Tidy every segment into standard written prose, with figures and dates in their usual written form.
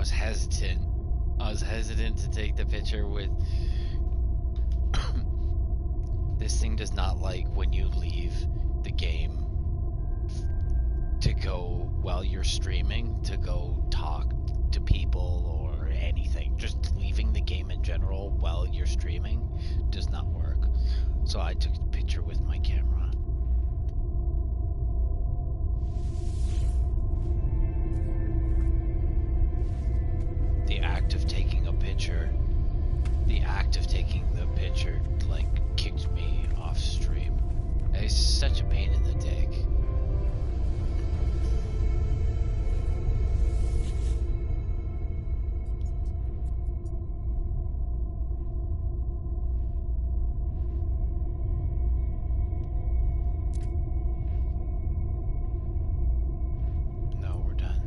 was hesitant. I was hesitant to take the picture with... This thing does not like when you leave the game to go, while you're streaming, to go talk to people or anything. Just leaving the game in general while you're streaming does not work. So I took a picture with my camera. The act of taking a picture, like, kicked me off stream. It's such a pain in the dick. No, we're done.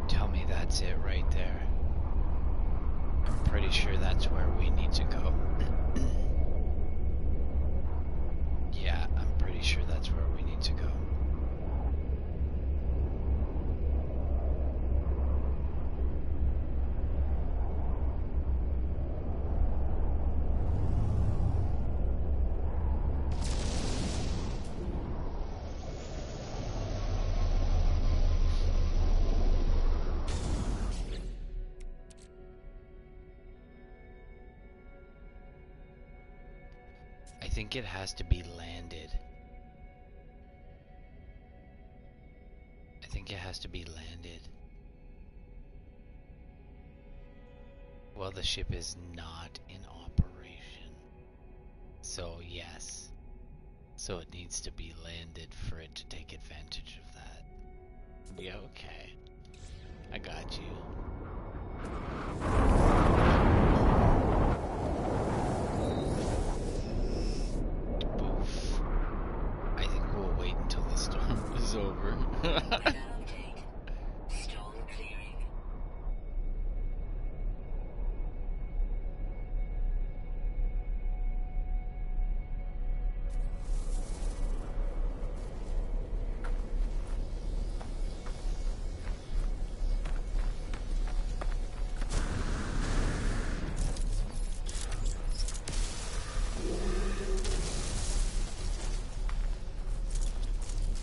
Tell me that's it right there. I'm pretty sure that's where we need to go. Yeah, I'm pretty sure that's where we need to go. I think it has to be landed. I think it has to be landed. Well, the ship is not in operation. So, yes. So it needs to be landed for it to take advantage of that. Yeah, okay. I got you. Boof. I think we'll wait until the storm is over.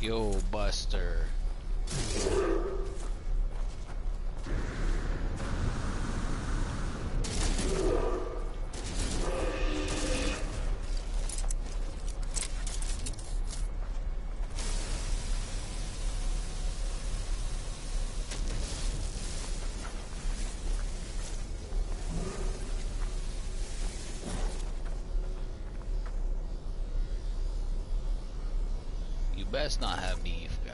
Yo, Buster. Best not have beef, guy.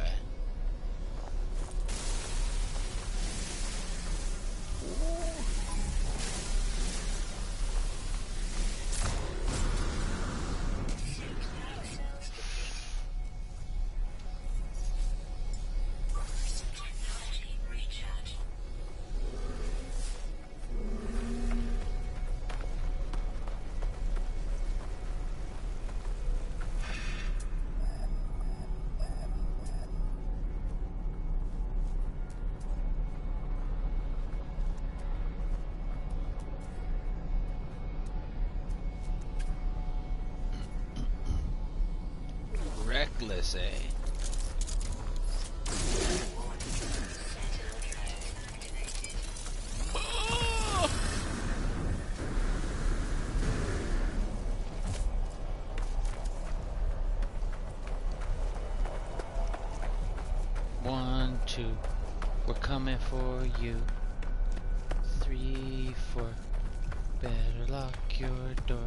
Reckless, eh? One, two, we're coming for you. 3, 4, better lock your door.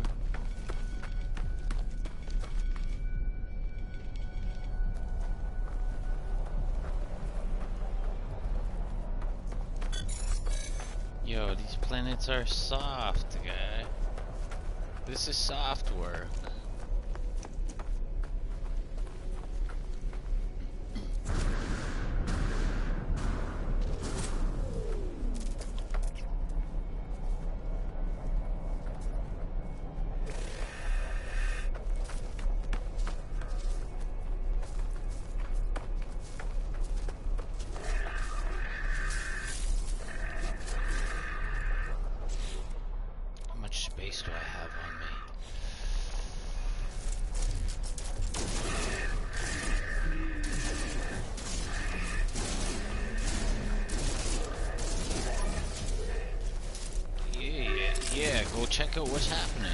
Yo, these planets are soft, guy. This is soft work. How much space do I have on me? Yeah, go check out what's happening.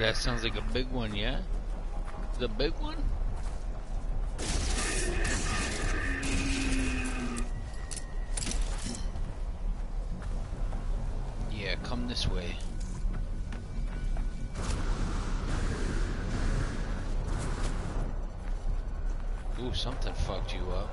that sounds like a big one, yeah? The big one? Yeah, come this way. Ooh, something fucked you up.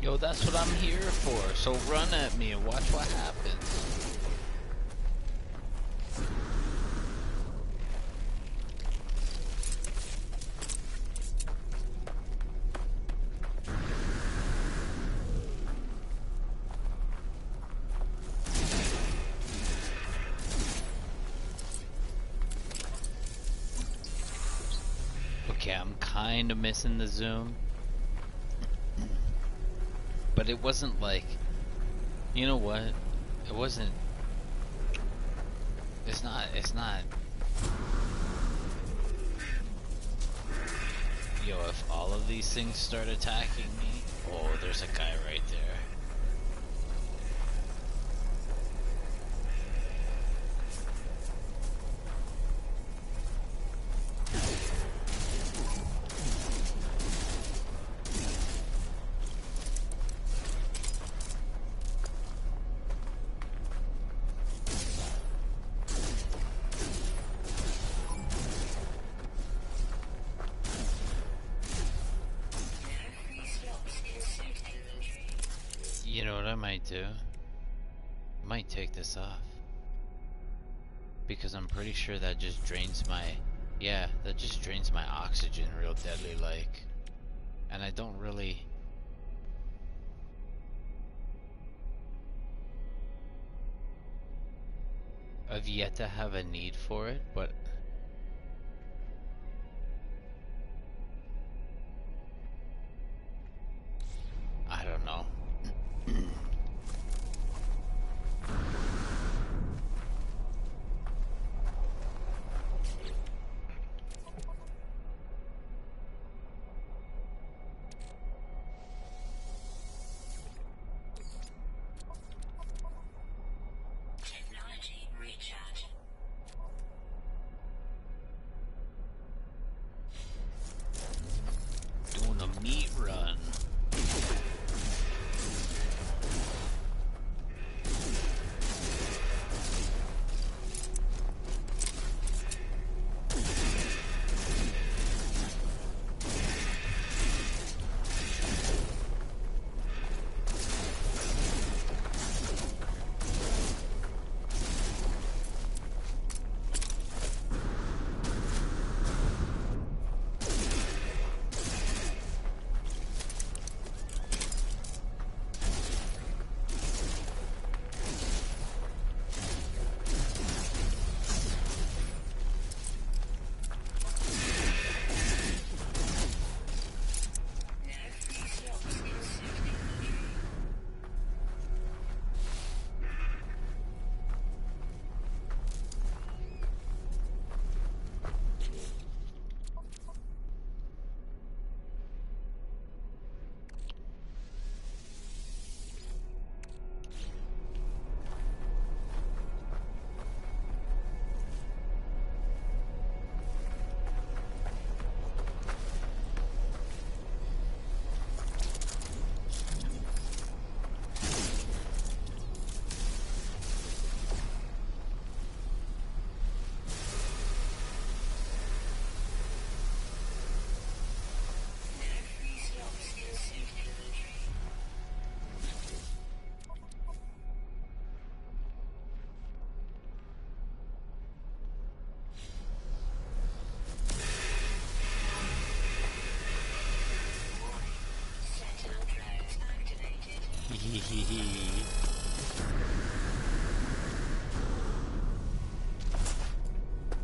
Yo, that's what I'm here for, so run at me and watch what happens. Okay, I'm kinda missing the zoom. But it wasn't like, you know what? It wasn't, it's not, yo, if all of these things start attacking me, oh, there's a guy right there. You know what I might do? I might take this off. Because I'm pretty sure that just drains my... Yeah, that just drains my oxygen real deadly like. And I don't really... I've yet to have a need for it, but... I don't know.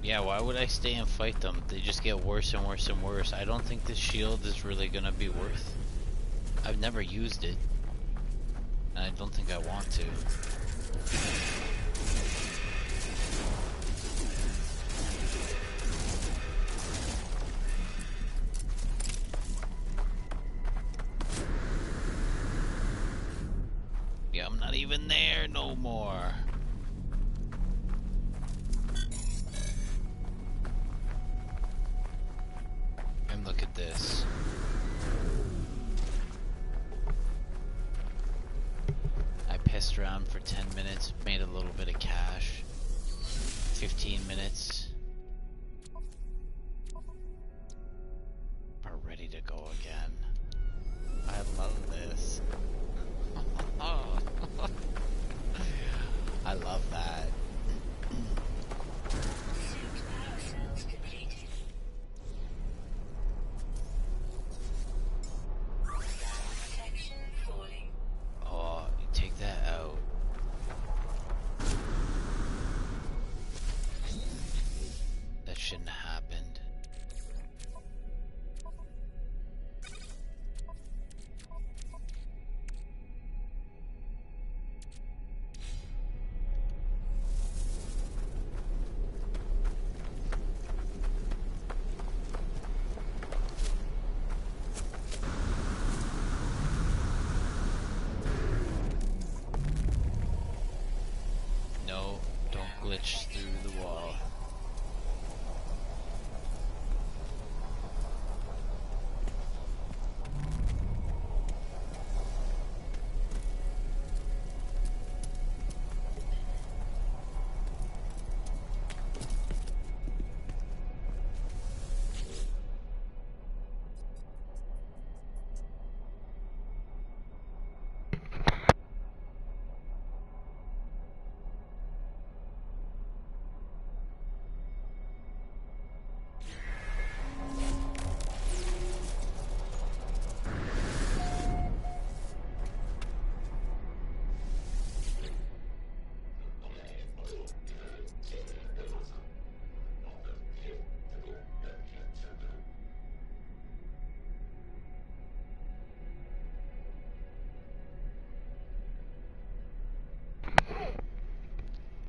Yeah, why would I stay and fight them? They just get worse and worse and worse. I don't think this shield is really gonna be worth. I've never used it, and I don't think I want to. Yeah, I'm not even there no more. And look at this. I pissed around for 10 minutes, made a little bit of cash. 15 minutes. Are ready to go again. I love this. I love that. Oh, you take that out. That shouldn't have happened. No, don't glitch through the wall.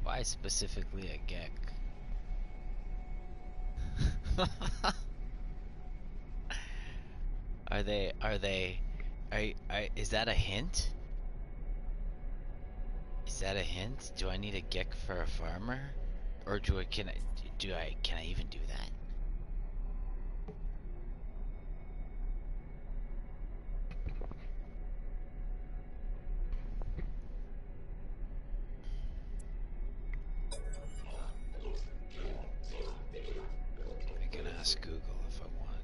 Why specifically a geck? Is that a hint? Is that a hint? Do I need a geck for a farmer? Or can I even do that? I can ask Google if I want.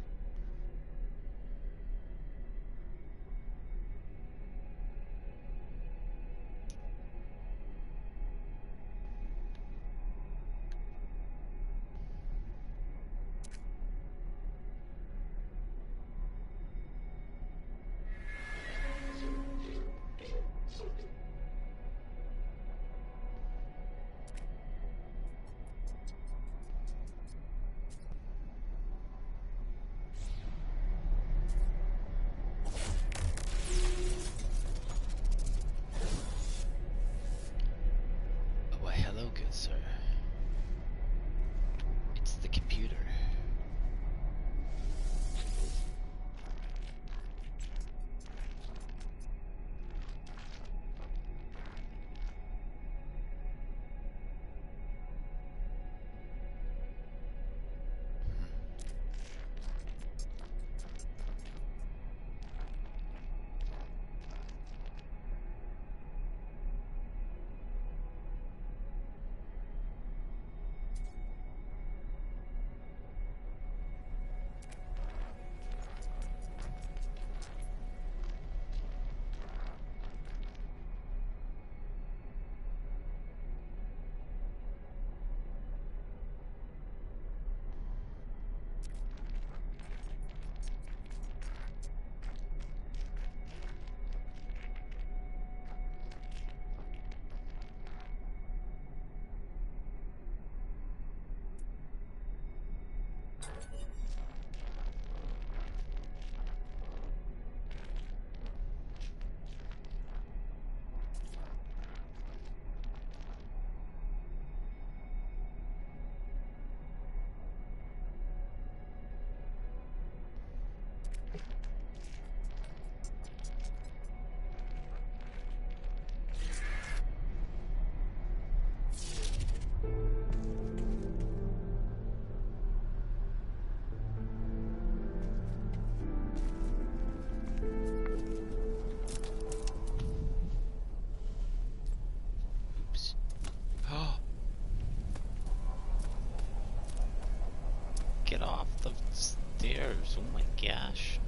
stairs. Oh my gosh.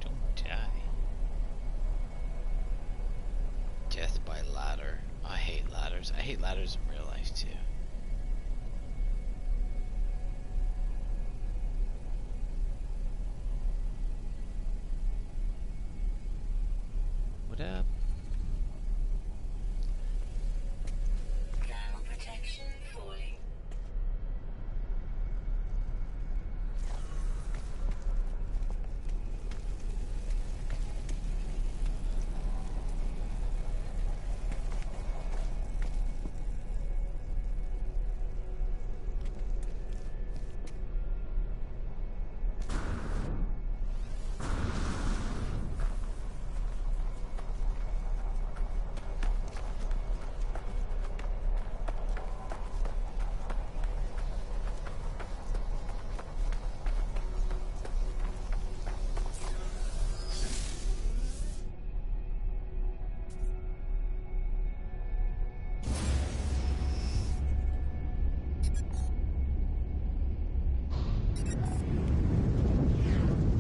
Don't die. Death by ladder. I hate ladders. I hate ladders in real life too. What up? Thermal protection fully.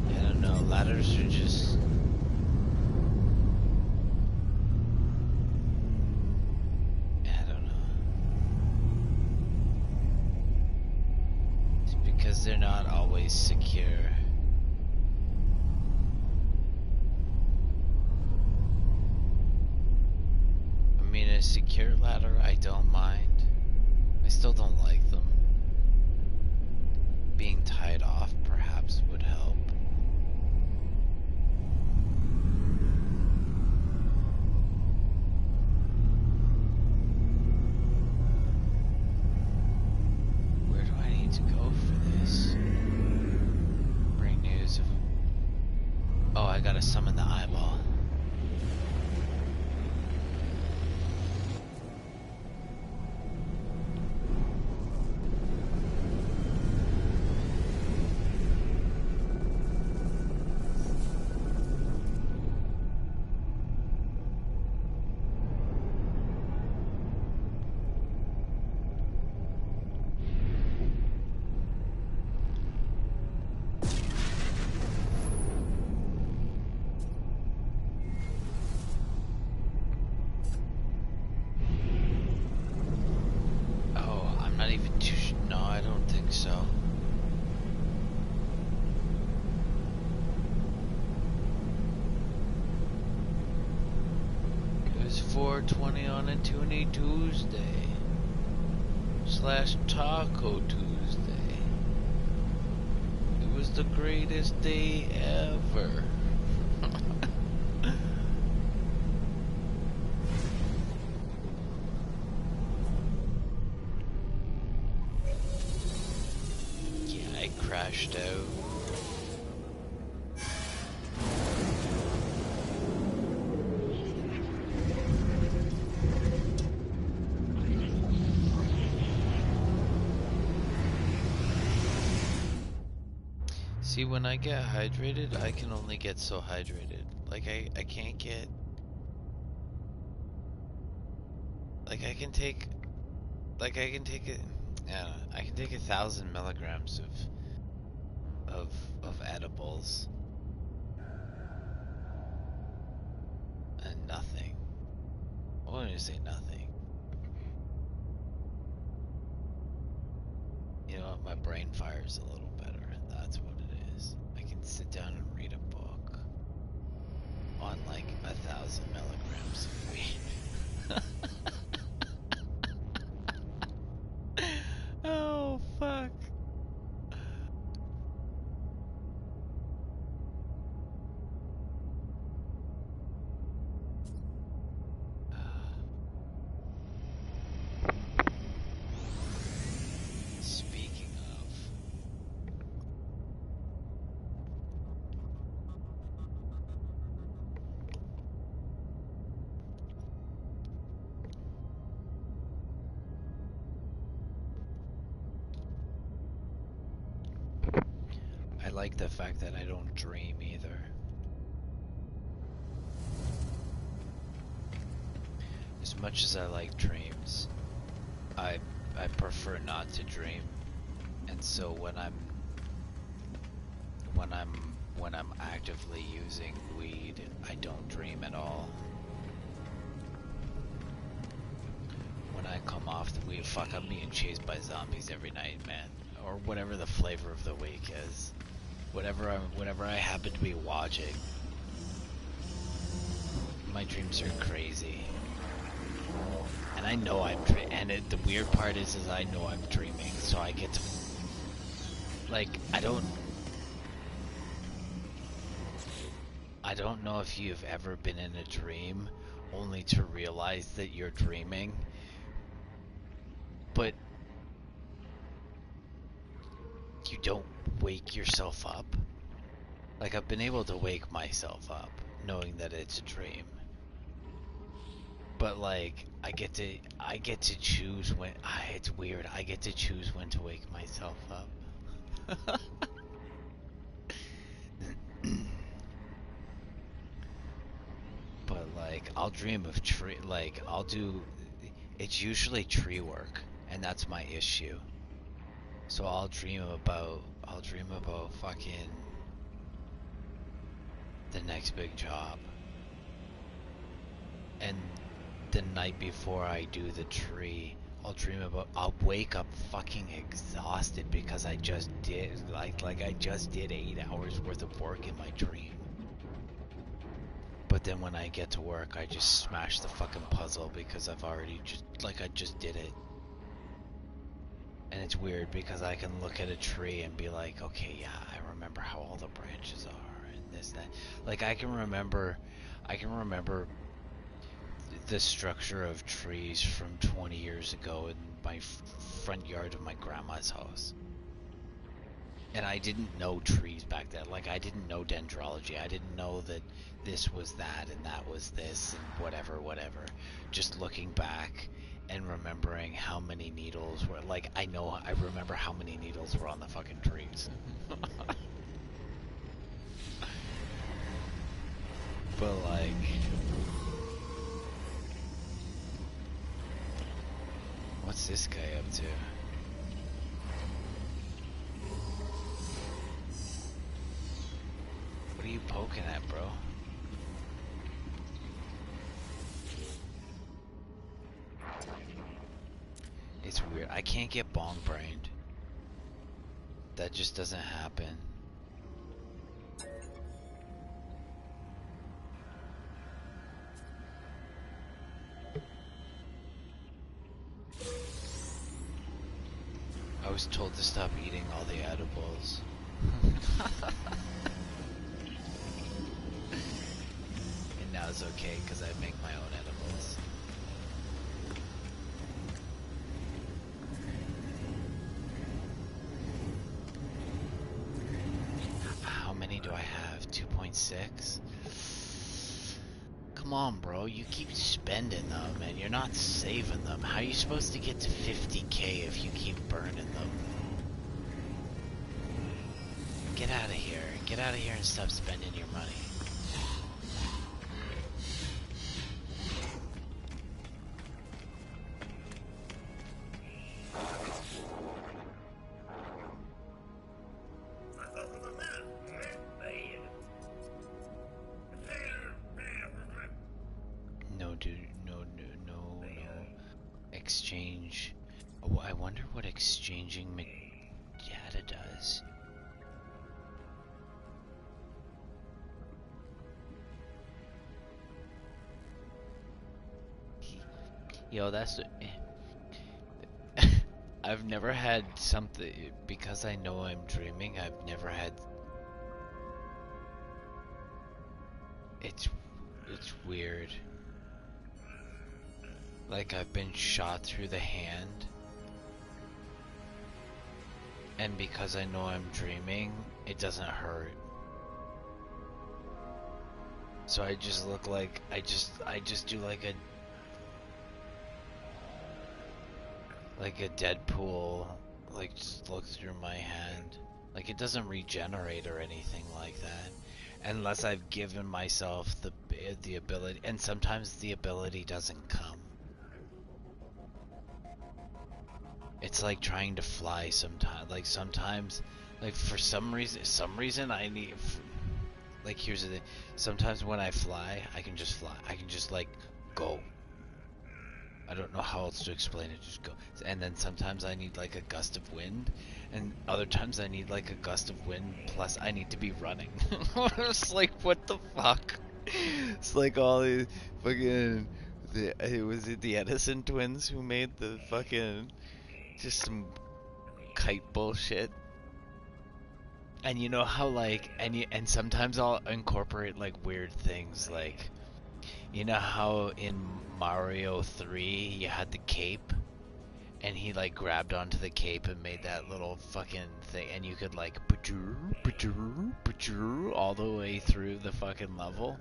I don't know. Ladders are just... I don't know. It's because they're not always secure. I mean, a secure ladder, I don't mind. I still don't like them. Being tied off perhaps would help. Where do I need to go for this? Bring news of... Oh, I gotta summon the eyeball. So 420 on a Toonie Tuesday / Taco Tuesday. It was the greatest day ever. Yeah, I crashed out. See, when I get hydrated, I can only get so hydrated. Like, I can't get... Like, I can take... Like, I can take it... I can take 1,000 milligrams of edibles. And nothing. I wouldn't even say nothing. You know what? My brain fires a little better. That's what it is. I can sit down and read a book on like 1,000 milligrams of weed. Oh, fuck. Speaking of, I like the fact that I don't dream either. As much as I like dreams, I prefer not to dream. And so when I'm actively using weed, I don't dream at all. When I come off the weed, fuck, I'm being chased by zombies every night, man. Or whatever the flavor of the week is. Whatever I happen to be watching. My dreams are crazy. And I know I'm dreaming. And the weird part is I know I'm dreaming, so I get to... Like, I don't know if you've ever been in a dream only to realize that you're dreaming, but you don't wake yourself up. Like, I've been able to wake myself up knowing that it's a dream. But like, I get to choose when it's weird. I get to choose when to wake myself up. But like, I'll dream of tree, like it's usually tree work, and that's my issue. So I'll dream about fucking the next big job. And the night before I do the tree, I'll wake up fucking exhausted because I just did, I just did 8 hours worth of work in my dream. But then when I get to work, I just smash the fucking puzzle because I've already I just did it. And it's weird because I can look at a tree and be like, okay, yeah, I remember how all the branches are and this, that. Like, I can remember the structure of trees from 20 years ago in my front yard of my grandma's house. And I didn't know trees back then. Like, I didn't know dendrology. I didn't know that this was that and that was this and whatever. Just looking back and remembering how many needles were, like, I remember how many needles were on the fucking trees. But like, what's this guy up to? What are you poking at, bro? It's weird. I can't get bong brained. That just doesn't happen. I was told to stop eating all the edibles. And now it's okay because I make my own edibles. How many do I have? 2.6? Come on, bro. You keep spending them and you're not saving them. How are you supposed to get to 50k if you keep burning them? Get out of here. Get out of here and stop spending your money. No, dude. No. Exchange. Oh, I wonder what exchanging data does. Yo, that's... I've never had something... Because I know I'm dreaming, I've never had... It's weird. Like, I've been shot through the hand. And because I know I'm dreaming, it doesn't hurt. So I just look like... I just do like a Deadpool, like, just look through my hand. Like, it doesn't regenerate or anything like that, unless I've given myself the ability, and sometimes the ability doesn't come. It's like trying to fly sometimes. Like, sometimes Like for some reason I need. Like here's the thing. Sometimes when I fly, I can just fly. I can just like go. I don't know how else to explain it. Just go. And then sometimes I need like a gust of wind, and other times I need like a gust of wind plus I need to be running. It's like what the fuck? It's like all these fucking. It was it the Edison twins who made the fucking just some kite bullshit. And you know how like and sometimes I'll incorporate like weird things like you know how in Mario 3 you had the cape and he like grabbed onto the cape and made that little fucking thing and you could like all the way through the fucking level.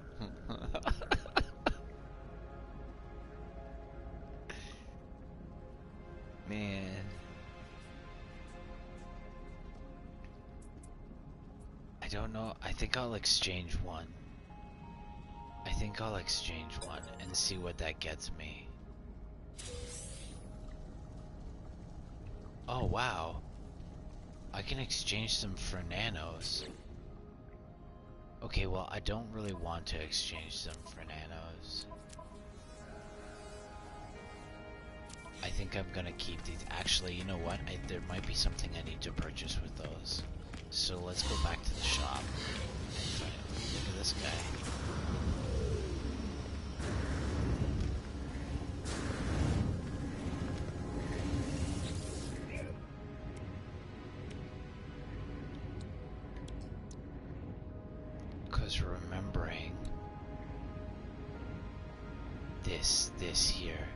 Man, I don't know. I think I'll exchange one. I think I'll exchange one and see what that gets me. Oh wow. I can exchange some for nanos. Okay, well, I don't really want to exchange them for nanos. I think I'm gonna keep these. Actually, you know what? There might be something I need to purchase with those. So let's go back to the shop. Look at this guy. Because remembering this here.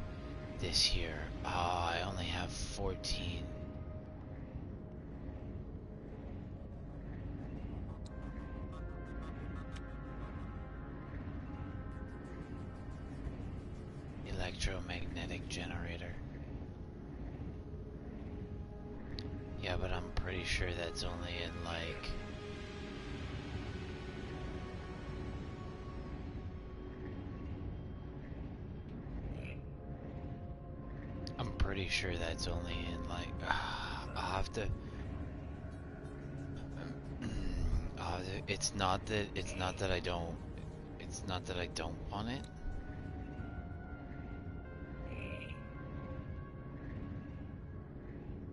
Ah, I only have 14. Electromagnetic generator. Yeah, but I'm pretty sure that's only in like... I'm pretty sure that's only in like... I'll have to... It's not that I don't... It's not that I don't want it.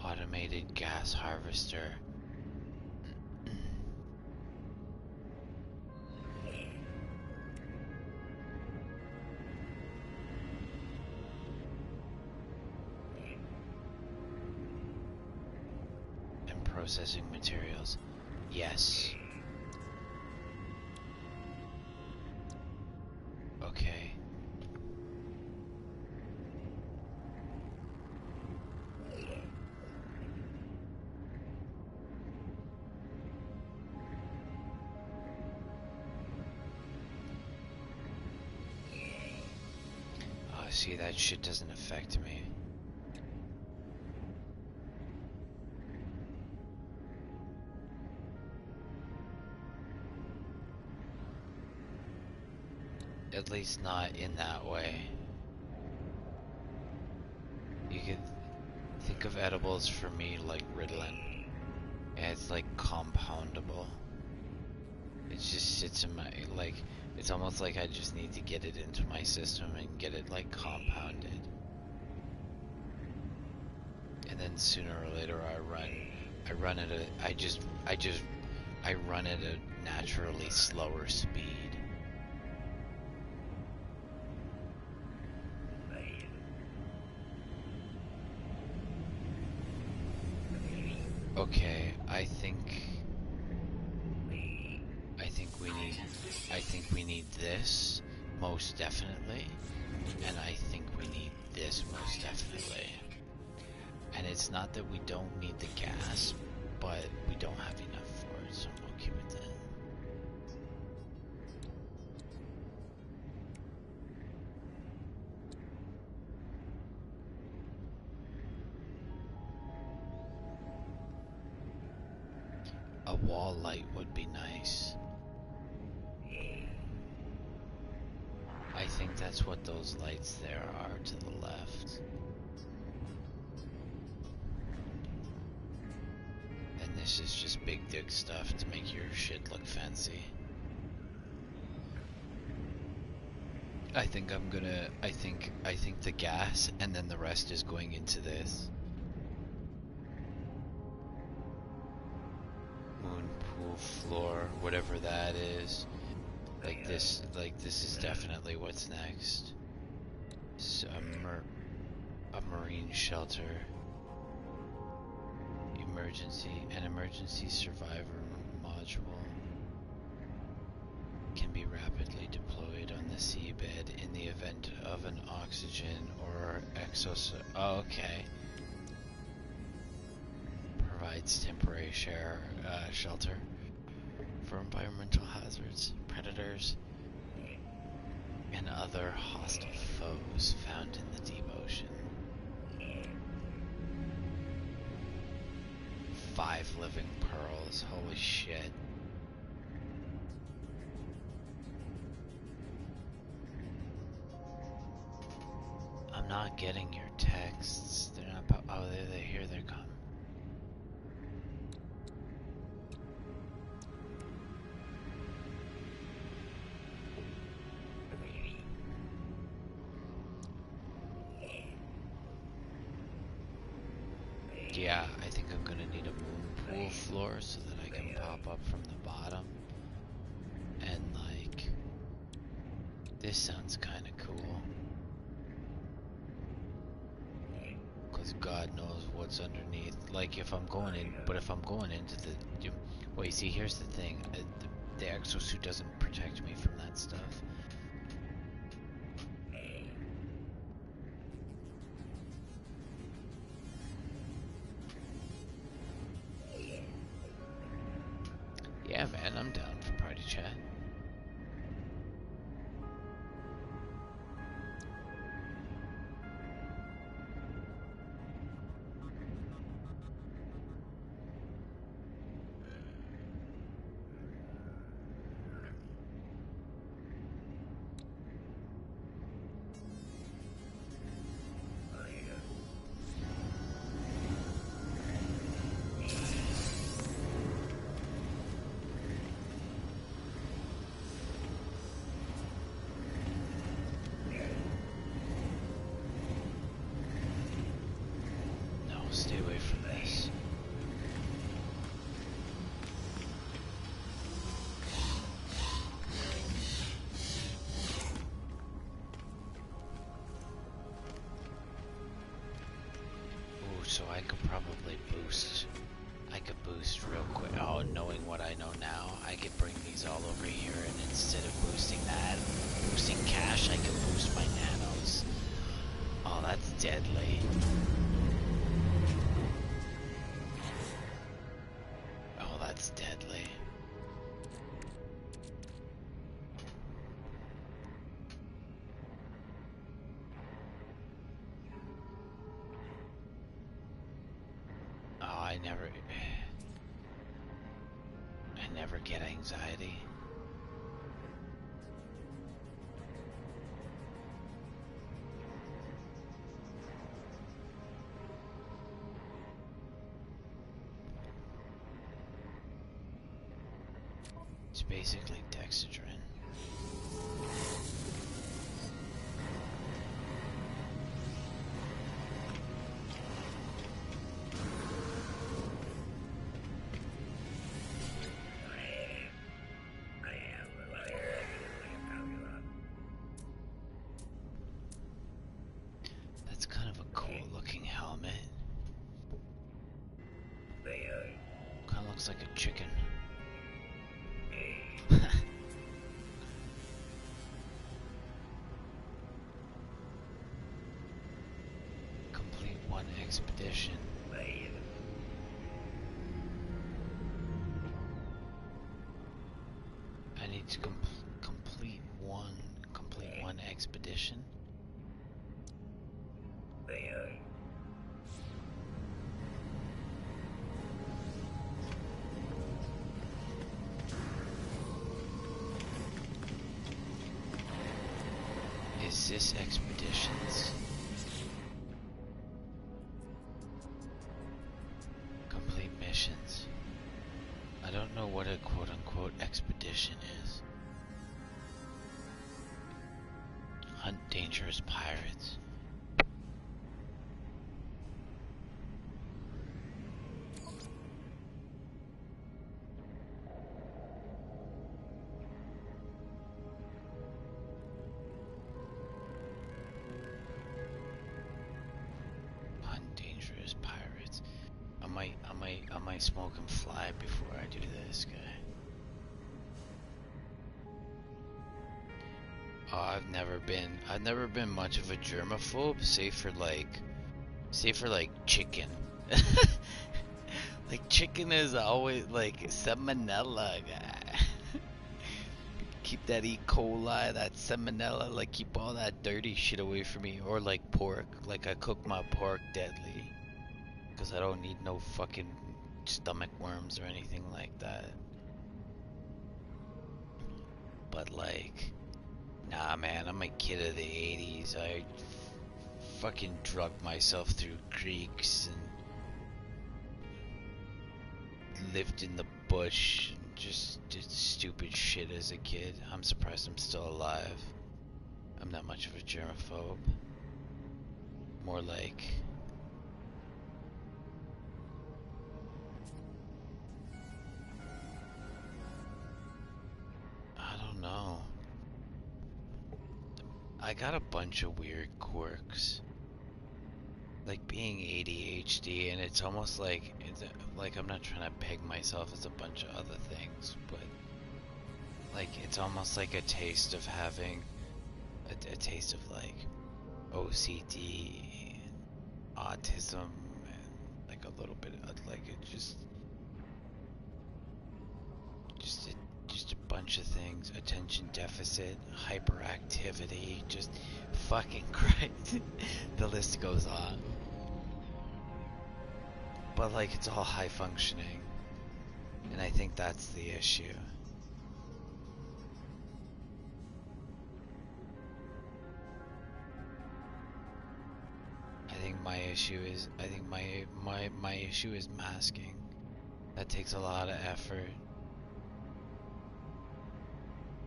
Automated gas harvester. And processing materials. Yes. Okay. Oh, see, that shit doesn't affect me. At least not in that way. You could think of edibles for me like Ritalin. And it's like compoundable. It just sits in my, like, it's almost like I just need to get it into my system and get it like compounded. And then sooner or later I run at a, I run at a naturally slower speed. Okay, I think we need this most definitely, and I think we need this most definitely. And it's not that we don't need the gas, but we don't have enough for it, so I'm okay with that. A wall light would be nice. I think that's what those lights there are to the left. And this is just big dick stuff to make your shit look fancy. I think I'm gonna, I think the gas and then the rest is going into this. Moon pool floor, whatever that is. Like this is definitely what's next. So a marine shelter. An emergency survivor module can be rapidly deployed on the seabed in the event of an oxygen or okay. Provides temporary shelter for environmental hazards, predators, and other hostile foes found in the deep ocean. 5 living pearls, holy shit. I'm not getting your texts. They're not. Oh, they're here. They come. Yeah, I think I'm gonna need a moon pool floor so that I can pop up from the bottom. And like, this sounds kind of cool. Cause God knows what's underneath. Like if I'm going in, but if I'm going into the, wait, see, here's the thing. The exosuit doesn't protect me from that stuff. Yeah, man, I'm down for party chat. Stay away from this. Ooh, so I could probably boost. I could boost real quick. Oh, knowing what I know now, I could bring these all over here, and instead of boosting that, boosting cash, I could boost my nanos. Oh, that's deadly. Oh, that's deadly. Oh, I never get anxiety. It's basically Dexedrine. That's kind of a cool looking helmet. Kind of looks like a chicken. Complete one expedition. I need to complete one expedition. Is this expeditions? Complete missions. Dangerous pirates. Undangerous pirates. I might smoke and fly before I do this, guy. Oh, I've never been much of a germaphobe, save for like chicken. Like chicken is always like salmonella, guy. Keep that E. coli, that salmonella, like keep all that dirty shit away from me. Or like pork, like I cook my pork deadly, cause I don't need no fucking stomach worms or anything like that. But like, nah, man, I'm a kid of the '80s. I fucking drugged myself through creeks and lived in the bush and just did stupid shit as a kid. I'm surprised I'm still alive. I'm not much of a germaphobe. More like I don't know. I got a bunch of weird quirks. Like being ADHD, and it's almost like I'm not trying to peg myself as a bunch of other things, but like it's almost like a taste of having a taste of like OCD, autism, and like a little bit of like it just a, just a bunch of things. Attention deficit, hyperactivity, just fucking Christ. The list goes on. But like it's all high functioning, and I think that's the issue. I think my issue is masking. That takes a lot of effort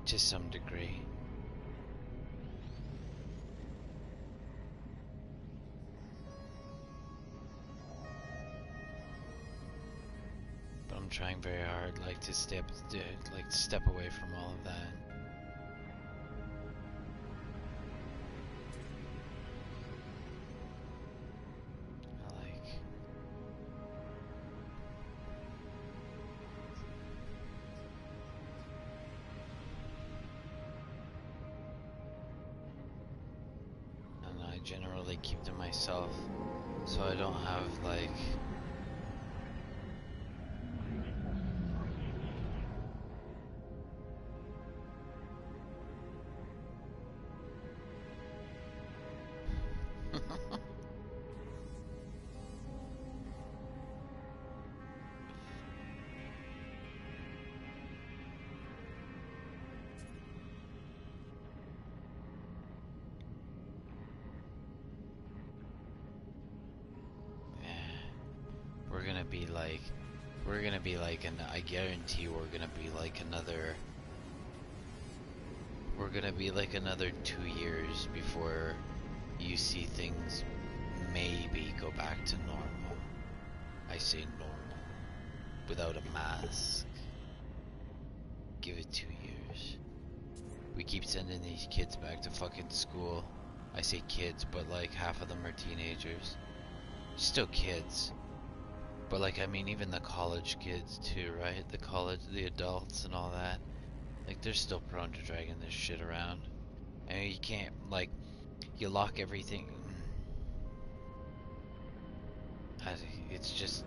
to some degree. But I'm trying very hard like to step away from all of that. Like and I generally keep to myself so I don't have like we're gonna be like, and I guarantee we're gonna be like another 2 years before you see things maybe go back to normal. I say normal, without a mask. Give it 2 years. We keep sending these kids back to fucking school. I say kids, but like half of them are teenagers. Still kids. But like, I mean, even the college kids too, right? The adults and all that. Like, they're still prone to dragging this shit around. I mean, you can't, like, you lock everything. It's just.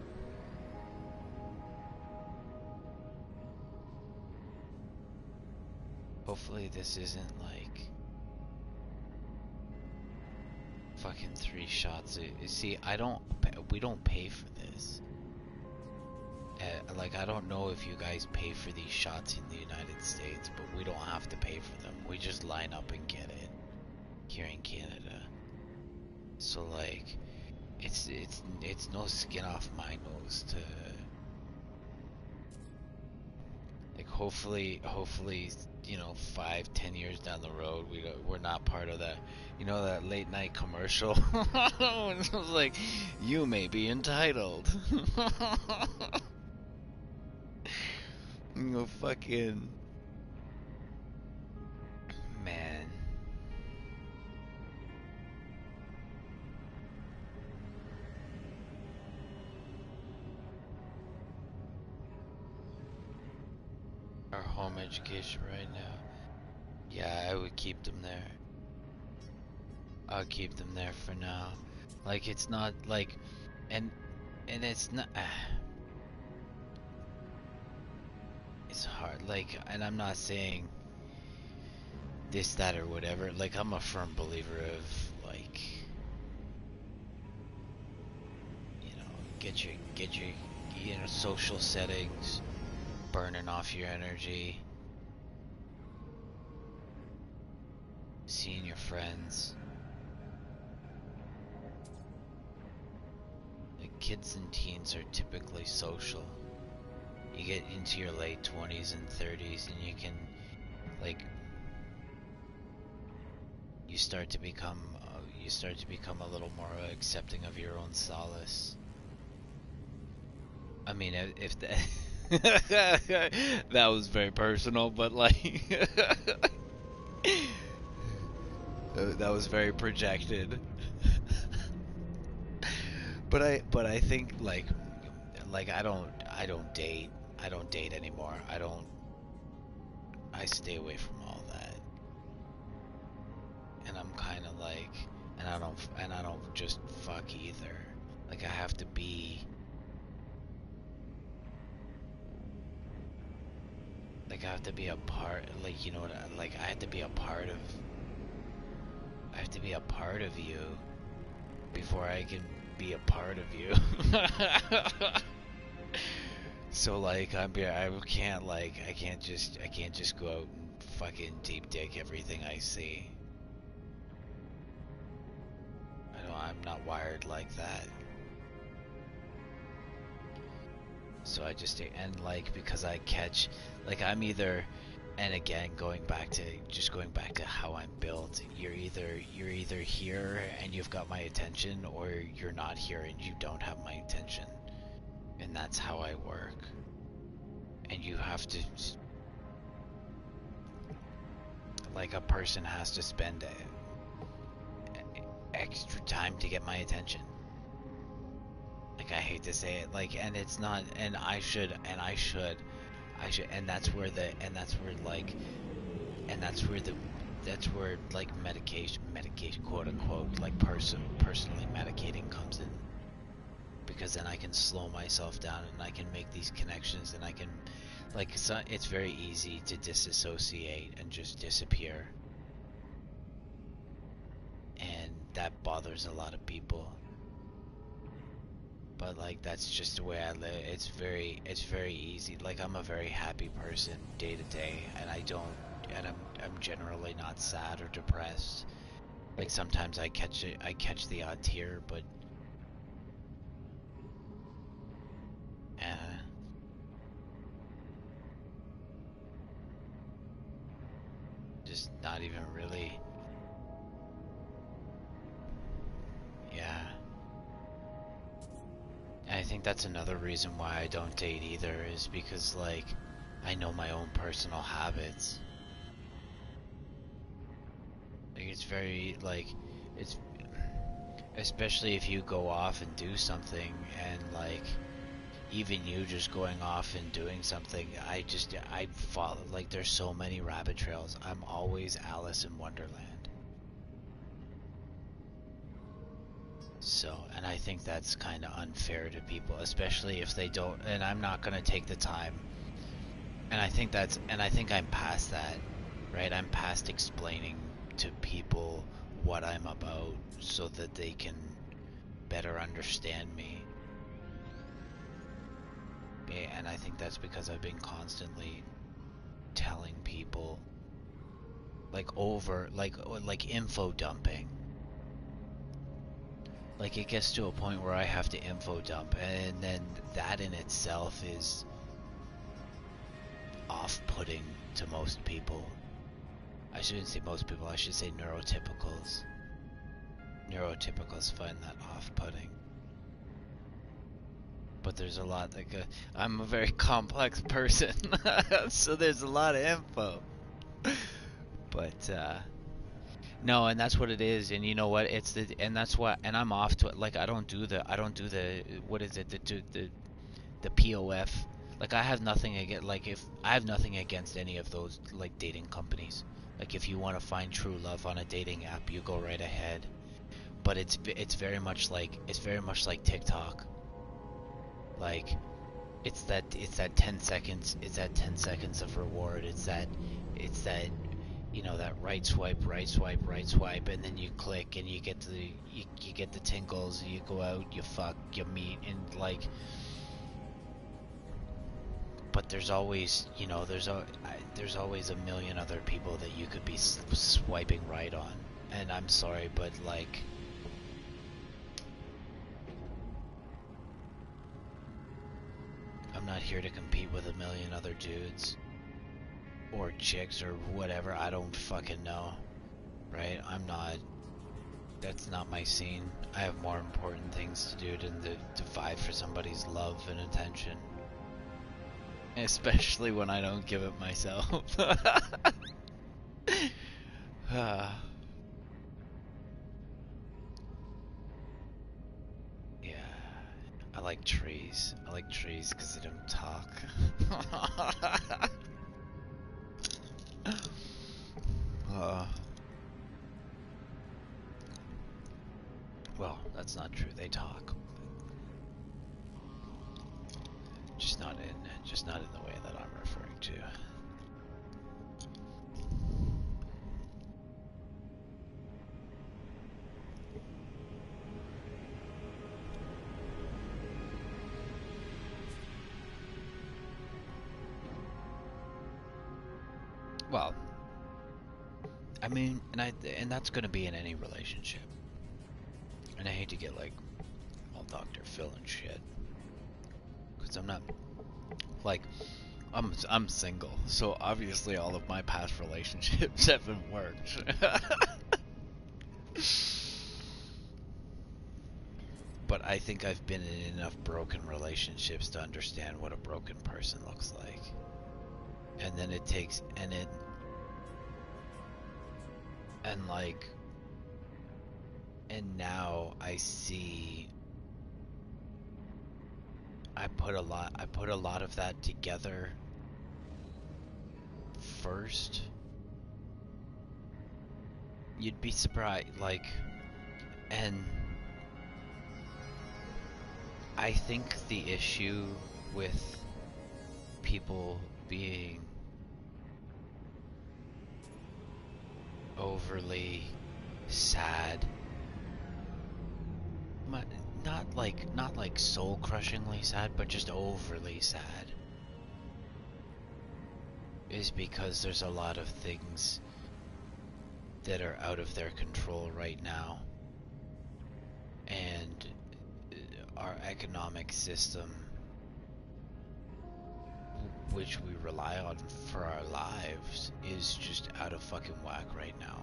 Hopefully this isn't like fucking 3 shots. See, we don't pay for this. Like, I don't know if you guys pay for these shots in the United States, but we don't have to pay for them. We just line up and get it here in Canada. So like, it's no skin off my nose to Like hopefully, 5, 10 years down the road, we're not part of that. That late night commercial. It was like, you may be entitled. Fucking man. Our home education right now. Yeah, I would keep them there. I'll keep them there for now. Like it's not like, and it's not. It's hard. Like, and I'm not saying this, that, or whatever. Like, I'm a firm believer of like, get your social settings, burning off your energy, seeing your friends. Like, kids and teens are typically social. You get into your late 20s and 30s, and you can, like, you start to become a little more accepting of your own solace. I mean, if that that was very personal, but like that was very projected. But I think like I don't date anymore. I stay away from all that. And I'm kind of like, and I don't just fuck either. Like I have to be a part, like, what like I have to be a part of you before I can be a part of you. So like I can't just go out and fucking deep dig everything I see. I'm not wired like that. So I just, and like, because I catch, like, I'm either, and again going back to how I'm built, you're either here and you've got my attention, or you're not here and you don't have my attention. And that's how I work. And you have to, like, a person has to spend extra time to get my attention. Like, I hate to say it, like, and it's not, and and that's where like medication, quote unquote, like personally medicating comes in, because then I can slow myself down and I can make these connections, and I can, like, it's very easy to disassociate and just disappear, and that bothers a lot of people. But like, that's just the way I live. It's very easy. Like, I'm a very happy person day to day, and I'm generally not sad or depressed. Like, sometimes I catch the odd tear, but uh, just not even really. Yeah. And I think that's another reason why I don't date either, is because, like, I know my own personal habits. Like, it's very, like, it's, especially if you go off and do something, and like, even you just going off and doing something, I follow, like, there's so many rabbit trails. I'm always Alice in Wonderland. So, and I think that's kind of unfair to people, especially if they don't, and I'm not going to take the time. And I think I'm past that, right? I'm past explaining to people what I'm about so that they can better understand me. Yeah, and I think that's because I've been constantly telling people, like info dumping. Like, it gets to a point where I have to info dump, and then that in itself is, off-putting to most people. I shouldn't say most people, I should say neurotypicals. Neurotypicals find that off-putting. But there's a lot, like, I'm a very complex person, so there's a lot of info. But, no, and that's what it is, and you know what, and that's what, and I'm off to it, like, I don't do the, what is it, the POF. Like, I have nothing against, like, if I have nothing against any of those, like, dating companies. Like, if you want to find true love on a dating app, you go right ahead. But it's very much like TikTok. Like, it's that 10 seconds. It's that 10 seconds of reward. It's that that right swipe, and then you click and you get you get the tingles. You go out, you fuck, you meet, and like. But there's always, there's always a million other people that you could be swiping right on. And I'm sorry, but like, I'm not here to compete with a million other dudes or chicks or whatever. I don't fucking know, right? That's not my scene. I have more important things to do than to fight for somebody's love and attention. Especially when I don't give it myself. Yeah, I like trees. I like trees because they don't talk. uh, well, that's not true. They talk, just not in the way that I'm referring to. Well, I mean, and that's gonna be in any relationship. And I hate to get like all Dr. Phil and shit, because I'm not like I'm single, so obviously all of my past relationships haven't worked. But I think I've been in enough broken relationships to understand what a broken person looks like. And then it takes and like and now I see I put a lot of that together first. You'd be surprised, like, and I think the issue with people being overly sad, not like soul crushingly sad, but just overly sad, is because there's a lot of things that are out of their control right now, and our economic system, which we rely on for our lives, is just out of fucking whack right now.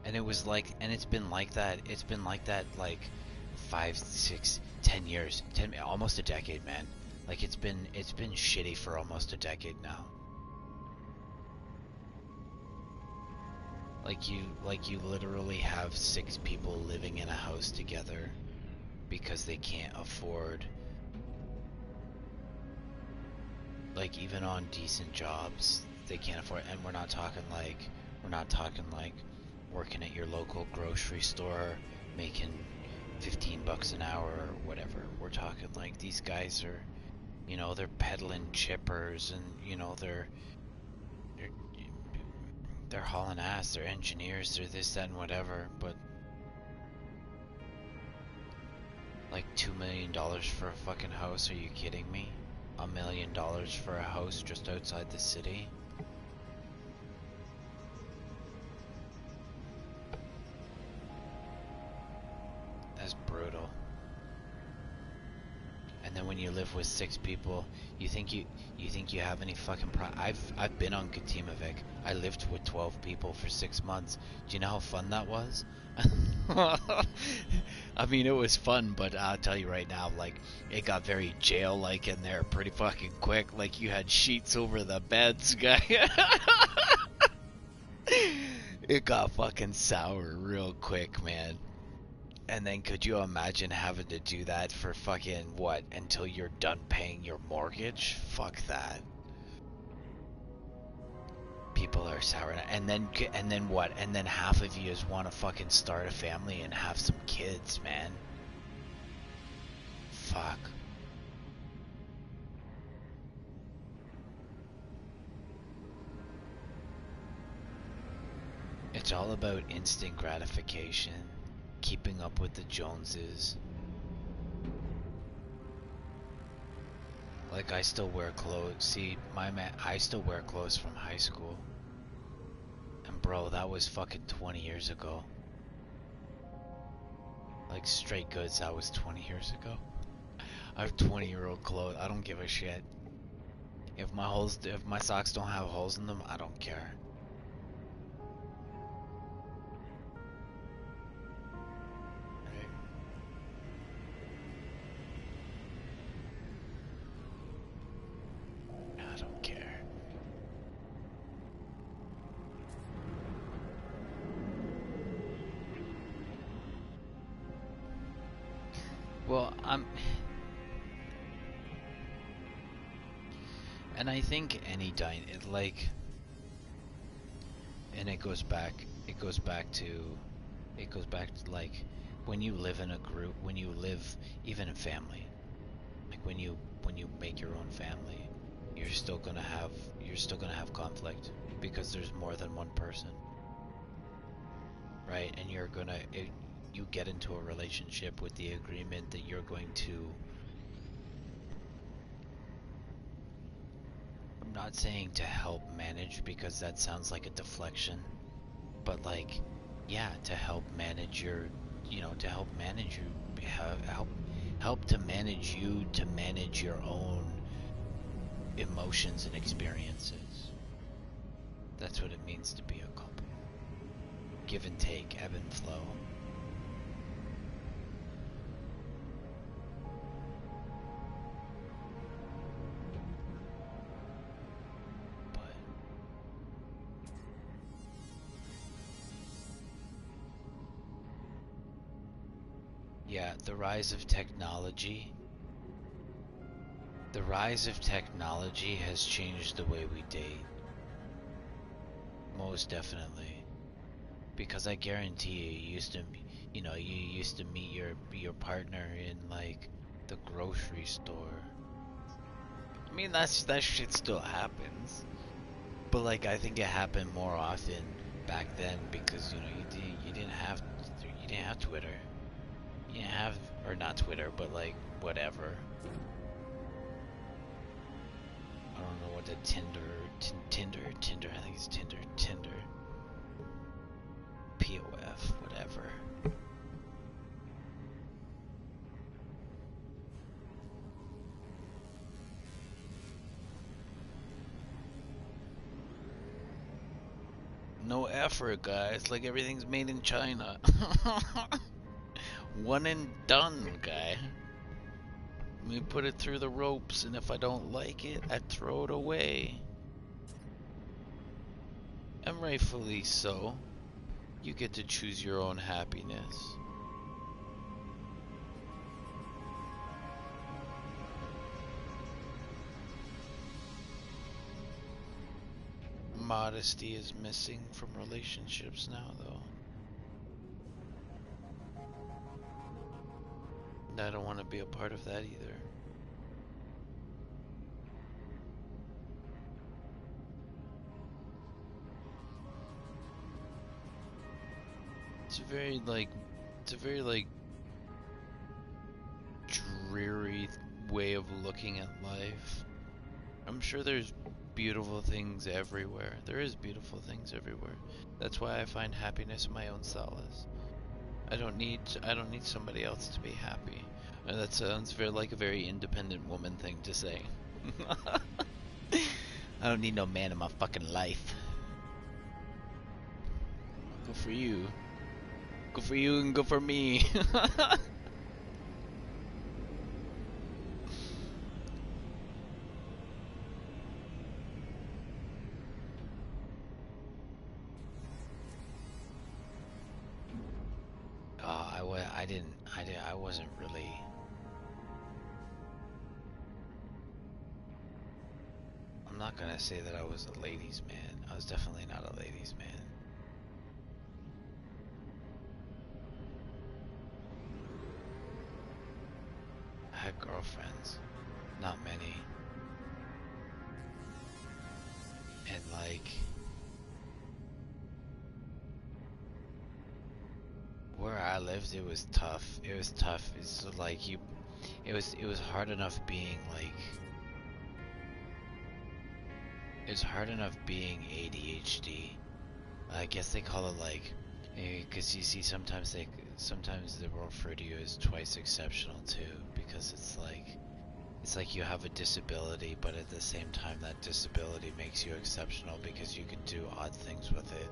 And it was like, and it's been like that. It's been like that like 5, 6, 10 years, almost a decade, man. Like it's been shitty for almost a decade now. Like you literally have 6 people living in a house together because they can't afford, like, even on decent jobs, they can't afford. And we're not talking like working at your local grocery store making $15 an hour or whatever. We're talking like these guys are, they're peddling chippers, and they're they're hauling ass, they're engineers, they're this, that, and whatever. But like $2 million for a fucking house? Are you kidding me? $1 million for a house just outside the city? That's brutal. And then when you live with 6 people. You think you have any fucking I've been on Katimovik. I lived with 12 people for 6 months. Do you know how fun that was? I mean, it was fun, but I'll tell you right now, like, it got very jail-like in there pretty fucking quick. Like, you had sheets over the beds, guy. It got fucking sour real quick, man. And then could you imagine having to do that for fucking what, until you're done paying your mortgage? Fuck that. People are sour. And then what? And then half of you want to fucking start a family and have some kids, man. Fuck. It's all about instant gratification, keeping up with the Joneses. Like, I still wear clothes. See, I still wear clothes from high school. And bro, that was fucking 20 years ago. Like, straight goods, that was 20 years ago. I have 20-year-old clothes. I don't give a shit. If my socks don't have holes in them, I don't care. Right? I don't care. Well, and I think and it goes back to like, when you live in a group, when you live even in family, like when you make your own family, you're still gonna have conflict because there's more than one person, right? And you get into a relationship with the agreement that you're going to, I'm not saying to help manage because that sounds like a deflection, but like, yeah, to help manage your, to help manage you, help to manage you, to manage your own emotions and experiences. That's what it means to be a couple. Give and take, ebb and flow. But yeah, the rise of technology. The rise of technology has changed the way we date. Most definitely. Because I guarantee you used to meet your partner in like the grocery store. I mean, that shit still happens, but like, I think it happened more often back then because you didn't have Twitter. You didn't have, or not Twitter, but like whatever. I don't know what the Tinder. I think it's Tinder, POF, whatever. No effort, guys. Like, everything's made in China. One and done, guy. Let me put it through the ropes, and if I don't like it, I throw it away. And rightfully so. You get to choose your own happiness. Modesty is missing from relationships now, though. And I don't want to be a part of that either. It's a very like dreary way of looking at life. I'm sure there's beautiful things everywhere. There is beautiful things everywhere. That's why I find happiness in my own solace. I don't need somebody else to be happy. That sounds very like a very independent woman thing to say. I don't need no man in my fucking life. Good for you. Good for you and good for me. I wasn't really. I'm not gonna say that I was a ladies' man. I was definitely not a ladies' man. I had girlfriends, not many. And like, where I lived, it was tough. It was tough. It's like it was hard enough being like, it's hard enough being ADHD. I guess they call it like, because you see sometimes they refer to you as twice exceptional too, because it's like you have a disability, but at the same time that disability makes you exceptional because you can do odd things with it.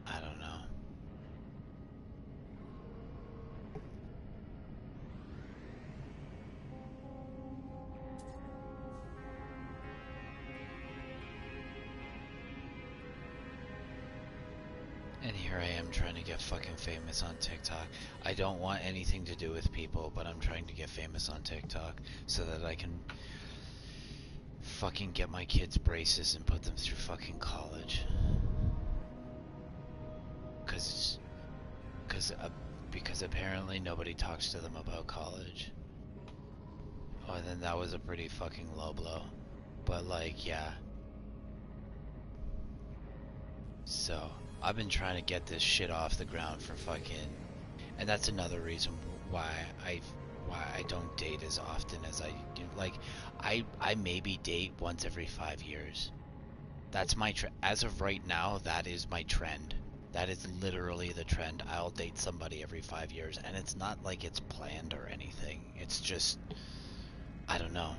I don't know. And here I am trying to get fucking famous on TikTok. I don't want anything to do with people, but I'm trying to get famous on TikTok so that I can fucking get my kids braces and put them through fucking college. Cause, cause, uh, because apparently nobody talks to them about college. Oh, and then that was a pretty fucking low blow. But like, yeah. So, I've been trying to get this shit off the ground for fucking, and that's another reason why I why I don't date as often as I do. Like, I maybe date once every 5 years. That's my as of right now. That is my trend. That is literally the trend. I'll date somebody every 5 years, and it's not like it's planned or anything. It's just, I don't know.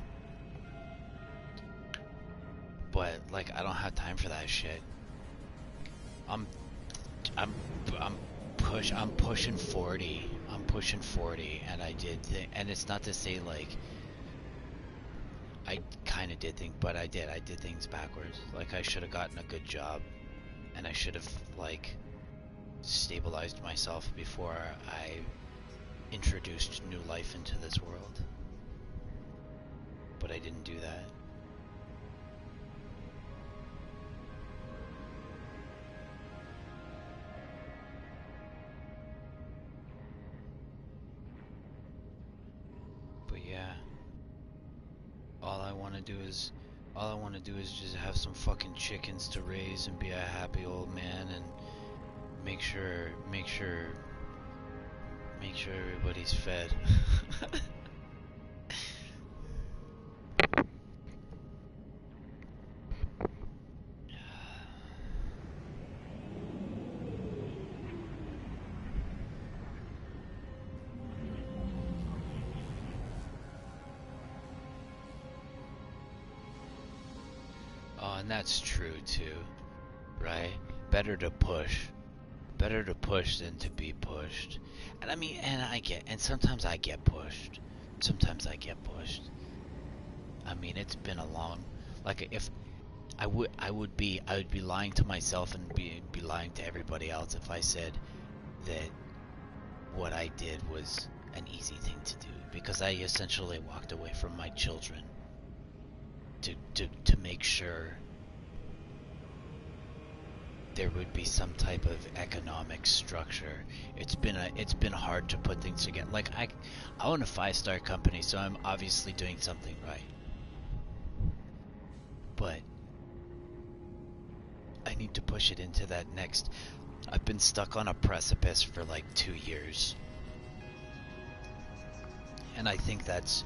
But like, I don't have time for that shit. I'm I'm I'm pushing 40. I'm pushing 40, and and it's not to say like I kind of did think, but I did things backwards. Like, I should have gotten a good job, and I should have like stabilized myself before I introduced new life into this world. But I didn't do that. But yeah, all I want to do is all I want to do is just have some fucking chickens to raise and be a happy old man and make sure everybody's fed. Oh, and that's true too, right? Better to push. Better to push than to be pushed. And I mean, and sometimes I get pushed. Sometimes I get pushed. I mean, it's been a long, like, if I would be lying to myself and be lying to everybody else if I said that what I did was an easy thing to do, because I essentially walked away from my children to make sure there would be some type of economic structure. It's been hard to put things together. Like, I own a 5-star company, so I'm obviously doing something right. But I need to push it into that next. I've been stuck on a precipice for like 2 years. And I think that's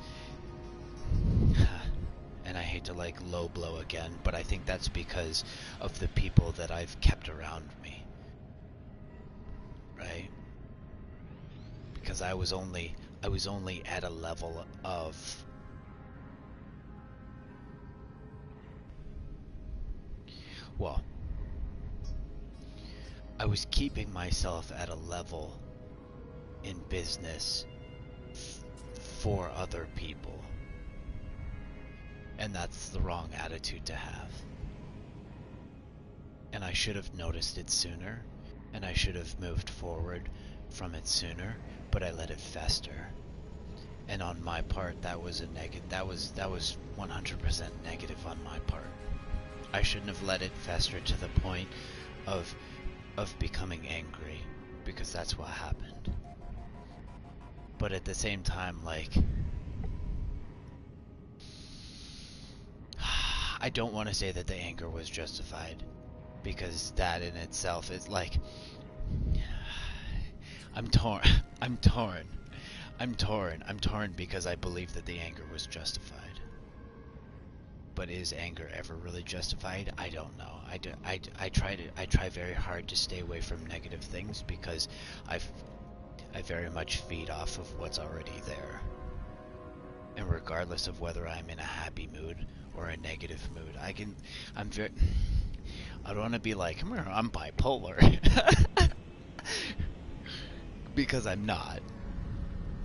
and I hate to like low blow again, but I think that's because of the people that I've kept around me, right? Because I was only at a level of well, I was keeping myself at a level in business for other people. And that's the wrong attitude to have. And I should have noticed it sooner, and I should have moved forward from it sooner, but I let it fester. And on my part, that was a negative. That was 100% negative on my part. I shouldn't have let it fester to the point of becoming angry, because that's what happened. But at the same time, like, I don't want to say that the anger was justified, because that in itself is like, I'm torn. I'm torn. I'm torn. I'm torn because I believe that the anger was justified. But is anger ever really justified? I don't know. I try very hard to stay away from negative things, because I very much feed off of what's already there. And regardless of whether I'm in a happy mood or a negative mood, I don't want to be like, I'm bipolar. Because I'm not.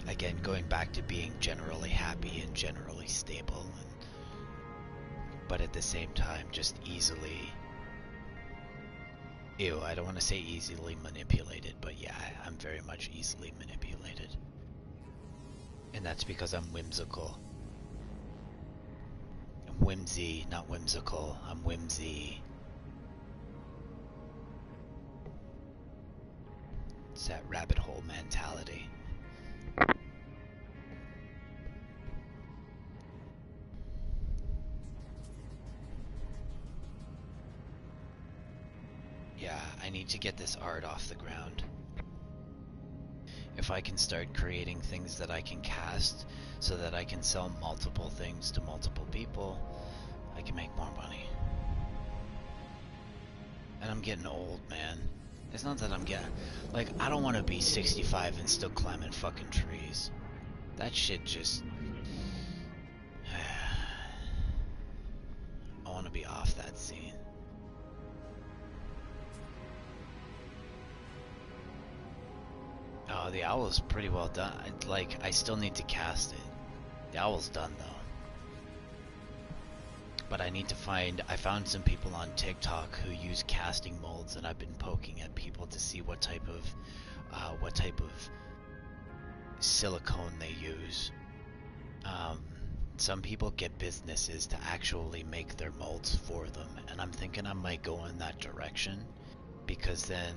Again, going back to being generally happy and generally stable, but at the same time, just easily... I don't want to say easily manipulated, but yeah, I'm very much easily manipulated. And that's because I'm whimsical. I'm whimsy, not whimsical. I'm whimsy. It's that rabbit hole mentality. Yeah, I need to get this art off the ground. If I can start creating things that I can cast so that I can sell multiple things to multiple people, I can make more money. And I'm getting old, man. It's not that I'm getting... Like, I don't want to be 65 and still climbing fucking trees. That shit just... I want to be off that scene. Oh, the owl's pretty well done. Like, I still need to cast it. The owl's done, though. But I need to find... I found some people on TikTok who use casting molds, and I've been poking at people to see what type of silicone they use. Some people get businesses to actually make their molds for them, and I'm thinking I might go in that direction, because then,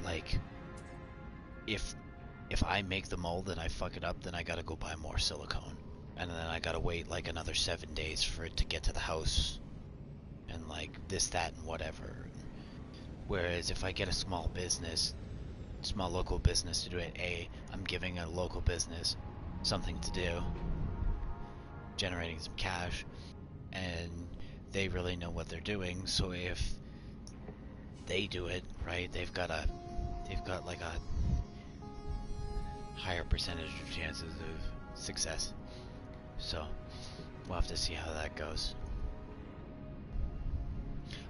like, if I make the mold and I fuck it up, then I gotta go buy more silicone. And then I gotta wait like another 7 days for it to get to the house. And like this, that, and whatever. Whereas if I get a small local business to do it, I'm giving a local business something to do, generating some cash, and they really know what they're doing. So if they do it, right, they've got like a higher percentage of chances of success. So we'll have to see how that goes.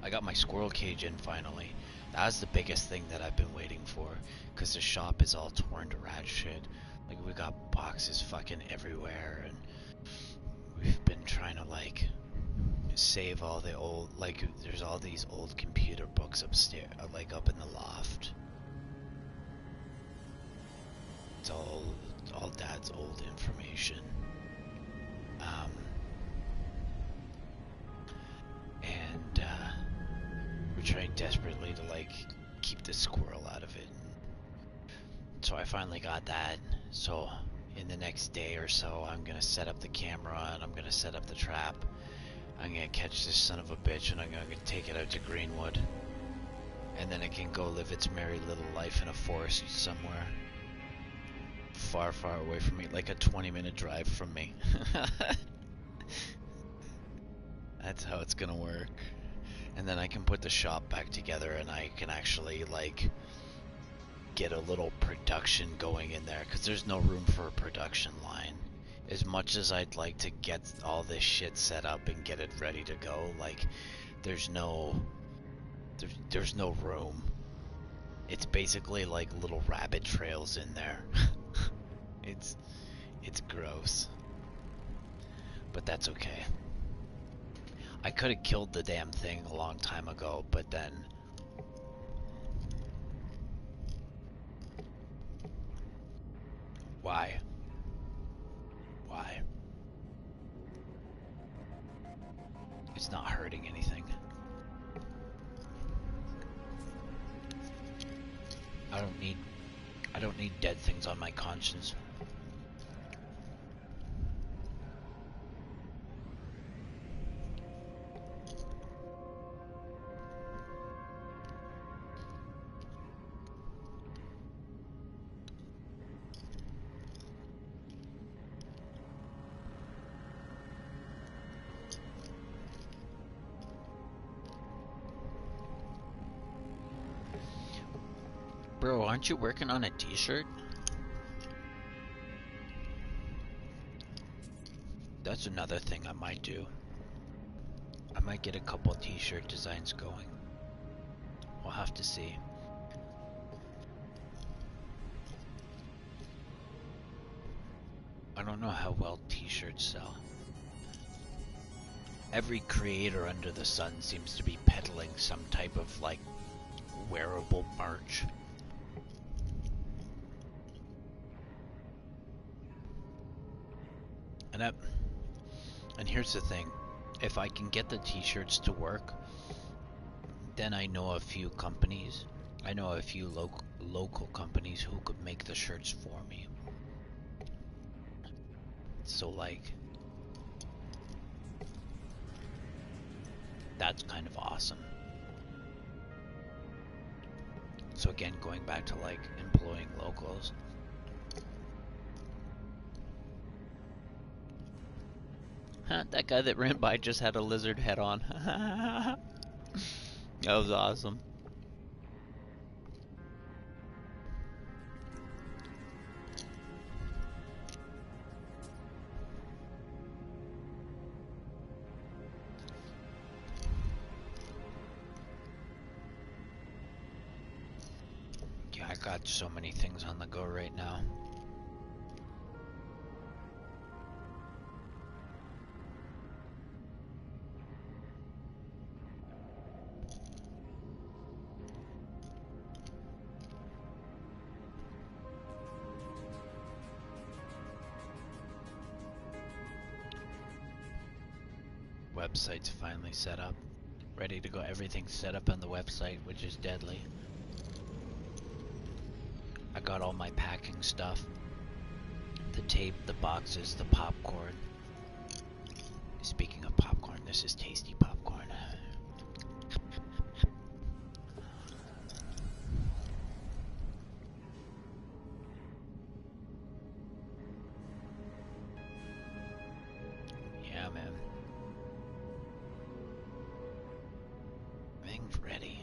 I got my squirrel cage in finally. That was the biggest thing that I've been waiting for, because the shop is all torn to rat shit. Like, we got boxes fucking everywhere, and we've been trying to like save all the old, like, there's all these old computer books upstairs, like up in the loft. It's all Dad's old information. And we're trying desperately to like keep the squirrel out of it. So I finally got that. So in the next day or so, I'm gonna set up the camera and I'm gonna set up the trap. I'm gonna catch this son of a bitch and I'm gonna take it out to Greenwood. And then it can go live its merry little life in a forest somewhere. Far, far away from me, like a 20-minute drive from me. That's how it's gonna work. And then I can put the shop back together and I can actually, like, get a little production going in there, because there's no room for a production line. As much as I'd like to get all this shit set up and get it ready to go, like, there's no there's no room. It's basically like little rabbit trails in there. it's it's gross, but that's okay. I could have killed the damn thing a long time ago, but then why? Why? It's not hurting anything. I don't need dead things on my conscience. Bro, aren't you working on a t-shirt? That's another thing I might do. I might get a couple t-shirt designs going. We'll have to see. I don't know how well t-shirts sell. Every creator under the sun seems to be peddling some type of, like, wearable merch. And here's the thing. If I can get the t-shirts to work, then I know a few companies. I know a few local companies who could make the shirts for me. So, like, that's kind of awesome. So again, going back to, like, employing locals. Huh, that guy that ran by just had a lizard head on. That was awesome. Yeah, I got so many things on the go right now. Website's finally set up. Ready to go. Everything's set up on the website, which is deadly. I got all my packing stuff. The tape, the boxes, the popcorn. Speaking of popcorn, this is tasty popcorn. Yeah, man. Everything's ready.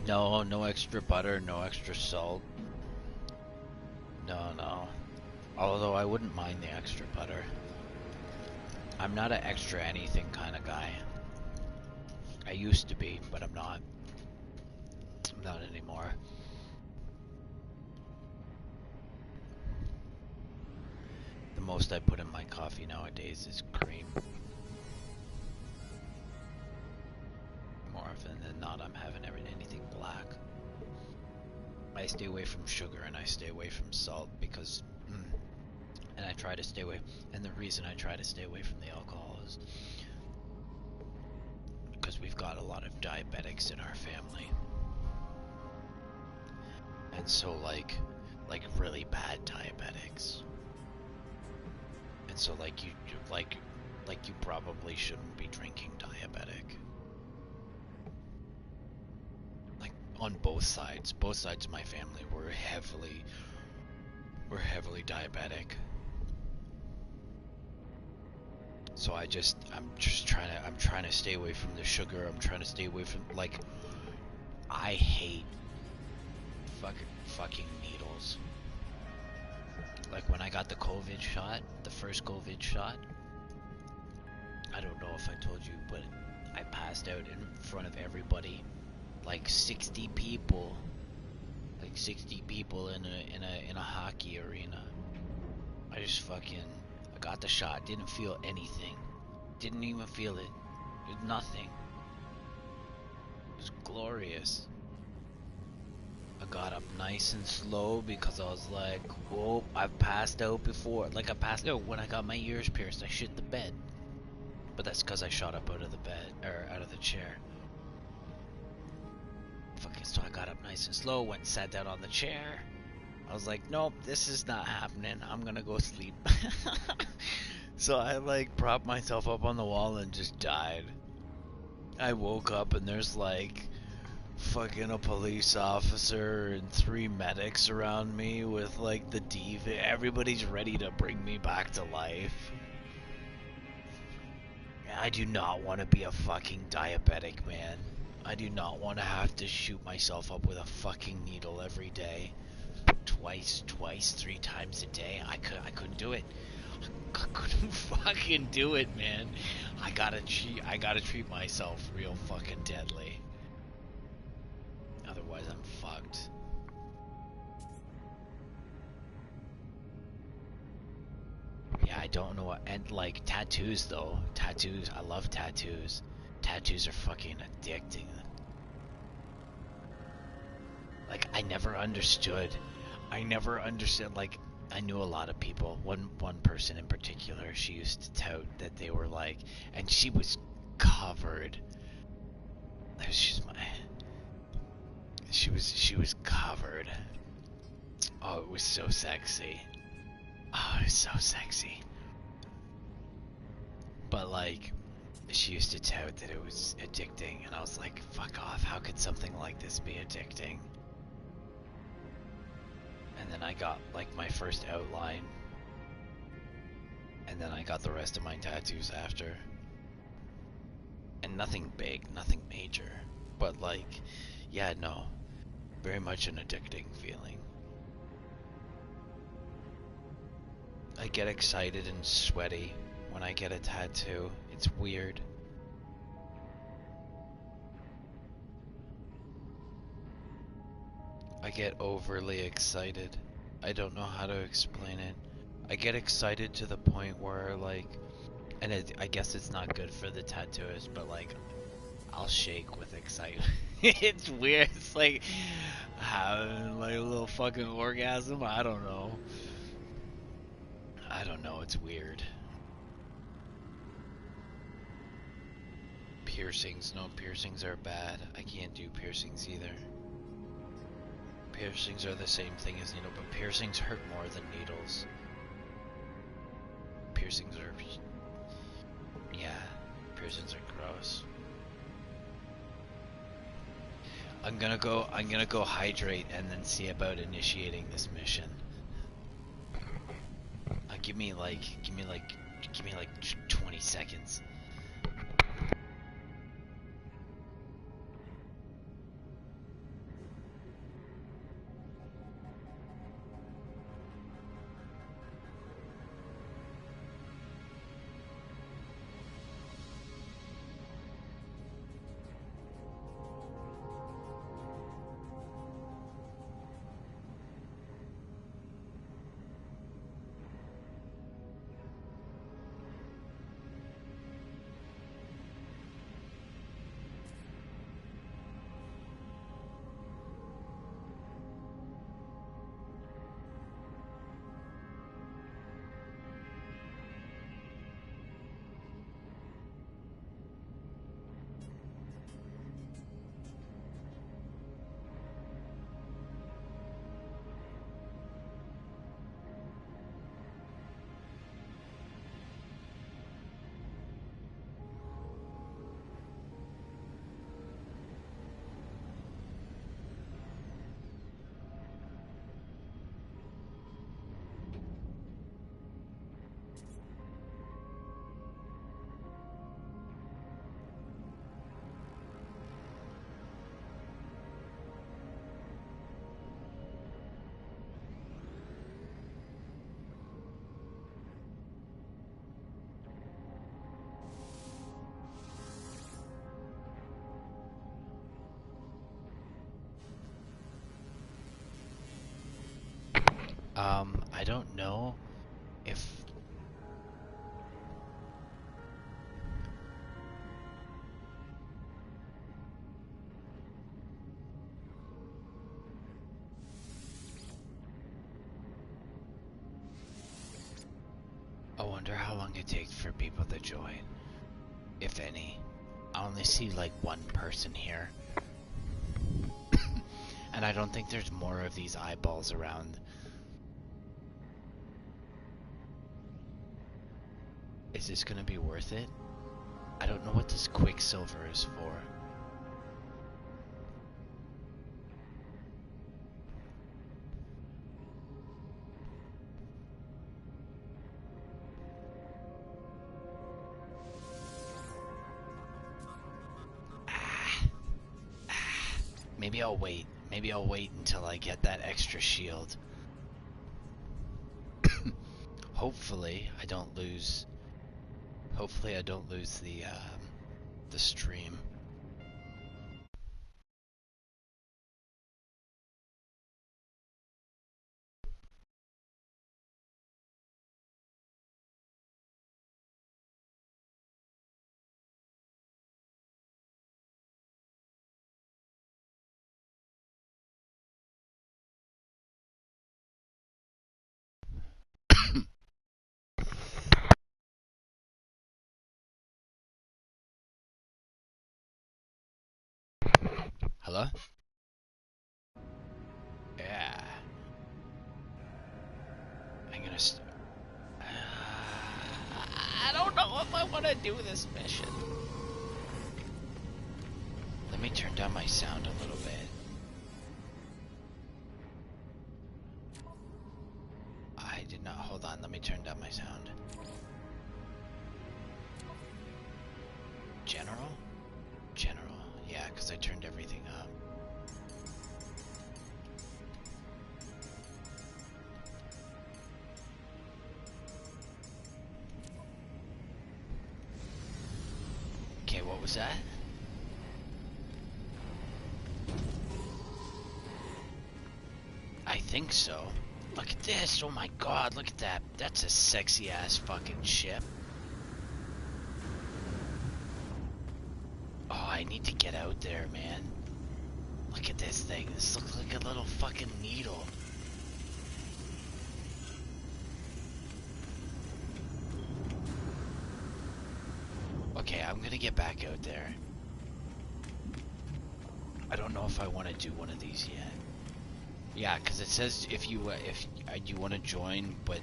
No, no extra butter, no extra salt. No, no. Although I wouldn't mind the extra butter. I'm not an extra anything kind of guy. I used to be, but I'm not. I'm not anymore. The most I put in my coffee nowadays is cream. More often than not, I'm having anything black. I stay away from sugar and I stay away from salt because, and I try to stay away. And the reason I try to stay away from the alcohol is because we've got a lot of diabetics in our family, and so like really bad diabetics. And so like you like like you probably shouldn't be drinking diabetic. Like on both sides. Both sides of my family were heavily diabetic. So I'm trying to stay away from the sugar. I'm trying to stay away from, like, I hate fucking needles. Like when I got the COVID shot, the first COVID shot, I don't know if I told you, but I passed out in front of everybody, like 60 people, in a hockey arena. I got the shot, didn't feel anything, didn't even feel it, nothing. It was glorious. I got up nice and slow because I was like, whoa, I've passed out before. Like, I passed out when I got my ears pierced. I shit the bed. But that's because I shot up out of the bed, or out of the chair. Fucking, so I got up nice and slow, went and sat down on the chair. I was like, nope, this is not happening. I'm gonna go sleep. So I, like, propped myself up on the wall and just died. I woke up and there's, like, fucking a police officer and 3 medics around me with, like, the diva. Everybody's ready to bring me back to life. I do not want to be a fucking diabetic, man. I do not want to have to shoot myself up with a fucking needle every day. Twice, 3 times a day. I couldn't do it. I couldn't fucking do it, man. I gotta treat myself real fucking deadly. Otherwise, I'm fucked. Yeah, I don't know what. And, like, tattoos, though. Tattoos, I love tattoos. Tattoos are fucking addicting. Like, I never understood. Like, I knew a lot of people. One person in particular, she used to tout that they were like, and she was covered. She was covered. Oh, it was so sexy. Oh, it was so sexy. But, like, she used to tout that it was addicting, and I was like, fuck off, how could something like this be addicting? And then I got, like, my first outline, and then I got the rest of my tattoos after. And nothing big, nothing major, but, like, yeah, no, very much an addicting feeling. I get excited and sweaty when I get a tattoo. It's weird. I get overly excited. I don't know how to explain it. I get excited to the point where, like, and I guess it's not good for the tattooist, but, like, I'll shake with excitement. It's weird. It's like having, like, a little fucking orgasm. I don't know. It's weird. Piercings. No, piercings are bad. I can't do piercings either. Piercings are the same thing as needle, but piercings hurt more than needles. Piercings are... Yeah, piercings are gross. I'm gonna go hydrate and then see about initiating this mission. Give me like 20 seconds. I don't know if... I wonder how long it takes for people to join, if any. I only see like one person here. And I don't think there's more of these eyeballs around. Is this gonna be worth it? I don't know what this Quicksilver is for. Maybe I'll wait. Maybe I'll wait until I get that extra shield. Hopefully I don't lose. Hopefully I don't lose the stream. Hello? Yeah. I'm gonna. I don't know if I want to do this mission. Let me turn down my sound a little bit. I did not. Hold on. Let me turn down my sound. General? General. Yeah, because I turned everything up. Okay, what was that? I think so. Look at this. Oh my god, look at that. That's a sexy ass fucking ship. Oh, I need to get out there, man. Look at this thing. This looks like a little fucking needle. Okay, I'm gonna get back out there. I don't know if I want to do one of these yet. Yeah, because it says if you want to join, but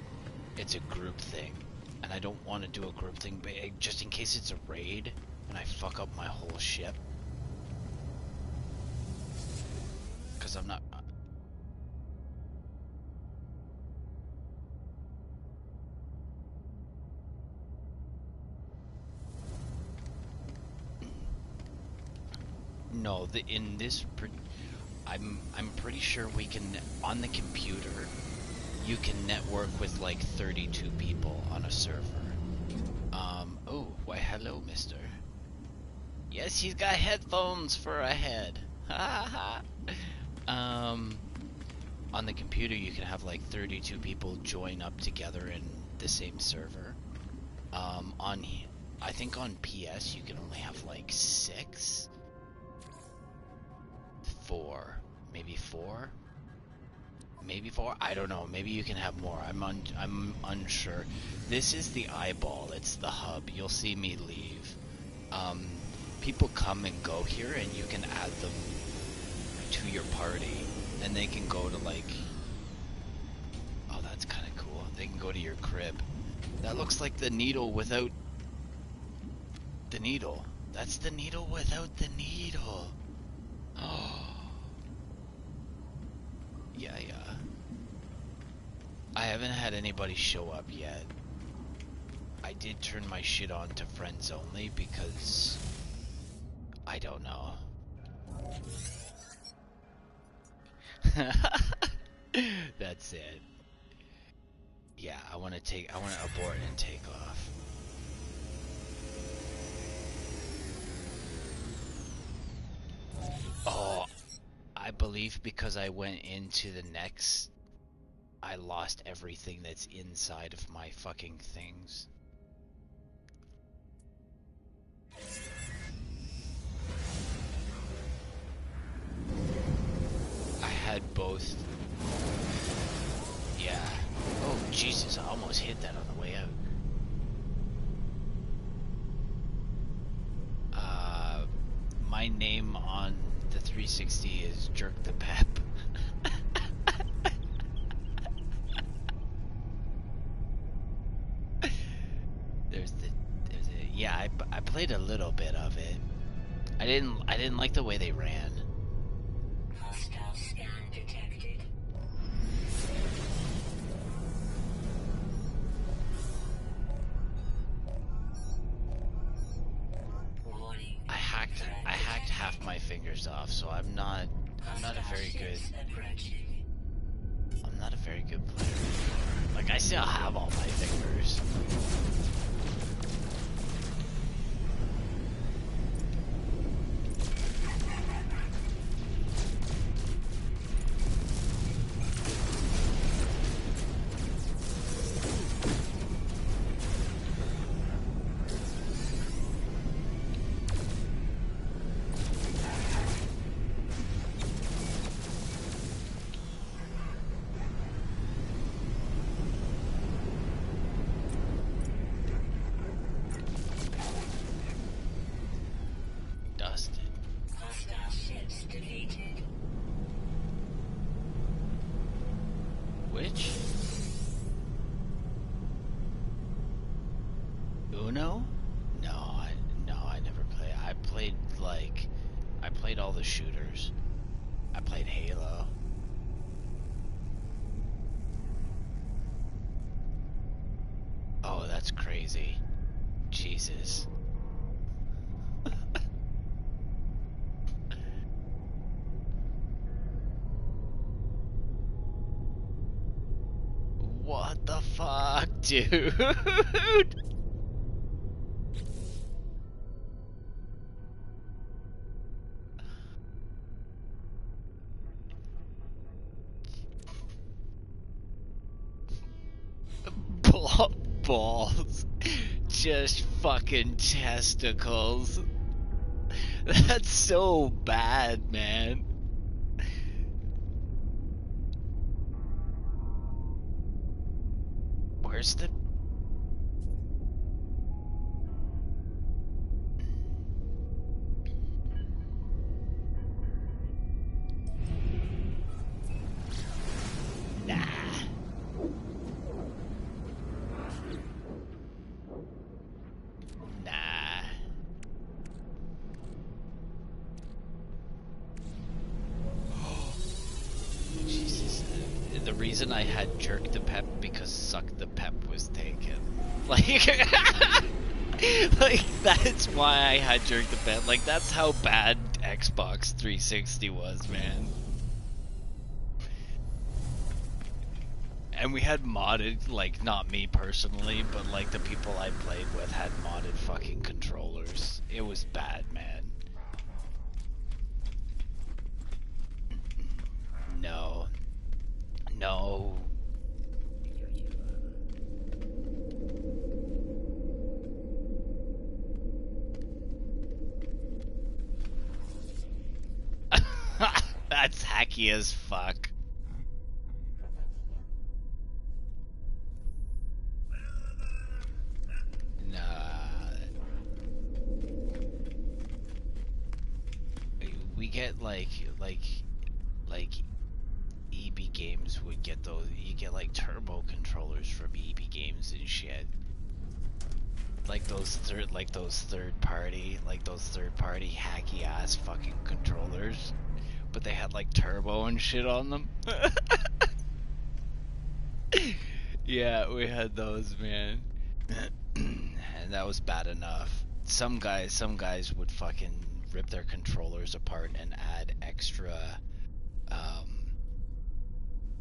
it's a group thing, and I don't want to do a group thing, but just in case it's a raid and I fuck up my whole ship, because I'm not. No, in this, I'm pretty sure we can on the computer. You can network with like 32 people on a server. Oh, why hello, mister. Yes, he's got headphones for a head. Ha ha. On the computer you can have like 32 people join up together in the same server. I think on PS you can only have like 6? 4. Maybe 4? Maybe 4? I don't know. Maybe you can have more. I'm unsure. This is the eyeball. It's the hub. You'll see me leave. People come and go here, and you can add them to your party, and they can go to like. Oh, that's kind of cool. They can go to your crib. That looks like the needle without the needle. That's the needle without the needle. Oh. Yeah. I haven't had anybody show up yet. I did turn my shit on to friends only because I don't know. That's it. Yeah, I want to abort and take off. Oh, I believe because I went into the next I lost everything that's inside of my fucking things. I had both. Yeah. Oh, Jesus, I almost hit that on the way out. My name on the 360 is Jerk the Pep. Yeah, I played a little bit of it. I didn't like the way they ran. Hostile scan detected. Warning. I hacked half my fingers off, so I'm not a very good player anymore. Like, I still have all my fingers. Which? Uno? No, I never played. I played all the shooters. I played Halo. Oh, that's crazy. Jesus. What the fuck, dude? Balls. Just fucking testicles. That's so bad, man. Where's the... Nah. Nah. Jesus. The reason I had Jerk the Pep because Suck the Pep was taken. Like, like that's why I had Jerk the Pep. Like, that's how bad Xbox 360 was, man. And we had modded, like, not me personally, but like the people I played with had modded fucking controllers. It was bad, man. No. No. That's hacky as fuck. Nah. We get like EB Games would get those. You get like turbo controllers from EB Games and shit. Like those third party hacky ass fucking controllers, but they had like turbo and shit on them. Yeah, we had those, man. And that was bad enough. Some guys would fucking rip their controllers apart and add extra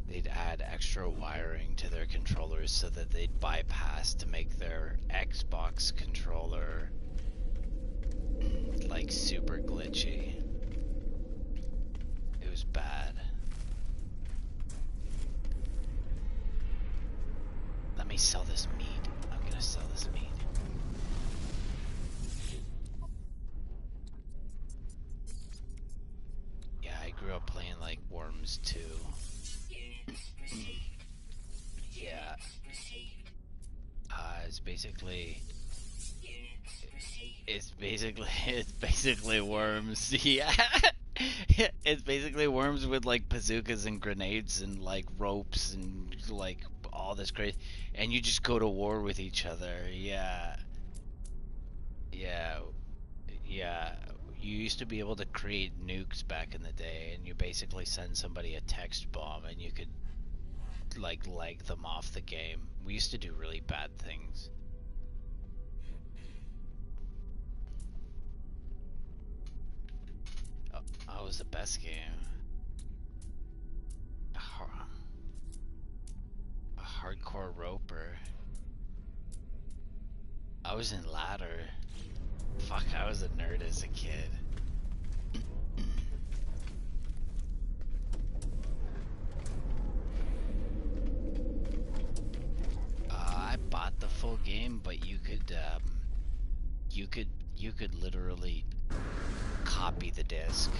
they'd add extra wiring to their controllers so that they'd bypass to make their Xbox controller like super glitchy. It was bad. me sell this meat. I'm gonna sell this meat. Yeah, I grew up playing like Worms too. Yeah. It's basically it's basically Worms. Yeah. It's basically Worms with like bazookas and grenades and like ropes and like all this crazy, and you just go to war with each other. Yeah. Yeah. Yeah. You used to be able to create nukes back in the day, and you basically send somebody a text bomb and you could like leg them off the game. We used to do really bad things. Oh, it was the best game. A hardcore roper. I was in ladder. Fuck, I was a nerd as a kid. I bought the full game, but you could literally copy the disc.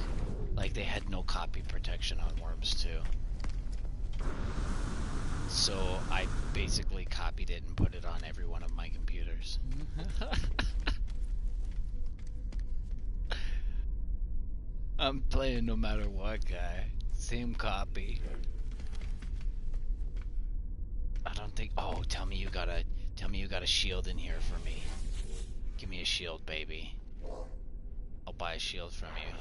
Like they had no copy protection on Worms 2. So I basically copied it and put it on every one of my computers. I'm playing no matter what, guy. Same copy. I don't think. Oh, tell me you got a shield in here for me. Give me a shield, baby. I'll buy a shield from you.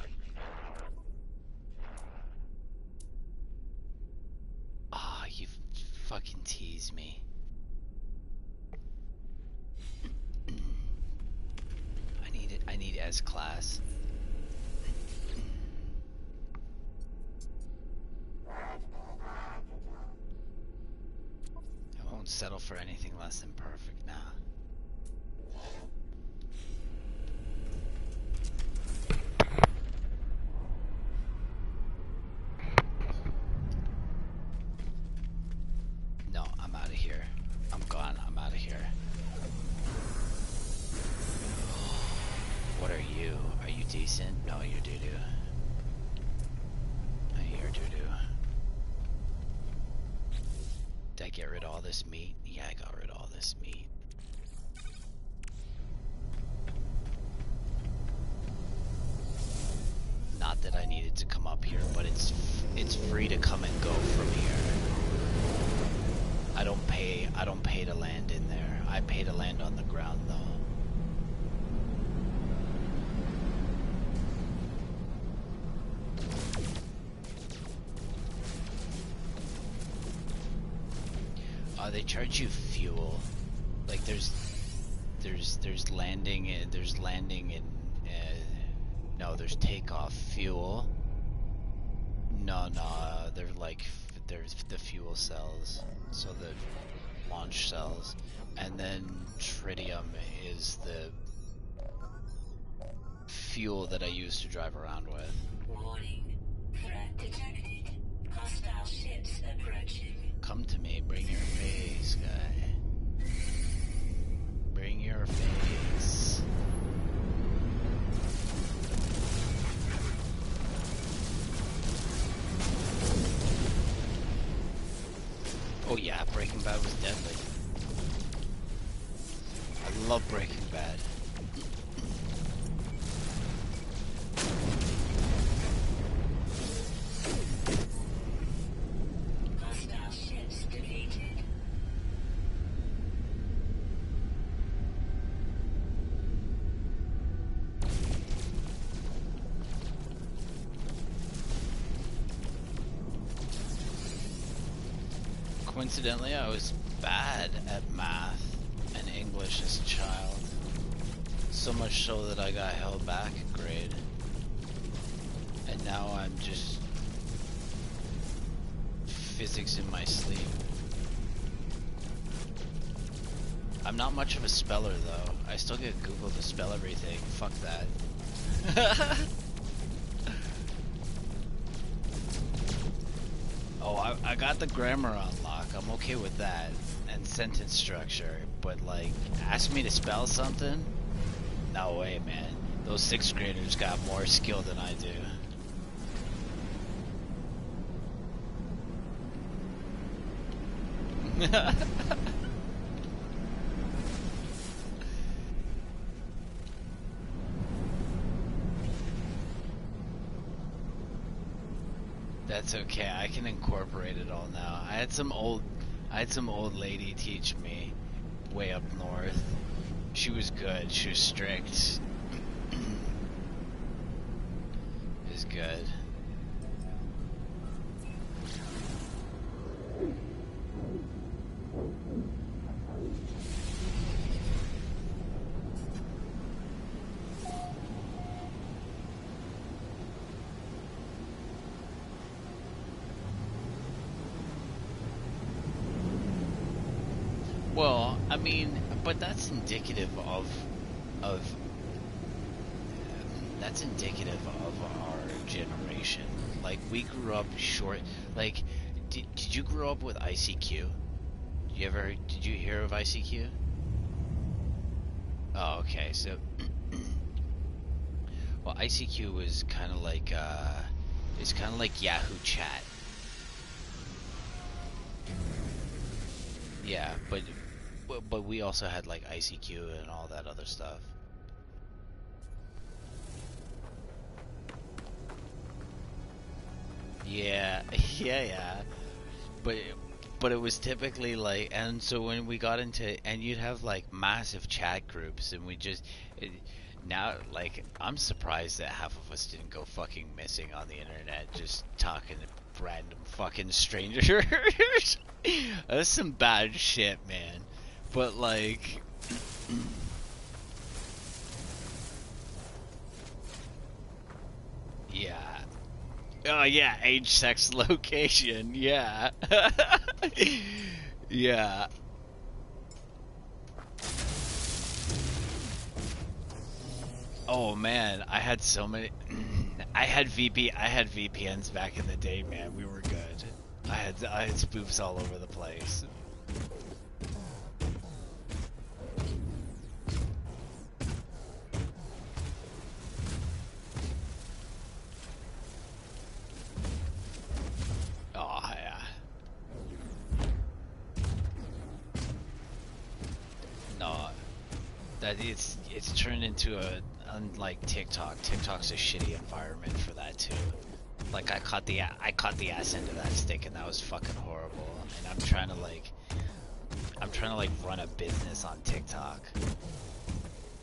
Ah, oh, you fucking tease me. I need S class. I won't settle for anything less than perfect now. No, I'm out of here. I'm gone. I'm out of here. What are you? Are you decent? No, you're doo-doo. You're doo-doo. Did I get rid of all this meat? Yeah, I got rid of all this meat. Not that I needed to come up here, but it's free to come and go from here. I don't pay to land in there. I pay to land on the ground though. They charge you fuel. Like there's landing and no, there's takeoff fuel. No, they're like there's the fuel cells, so the launch cells, and then tritium is the fuel that I use to drive around with. Warning. Threat detected. Hostile ships approaching. Come to me, bring your face, guy. Bring your face. Oh yeah, Breaking Bad was deadly. I love Breaking Bad. Hostile ships defeated. Coincidentally, I was bad at math and English as a child. So much so that I got held back a grade. And now I'm just physics in my sleep. I'm not much of a speller though. I still get Google to spell everything. Fuck that. Oh, I got the grammar on lock. I'm okay with that. and sentence structure, but like ask me to spell something? No way, man. Those sixth graders got more skill than I do. That's okay. I can incorporate it all now. I had some old lady teach me way up north. She was good. She was strict. It was good. Well, I mean, but of that's indicative of our generation. Like we grew up short. Like, did you grow up with ICQ? Did you hear of ICQ? Oh, okay. So, well, ICQ was kind of like it's kind of like Yahoo Chat. Yeah, but we also had like ICQ and all that other stuff. Yeah, yeah. But but it was typically like, and so when we got into, and you'd have like massive chat groups, and it, now like I'm surprised that half of us didn't go fucking missing on the internet, just talking to random fucking strangers. That's some bad shit, man. But like, yeah. Oh yeah, age, sex, location. Yeah. Yeah. Oh man, I had so many. I had VPNs back in the day, man. We were good. I had spoofs all over the place. Oh yeah. No, that it's turned into a, unlike TikTok. TikTok's a shitty environment for that too. Like I caught the ass end of that stick, and that was fucking horrible. And I'm trying to like run a business on TikTok.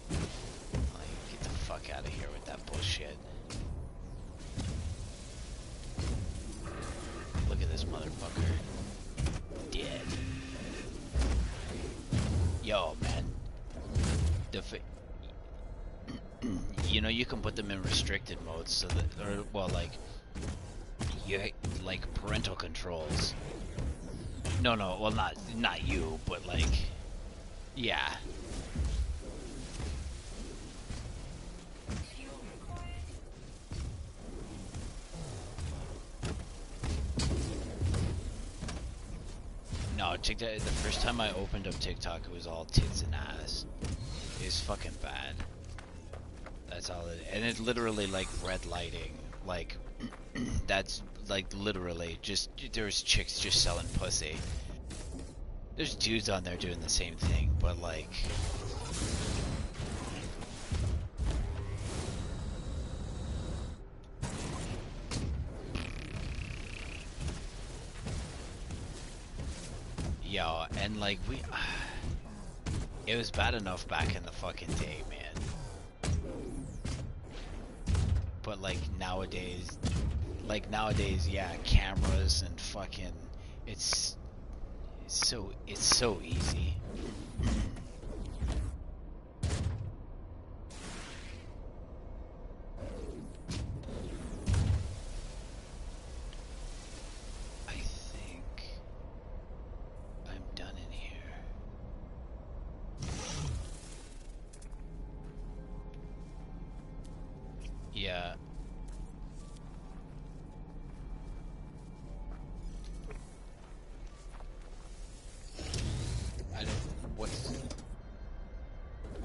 Like, get the fuck out of here with that bullshit. Look at this motherfucker. Dead. Yo, man. The you know, you can put them in restricted modes so that, or well, like you like parental controls. No, no, well, not you, but like, yeah. No, TikTok. The first time I opened up TikTok, it was all tits and ass. It was fucking bad. That's all it. And it literally like red lighting. Like that's like literally just there's chicks just selling pussy. There's dudes on there doing the same thing, but like yo, and like it was bad enough back in the fucking day, man. But like nowadays, yeah, cameras and fucking, it's it's so easy. I think I'm done in here. Yeah.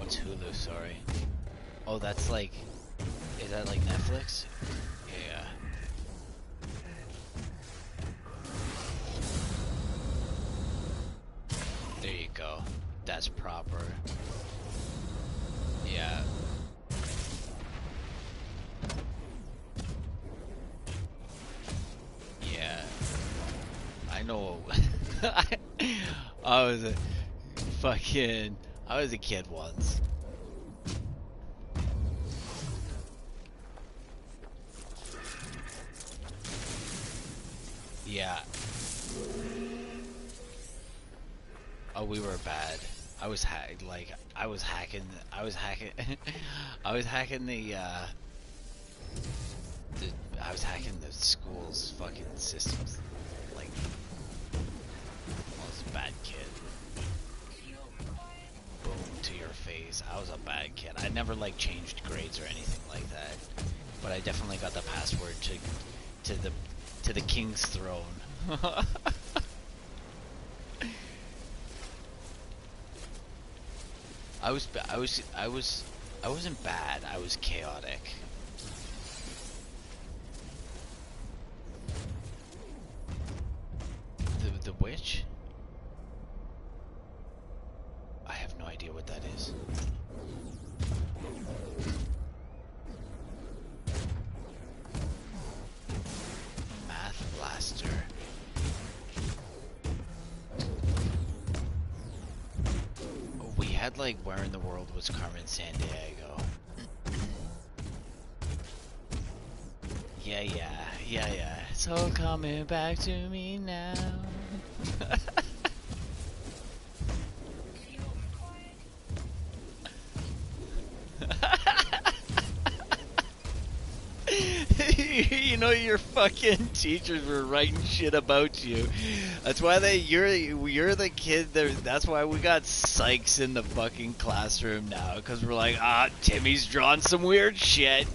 What's Hulu? Sorry. Oh, that's like. Is that like Netflix? Yeah. There you go. That's proper. Yeah. Yeah. I know. I was a fucking. I was a kid once. Yeah. Oh, we were bad. I was like I was hacking. I was hacking. I was hacking the. I was hacking the school's fucking systems. Like, I was a bad kid. Boom to your face. I was a bad kid. I never like changed grades or anything like that, but I definitely got the password to the king's throne. I wasn't bad. I was chaotic. The witch? I have no idea what that is. Math blaster. We had like where in the world was Carmen Sandiego? Yeah. It's all coming back to me now. You know your fucking teachers were writing shit about you. That's why you're the kid that's why we got Sykes in the fucking classroom now, cuz we're like, Timmy's drawn some weird shit.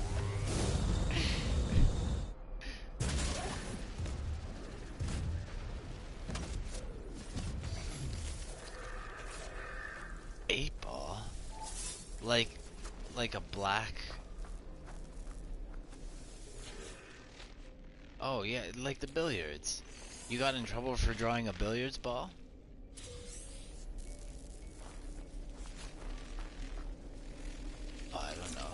Eight ball? Like a black. Oh yeah, like the billiards. You got in trouble for drawing a billiards ball? Oh, I don't know.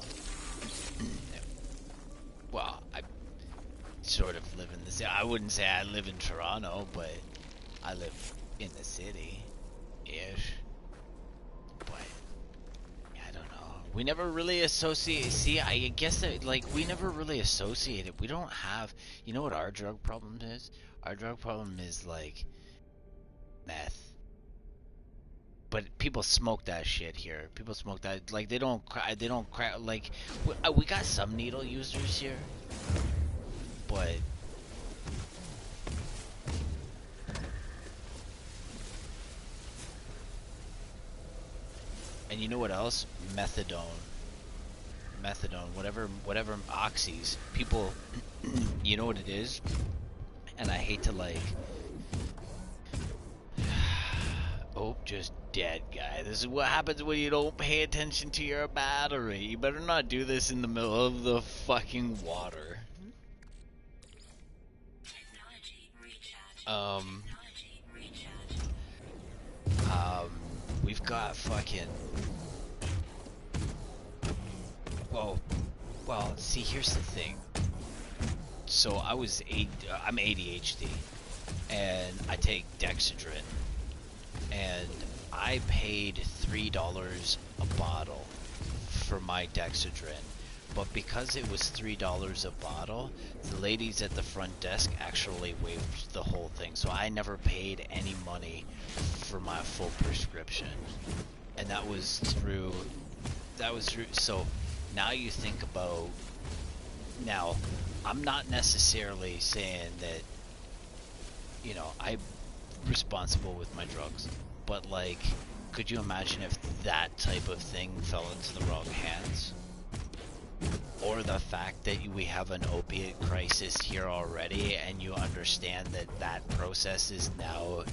Well, I sort of live in the city. I wouldn't say I live in Toronto, but I live in the city-ish. But I don't know. We never really associate. See, I guess that like we never really associate it. We don't have. You know what our drug problem is? Our drug problem is like meth. But people smoke that shit here. People smoke that like they don't cry. They don't cry. Like we got some needle users here, but and you know what else? Methadone, whatever oxys. People, you know what it is? And I hate to like, oh, just dead guy. This is what happens when you don't pay attention to your battery. You better not do this in the middle of the fucking water. Um, we've got fucking. Well, see, here's the thing. So I'm ADHD, and I take Dexedrine, and I paid $3 a bottle for my Dexedrine, but because it was $3 a bottle, the ladies at the front desk actually waived the whole thing, so I never paid any money for my full prescription, and that was through. So now you think about. Now, I'm not necessarily saying that, I'm responsible with my drugs, but like, could you imagine if that type of thing fell into the wrong hands? Or the fact that we have an opiate crisis here already, and you understand that that process is now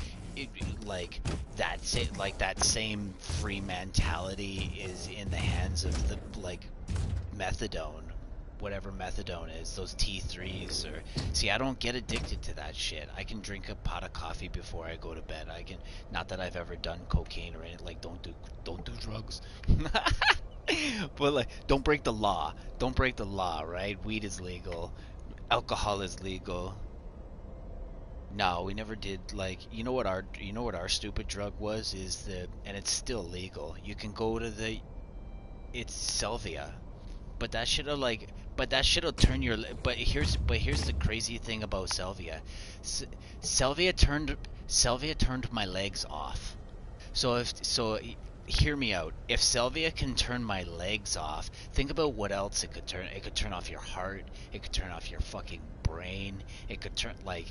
like that same free mentality is in the hands of the like methadone, whatever methadone is, those T3s. Or see, I don't get addicted to that shit. I can drink a pot of coffee before I go to bed. I can, not that I've ever done cocaine or anything. Like, don't do drugs. But like, don't break the law. Don't break the law, right? Weed is legal. Alcohol is legal. No, we never did. Like, you know what our stupid drug was, is the, and it's still legal. You can go to the, it's Salvia. But that shit'll like, but that shit'll turn your. But here's the crazy thing about Salvia. S- Salvia turned my legs off. So hear me out. If Salvia can turn my legs off, think about what else it could turn. It could turn off your heart. It could turn off your fucking brain. It could turn like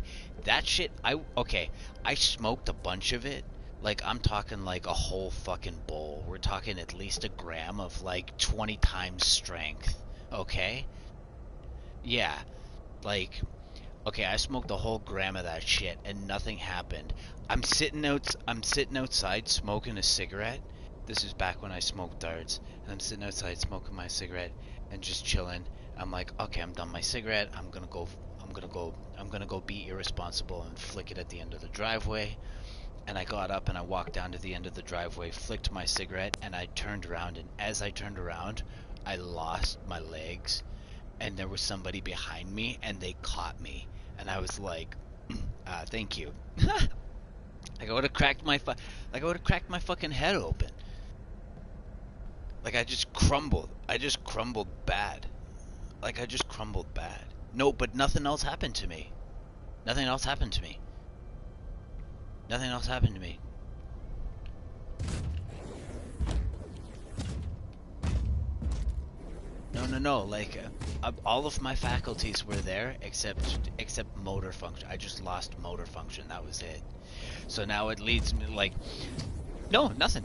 that shit. I smoked a bunch of it. Like, I'm talking like a whole fucking bowl. We're talking at least a gram of like 20 times strength. Okay? Yeah. Like, okay, I smoked a whole gram of that shit and nothing happened. I'm sitting outside smoking a cigarette. This is back when I smoked darts. And I'm sitting outside smoking my cigarette and just chilling. I'm like, okay, I'm done my cigarette. I'm gonna go be irresponsible and flick it at the end of the driveway. And I got up and I walked down to the end of the driveway, flicked my cigarette, and I turned around, and as I turned around, I lost my legs, and there was somebody behind me, and they caught me, and I was like, thank you. Like, I would have cracked my fucking head open. Like, I just crumbled bad. Like, I just crumbled bad. No, but nothing else happened to me. Nothing else happened to me. Nothing else happened to me. No, no, no. Like, all of my faculties were there except motor function. I just lost motor function. That was it. So now it leads me like, no, nothing,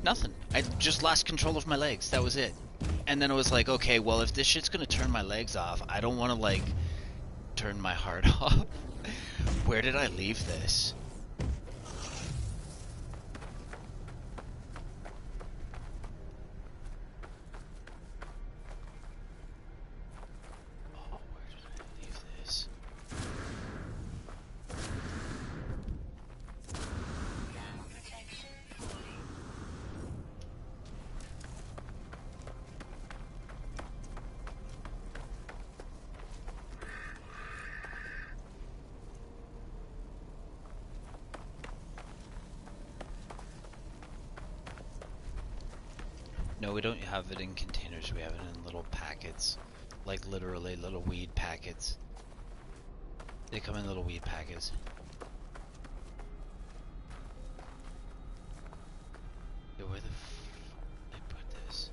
nothing. I just lost control of my legs. That was it. And then it was like, okay, well, if this shit's gonna turn my legs off, I don't want to like turn my heart off. Where did I leave this? Oh, where did I leave this? Now protection falling. No, we don't have it in containers. We have it in little packets. Like, literally little weed packets. They come in little weed packets. Yo, where the did I put this?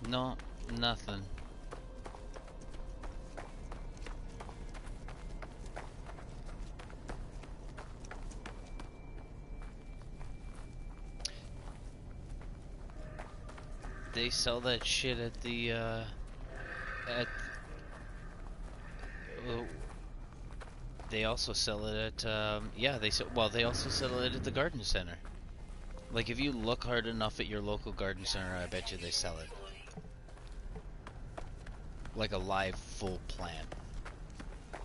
No, nothing. They sell that shit at the at uh, they also sell it at yeah, they also sell it at the garden center. Like, if you look hard enough at your local garden center, I bet you they sell it. Like a live full plant.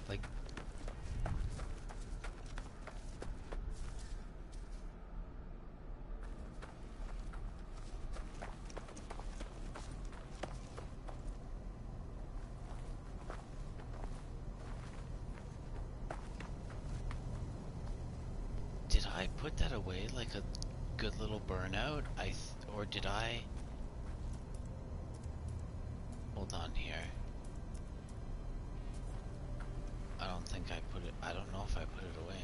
Like, did I put that away like a good little burnout? Or did I? Hold on here. I don't think I put it. I don't know if I put it away.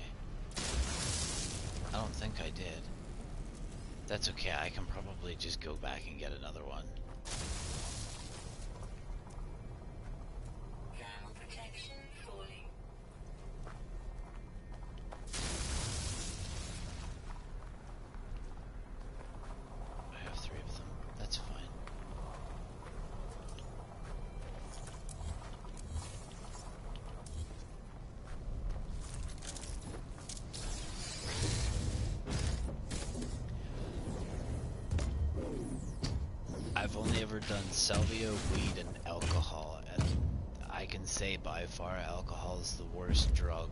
I don't think I did. That's okay, I can probably just go back and get another one. Thermal protection falling. I have 3 of them. That's fine. I've only ever done salvia, weed, and alcohol, and I can say by far alcohol is the worst drug.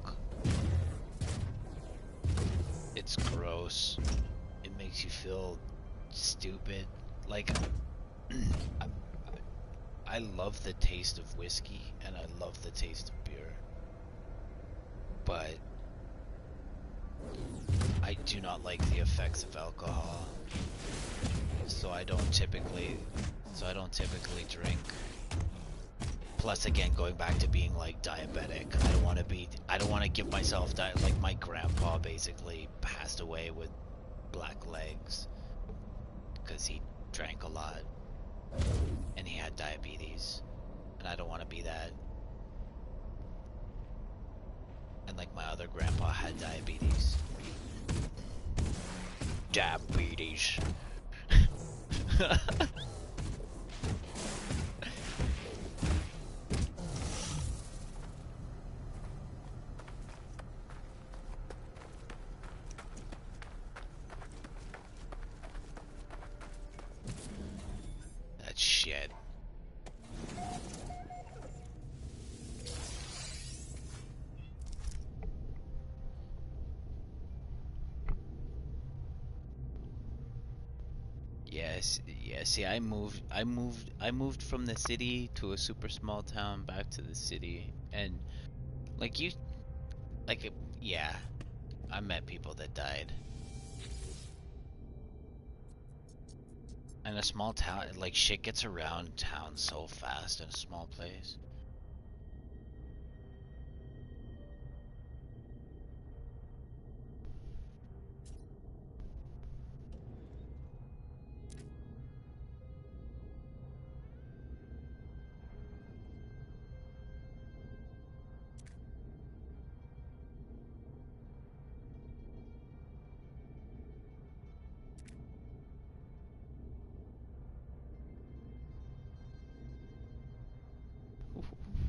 It's gross. It makes you feel stupid. Like, I, I love the taste of whiskey, and I love the taste of beer. But I do not like the effects of alcohol. So I don't typically drink. Plus, again, going back to being like diabetic, I don't want to give myself like my grandpa basically passed away with black legs because he drank a lot and he had diabetes, and I don't want to be that. And like my other grandpa had diabetes. Diabetes. That shit. Yes, yeah, see, I moved from the city to a super small town back to the city, and like you, like, yeah, I met people that died. In a small town, like, shit gets around town so fast in a small place.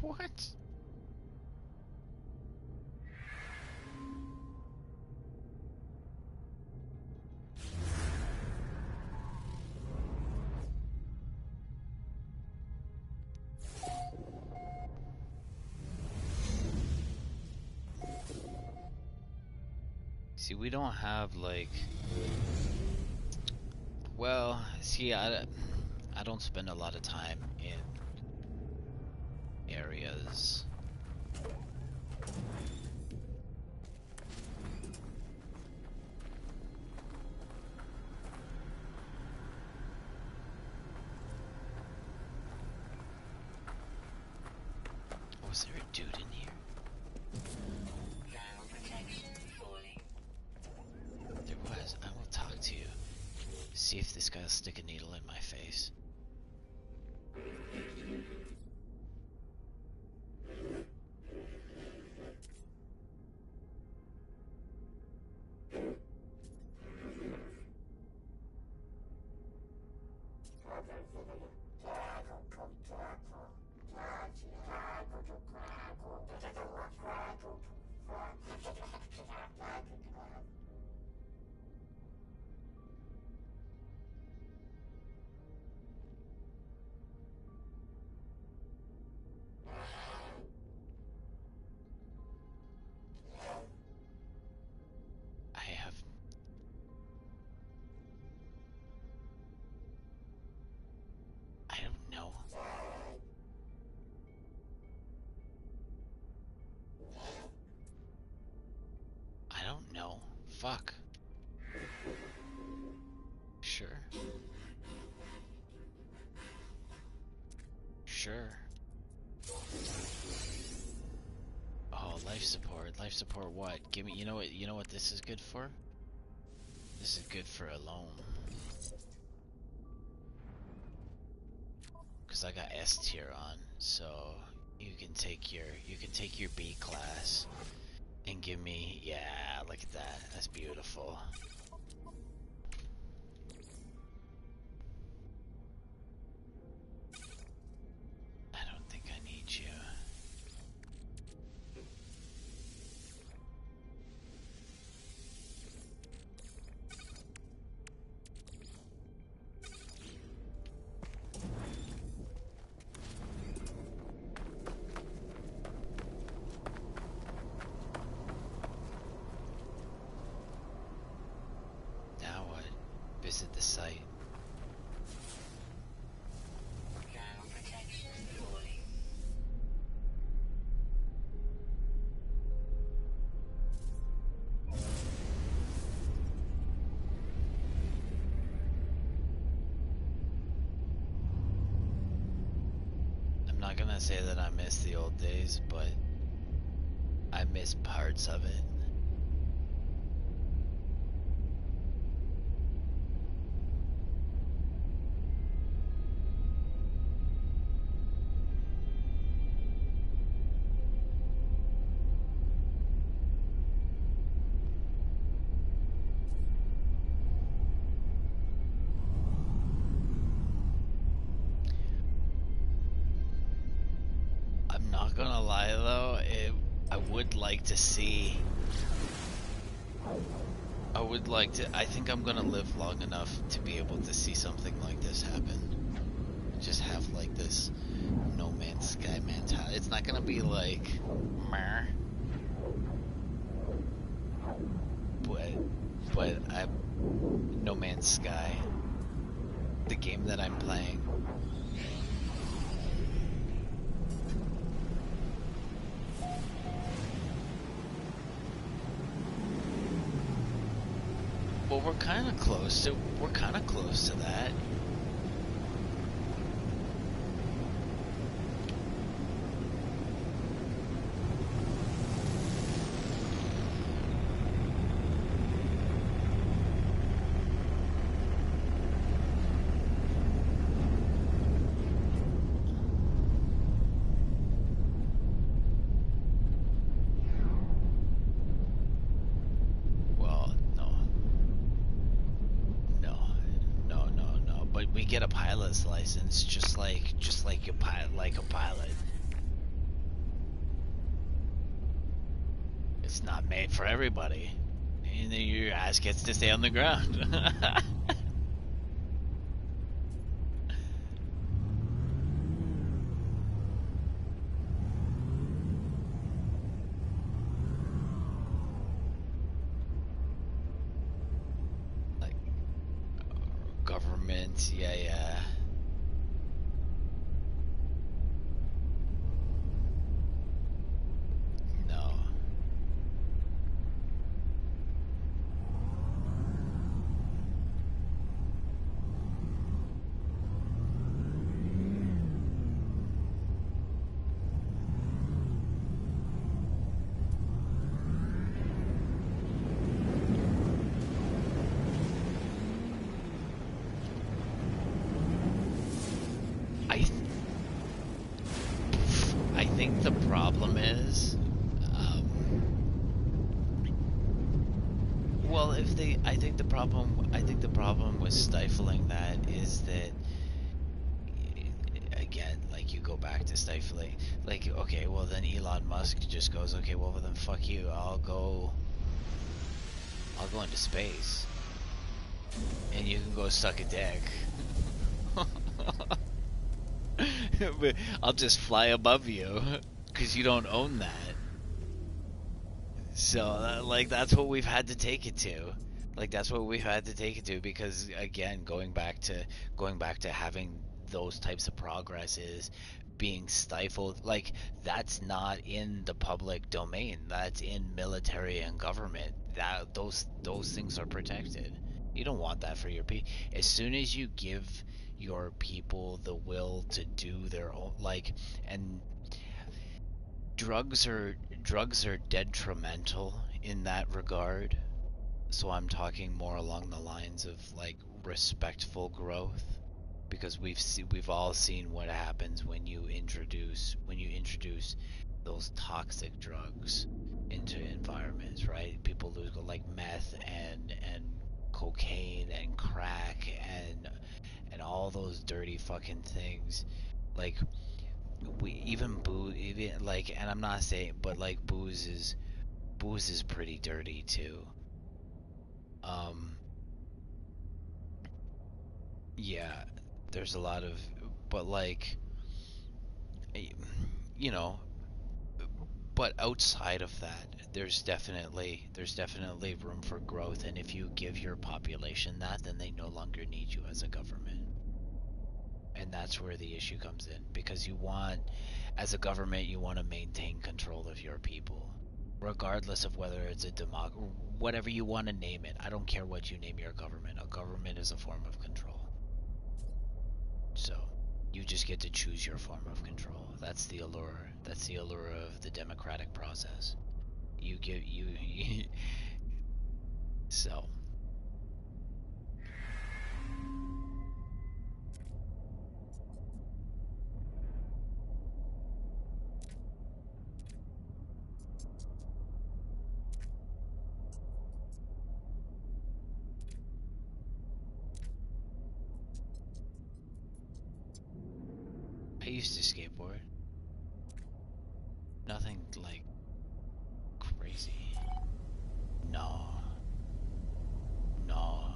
What? See, we don't have like, well, see, I don't spend a lot of time in areas. Was there a dude in here? Thermal protection falling. There was. I will talk to you. See if this guy will stick a needle in my face. I have. I don't know. I don't know. Fuck. Sure. Sure. Oh, life support. Life support what? Give me, you know what this is good for? This is good for a loan. Cause I got S tier on, so you can take your B class and give me, yeah, look at that. That's beautiful. I don't think I need you. Now what? Visit the site. Ground protection falling. I'm not gonna say that I miss the old days, but I miss parts of it. I'm not gonna lie though, I would like to see. I would like to. I think I'm gonna live long enough to be able to see something like this happen. Just have like this No Man's Sky mentality. It's not gonna be like, meh, but I No Man's Sky, the game that I'm playing. Well, we're kind of close to. We're kind of close to that. Well, no, no, no, no, no. But we get a pilot's license, just like you pilot, like a pilot. It's not made for everybody. And then your ass gets to stay on the ground. Like government, yeah, yeah. No. I th- I think the problem is, well, if they, I think the problem with stifling that is that, again, like you go back to stifling, like, okay, well then Elon Musk just goes, okay, well then fuck you, I'll go into space, and you can go suck a dick. But I'll just fly above you, because you don't own that. So, like, that's what we've had to take it to. Like, that's what we've had to take it to because, again, going back to having those types of progress is being stifled. Like, that's not in the public domain. That's in military and government. Those things are protected. You don't want that for your people. As soon as you give your people the will to do their own, like, and drugs are detrimental in that regard, So I'm talking more along the lines of like respectful growth, because we've all seen what happens when you introduce those toxic drugs into environments, right? People lose like meth and cocaine and crack and all those dirty fucking things. Like we even booze, even like, and I'm not saying, but like booze is pretty dirty too. Um, yeah, there's a lot of, but like, you know, but outside of that, there's definitely room for growth, and if you give your population that, then they no longer need you as a government. And that's where the issue comes in, because as a government, you want to maintain control of your people, regardless of whether it's a whatever you want to name it. I don't care what you name your government. A government is a form of control. So you just get to choose your form of control. That's the allure. That's the allure of the democratic process. You give you so I used to skateboard. Nothing like crazy. No, no.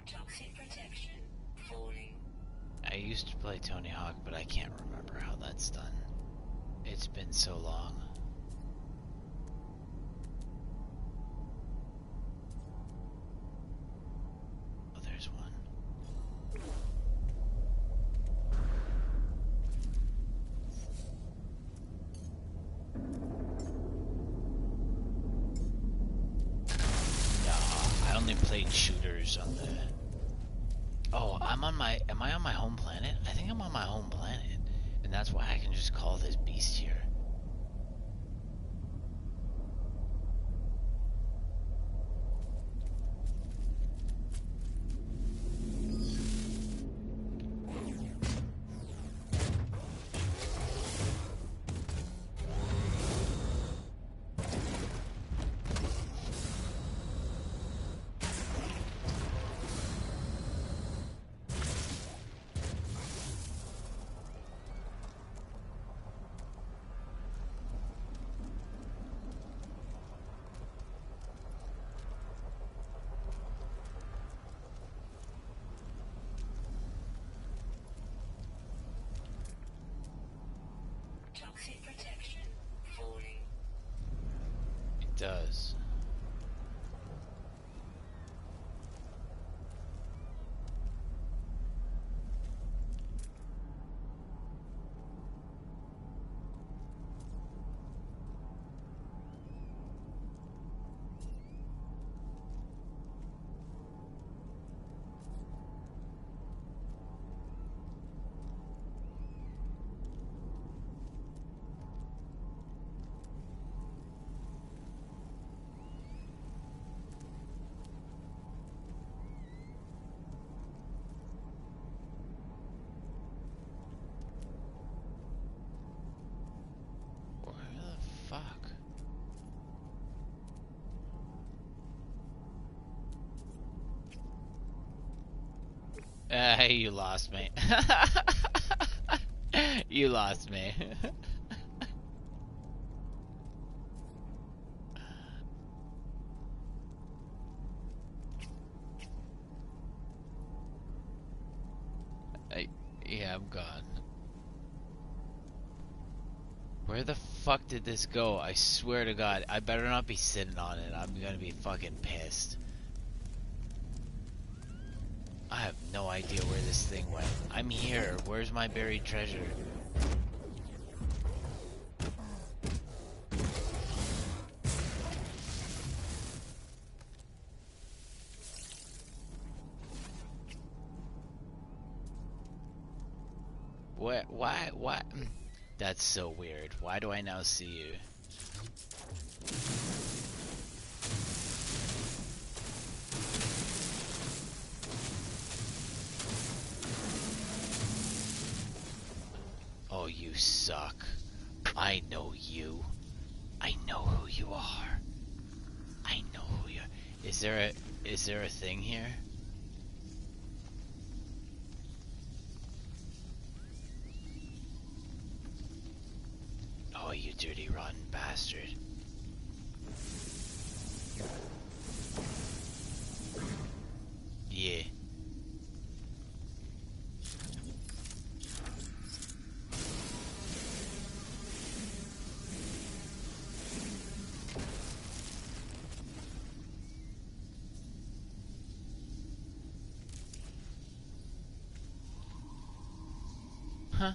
Toxic protection. Falling. I used to play Tony Hawk, but I can't remember how that's done. It's been so long. Oh, there's one. No, I only played shooters on the. Oh, Am I on my home planet? I think I'm on my home planet, and that's why I can just call this beast here. Toxic protection. Falling. It does. Where the fuck? You lost me. You lost me. I, yeah, I'm gone. Where the fuck did this go? I swear to God, I better not be sitting on it. I'm gonna be fucking pissed. I have no idea where this thing went. I'm here. Where's my buried treasure? Where? Why? Why? That's so weird. Why do I now see you? Oh, you suck. I know you. I know who you are. I know who you are. Is there a thing here? Oh, you dirty rotten bastard. Yeah. Huh?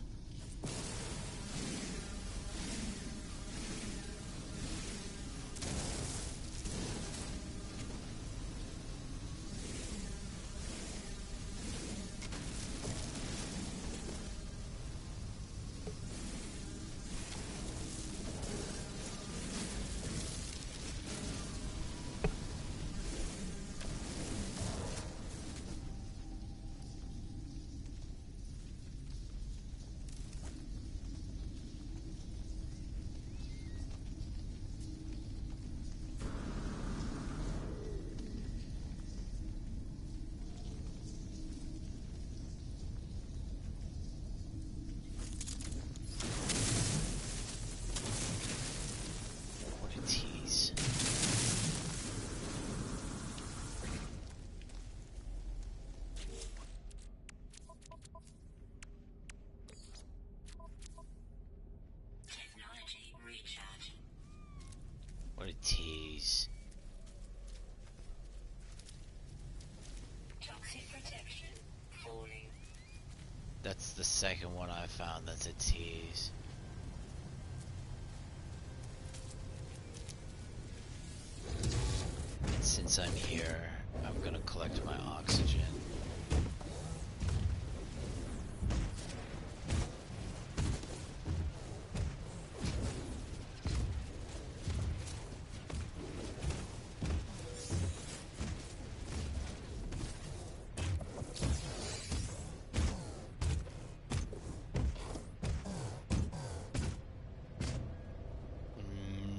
What a tease. Technology recharge. What a tease. Toxic protection falling. That's the second one I found that's a tease. Since I'm here, I'm gonna collect my oxygen.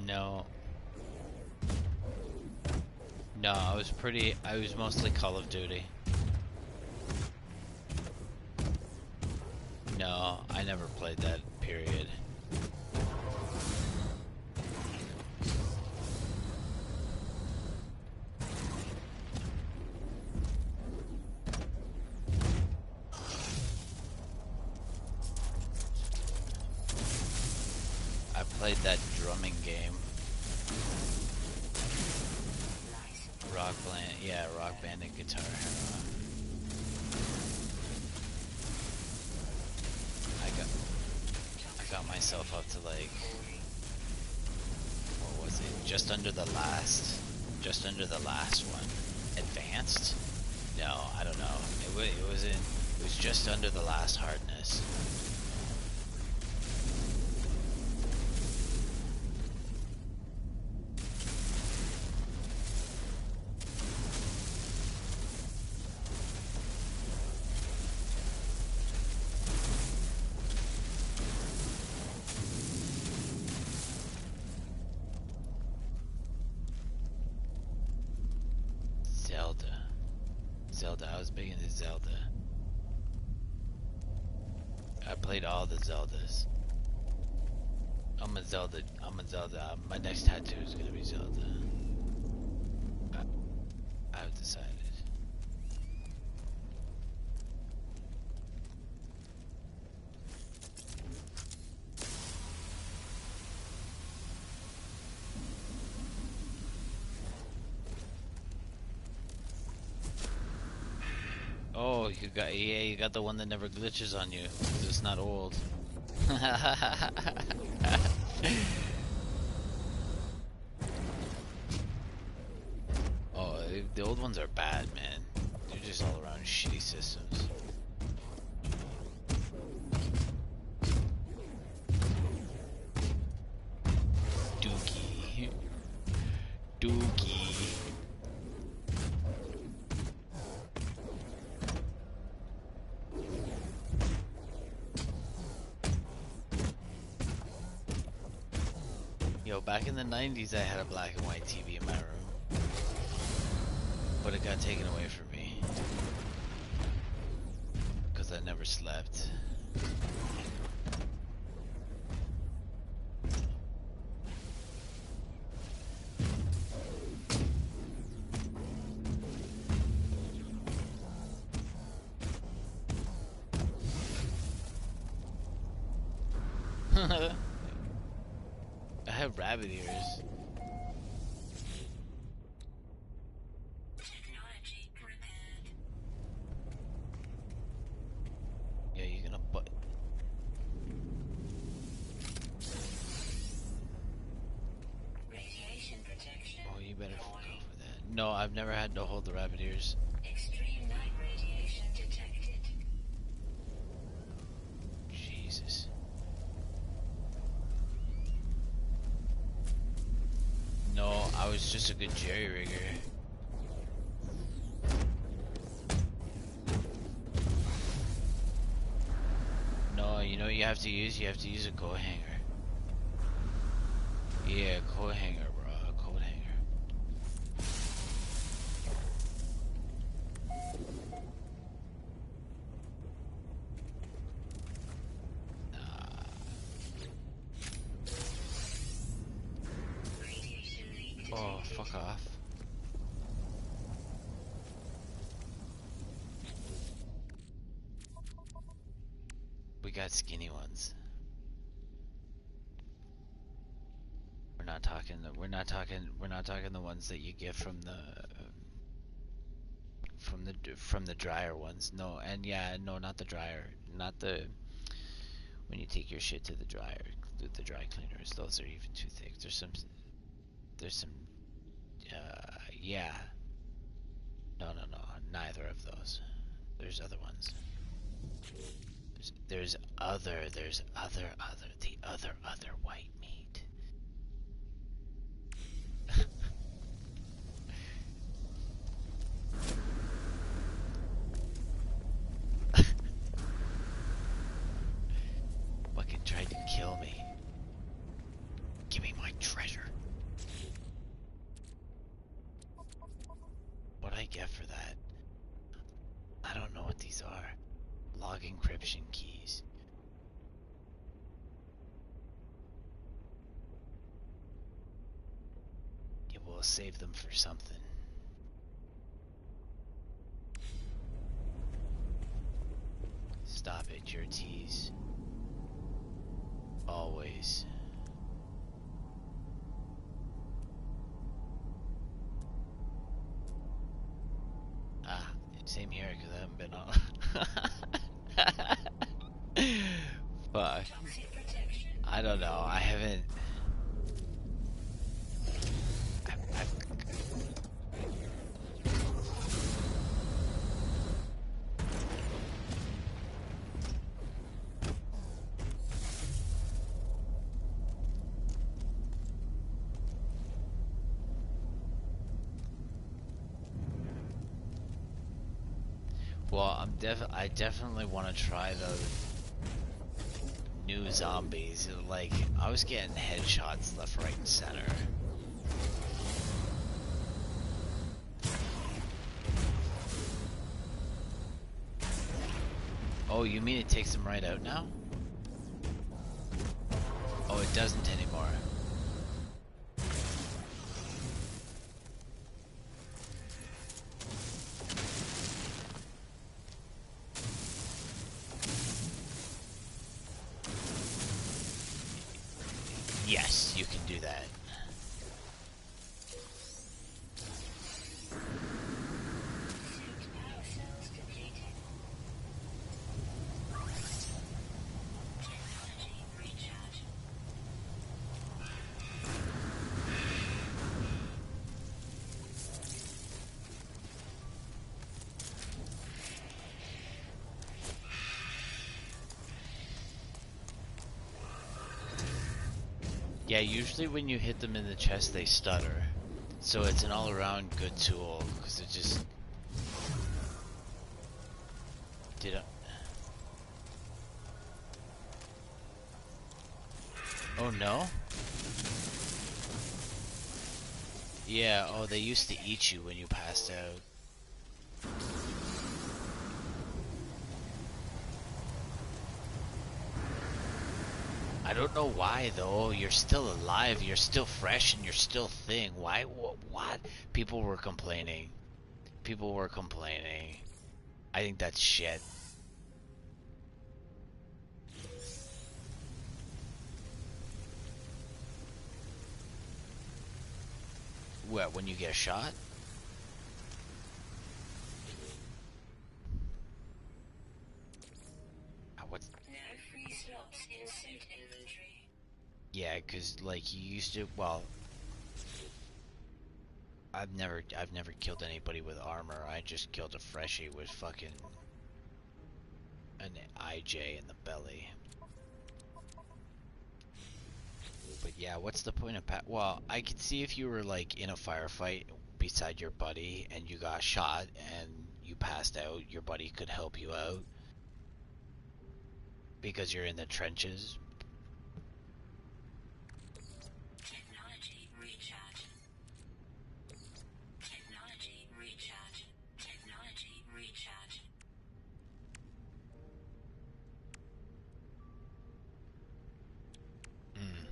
No. No, I was mostly Call of Duty. No, I never played that, period. I played that drumming game. Rock Band and Guitar Hero. I got myself up to like, what was it? Just under the last one. Advanced? No, I don't know. It was just under the last hardness. Zelda, I was big into Zelda. I played all the Zeldas. I'm a Zelda. My next tattoo is gonna be Zelda. I've decided. Oh, you got the one that never glitches on you. 'Cause it's not old. Oh, the old ones are bad, man. They're just all around shitty systems. Dookie. Yo, back in the 90s I had a black and white TV in my room. But it got taken away from me. Because I never slept. I have rabbit ears. Technology prepared. Yeah, you're gonna butt. Radiation protection. Oh, you better go Warning. for that. No, I've never had to hold the rabbit ears. Extreme night radiation detected. Jesus. No, I was just a good jerry-rigger. No, you know what you have to use? You have to use a coat hanger. Yeah, coat hanger, bro. A coat hanger. Nah. Radiation leak detected. Oh, fuck off. We got skinny ones. We're not talking the ones that you get from the dryer ones. No, and yeah, no, not the dryer. Not the when you take your shit to the dryer, the dry cleaners. Those are even too thick. There's some yeah. No, no, no. Neither of those. There's other ones. There's other the other white meat. Fucking tried to kill me. Give me my treasure. What'd I get for that? I don't know what these are. Log encryption keys. Yeah, we'll save them for something. Stop it, your tease. Always. Ah, same here, because I haven't been on. Fuck. Toxic protection. I don't know. I haven't. I've well, I definitely want to try the new zombies. Like, I was getting headshots left, right, and center. Oh, you mean it takes them right out now? Oh, it doesn't anymore. Yes, you can do that. Suit power cells depleted. Technology recharge. Yeah, usually when you hit them in the chest, they stutter. So it's an all-around good tool, because it just... Did I... Oh no? Yeah, oh, they used to eat you when you passed out. I don't know why though. You're still alive, you're still fresh, and you're still thing. Why? What? People were complaining. People were complaining. I think that's shit. What, when you get shot? What's... No free slots in suit inventory. Yeah, cause like you used to. Well, I've never killed anybody with armor. I just killed a freshie with fucking an IJ in the belly. But yeah, what's the point of well, I could see if you were like in a firefight beside your buddy and you got shot and you passed out, your buddy could help you out because you're in the trenches. Technology recharge. Technology recharge. Technology recharge. Mm.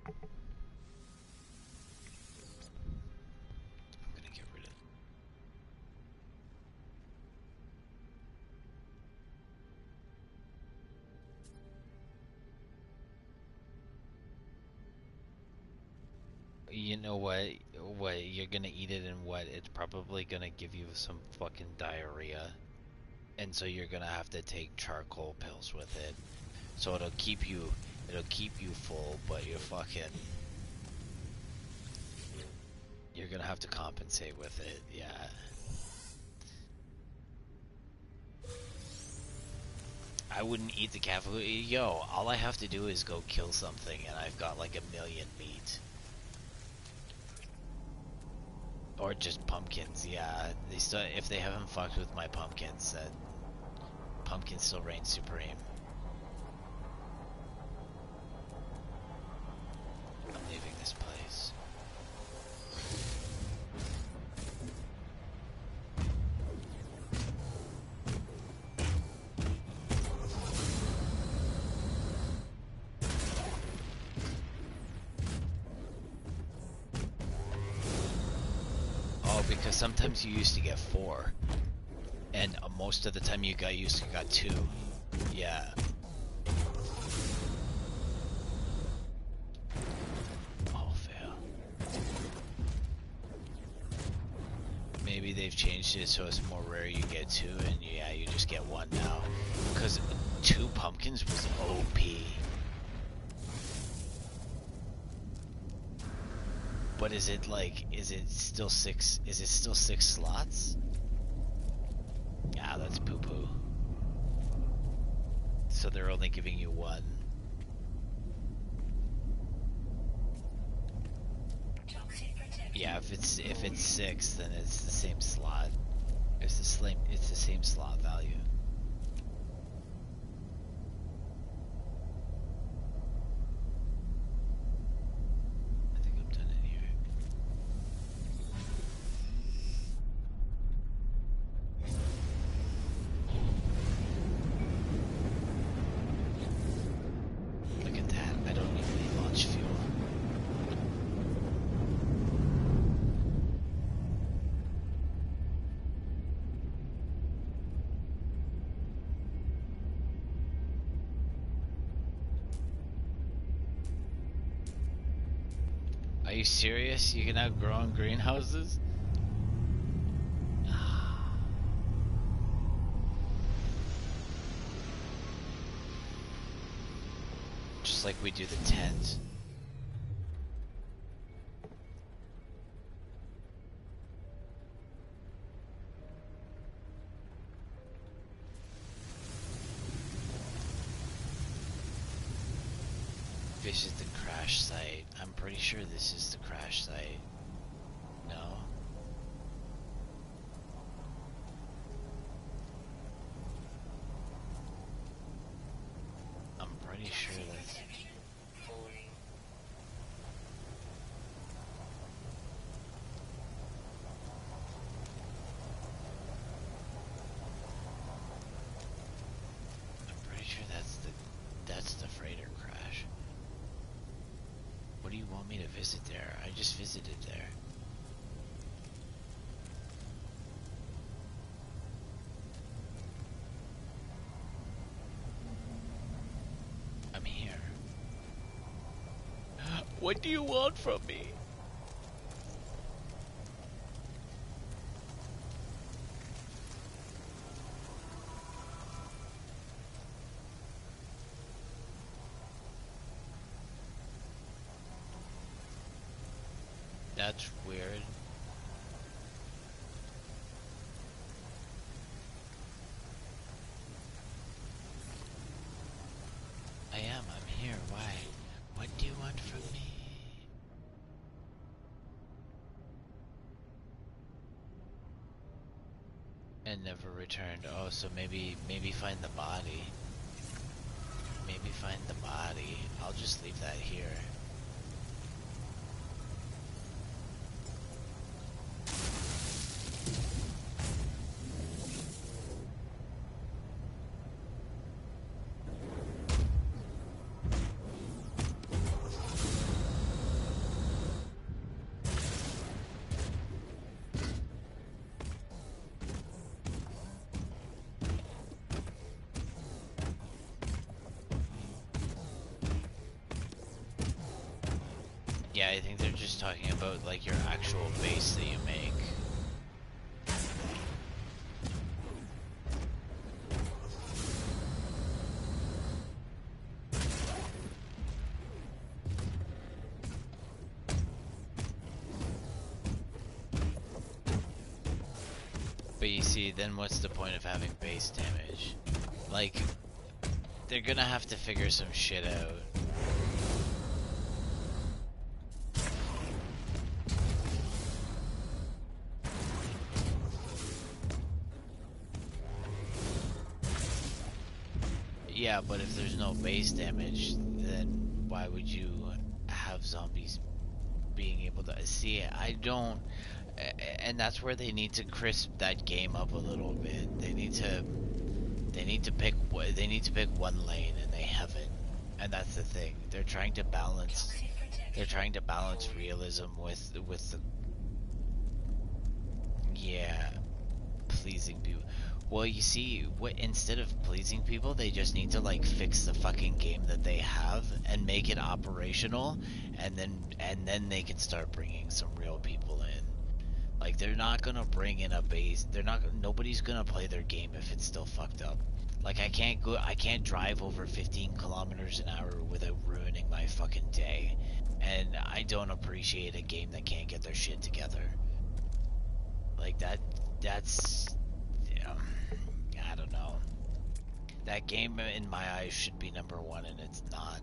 I'm gonna get rid of... You know what? What, you're gonna eat it and what? It's probably gonna give you some fucking diarrhea. And so you're gonna have to take charcoal pills with it. So it'll keep you full, but you're gonna have to compensate with it, yeah. I wouldn't eat the cat food. Yo, all I have to do is go kill something and I've got like 1,000,000 meat. Or just pumpkins, yeah. They still, if they haven't fucked with my pumpkins, then pumpkins still reign supreme. I'm leaving this place. Oh, because sometimes you used to get 4. And most of the time you got 2. Yeah. Oh, fail. Maybe they've changed it so it's more rare you get 2, and yeah, you just get 1 now. Because 2 pumpkins was OP. But is it still 6, is it still 6 slots? Yeah, that's poo-poo. So they're only giving you 1. Toxic protection. Yeah, if it's 6, then it's the same slot. It's the same slot value. I think I'm done in here. Look at that. I don't even need launch fuel. Are you serious? You can now grow in greenhouses? Just like we do the tent. Visit the crash site. I'm pretty sure this is the crash site. No? I'm pretty sure that's... I'm pretty sure that's the freighter crash. What do you want me to visit there? I just visited there. I'm here. What do you want from me? That's weird. I'm here. Why? What do you want from me? And never returned. Oh, so maybe find the body. Maybe find the body. I'll just leave that here. Yeah, I think they're just talking about like your actual base that you make. But you see, then what's the point of having base damage? Like, they're gonna have to figure some shit out. Yeah, but if there's no base damage, then why would you have zombies being able to see? I don't, and that's where they need to crisp that game up a little bit. They need to pick one lane, and they haven't. And that's the thing. They're trying to balance. They're trying to balance realism with the, yeah, pleasing people. Well, you see, instead of pleasing people, they just need to like fix the fucking game that they have and make it operational, and then they can start bringing some real people in. Like, they're not gonna bring in a base. Nobody's gonna play their game if it's still fucked up. Like, I can't drive over 15 kilometers an hour without ruining my fucking day. And I don't appreciate a game that can't get their shit together. Like, that's I don't know. That game in my eyes should be number one, and it's not.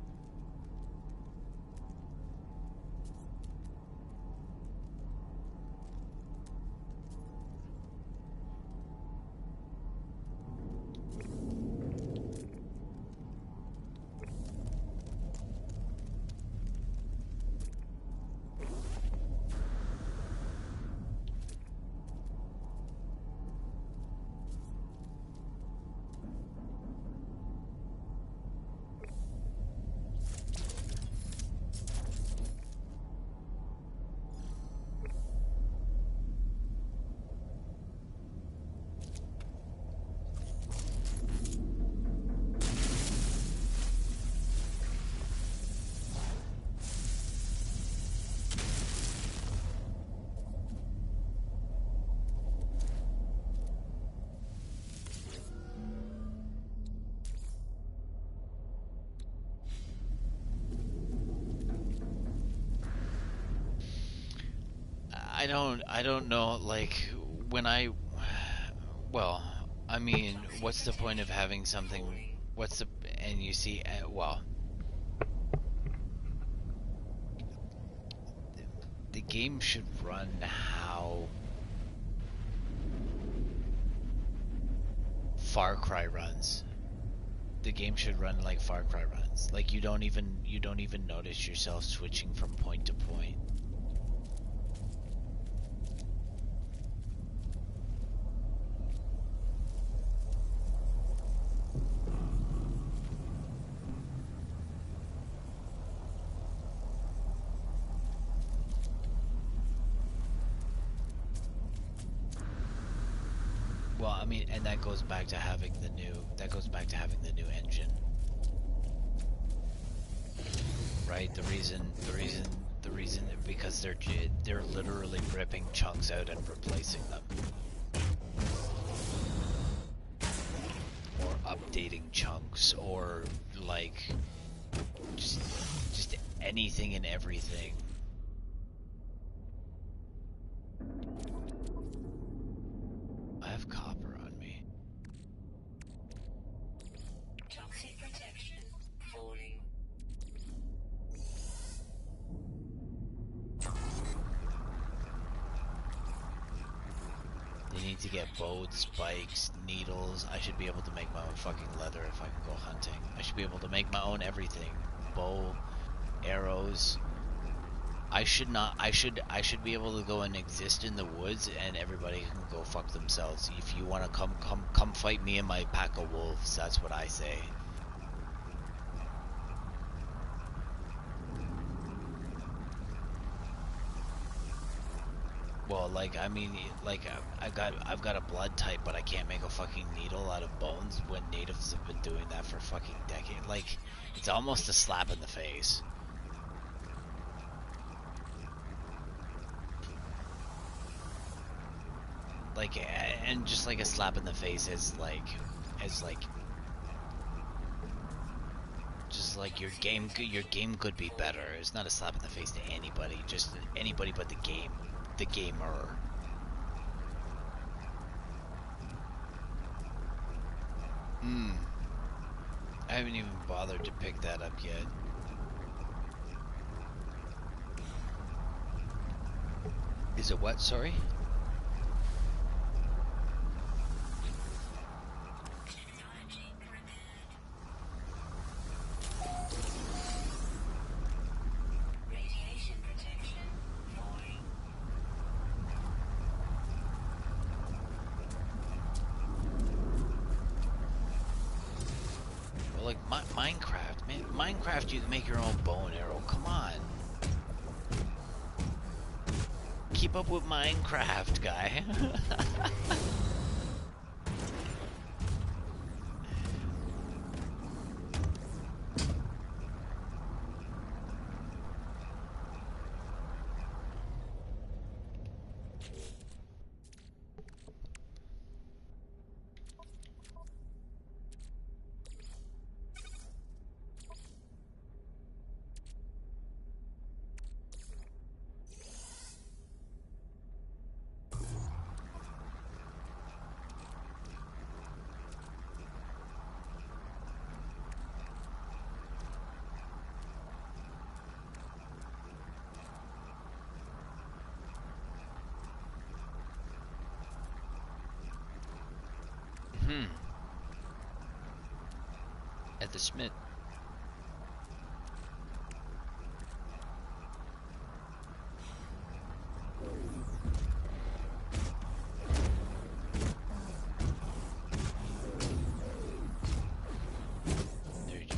I don't know, like, when well, I mean, what's the point of having something, and you see, well, game should run how Far Cry runs. The game should run like Far Cry runs. Like you don't even notice yourself switching from point to point. Well, I mean, and that goes back to having the new engine. Right? The reason because they're literally ripping chunks out and replacing them. Or updating chunks or like just anything and everything. I have copper on me. Toxic protection falling. They need to get bows, spikes, needles. I should be able to make my own fucking leather if I can go hunting. I should be able to make my own everything. Bow, arrows. I should not. I should be able to go and exist in the woods, and everybody can go fuck themselves. If you want to come fight me and my pack of wolves. That's what I say. Well, like I mean, like I've got a blood type, but I can't make a fucking needle out of bones when natives have been doing that for fucking decades. Like it's almost a slap in the face. Like, and just like a slap in the face as like just like your game could be better. It's not a slap in the face to anybody, just anybody but the gamer. I haven't even bothered to pick that up yet. Is it what? Sorry. Technology prepared. Radiation protection falling. Well, like Minecraft, man. Minecraft, you can make your own bow and arrow. Come on. Keep up with Minecraft, guy. At the Smith. There you go.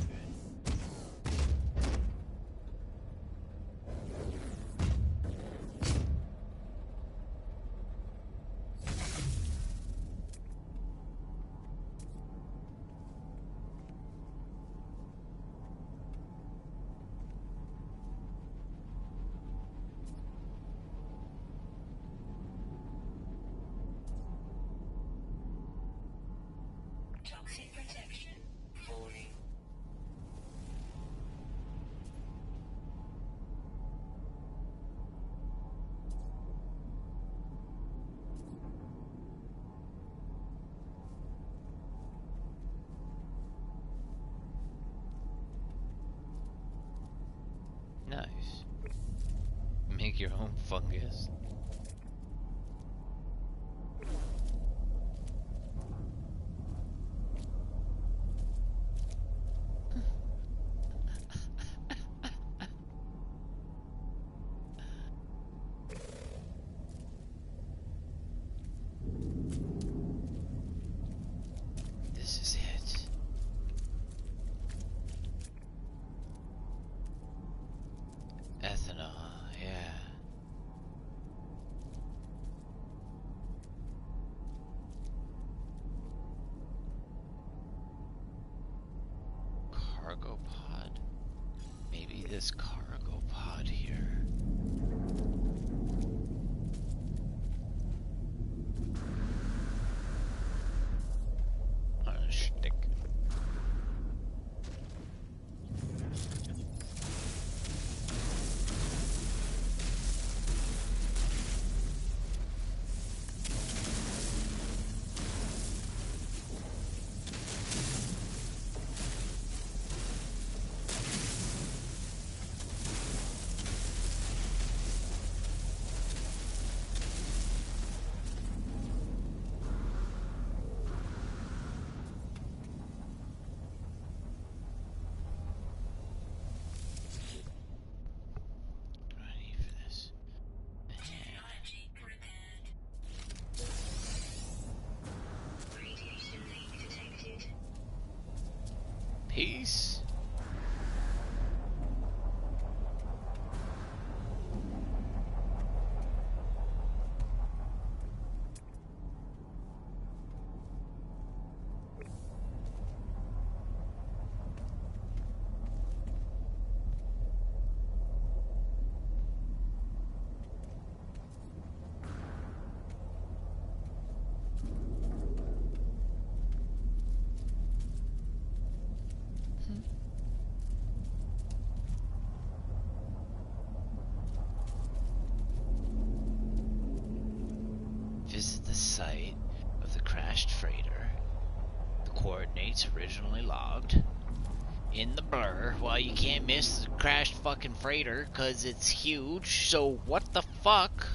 Toxic protection falling. Nice. Make your own fungus. This is it. Ethanol, yeah. Cargo pod? Maybe this cargo pod here. On a stick. What do I need for this? Technology prepared. Radiation leak detected. Peace. Visit the site of the crashed freighter. The coordinates originally logged. In the blur, well, you can't miss the crashed fucking freighter because it's huge, so what the fuck?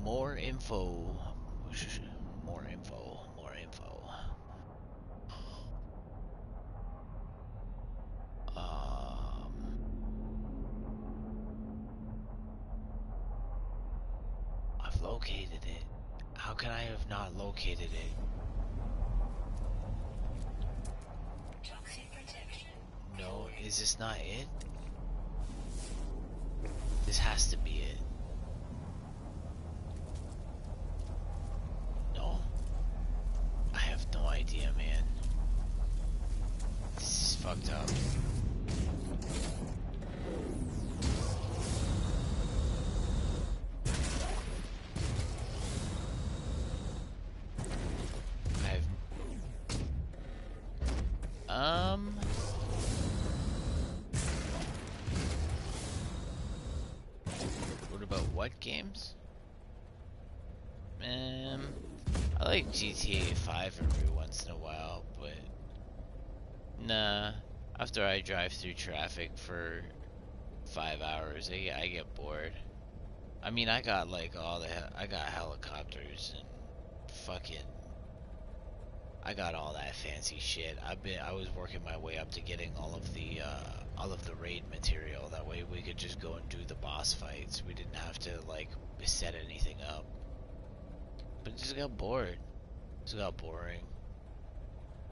More info. More info. More info. I've located it. How can I have not located it? Toxic protection. No, is this not it? This has to be it. No? I have no idea, man. This is fucked up. What about what games? I like GTA 5 every once in a while, but nah. After I drive through traffic for 5 hours, I get bored. I mean, I got like I got helicopters and fucking, I got all that fancy shit. I was working my way up to getting all of the raid material. That way we could just go and do the boss fights. We didn't have to like set anything up. But it just got bored. It just got boring.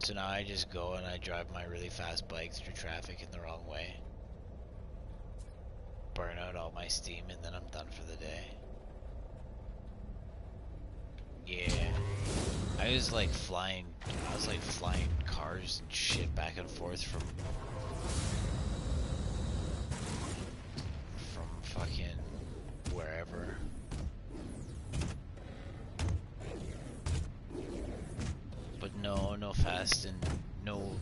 So now I just go and I drive my really fast bike through traffic in the wrong way. Burn out all my steam and then I'm done for the day. Yeah. I was like flying cars and shit back and forth from fucking wherever. But no fast and no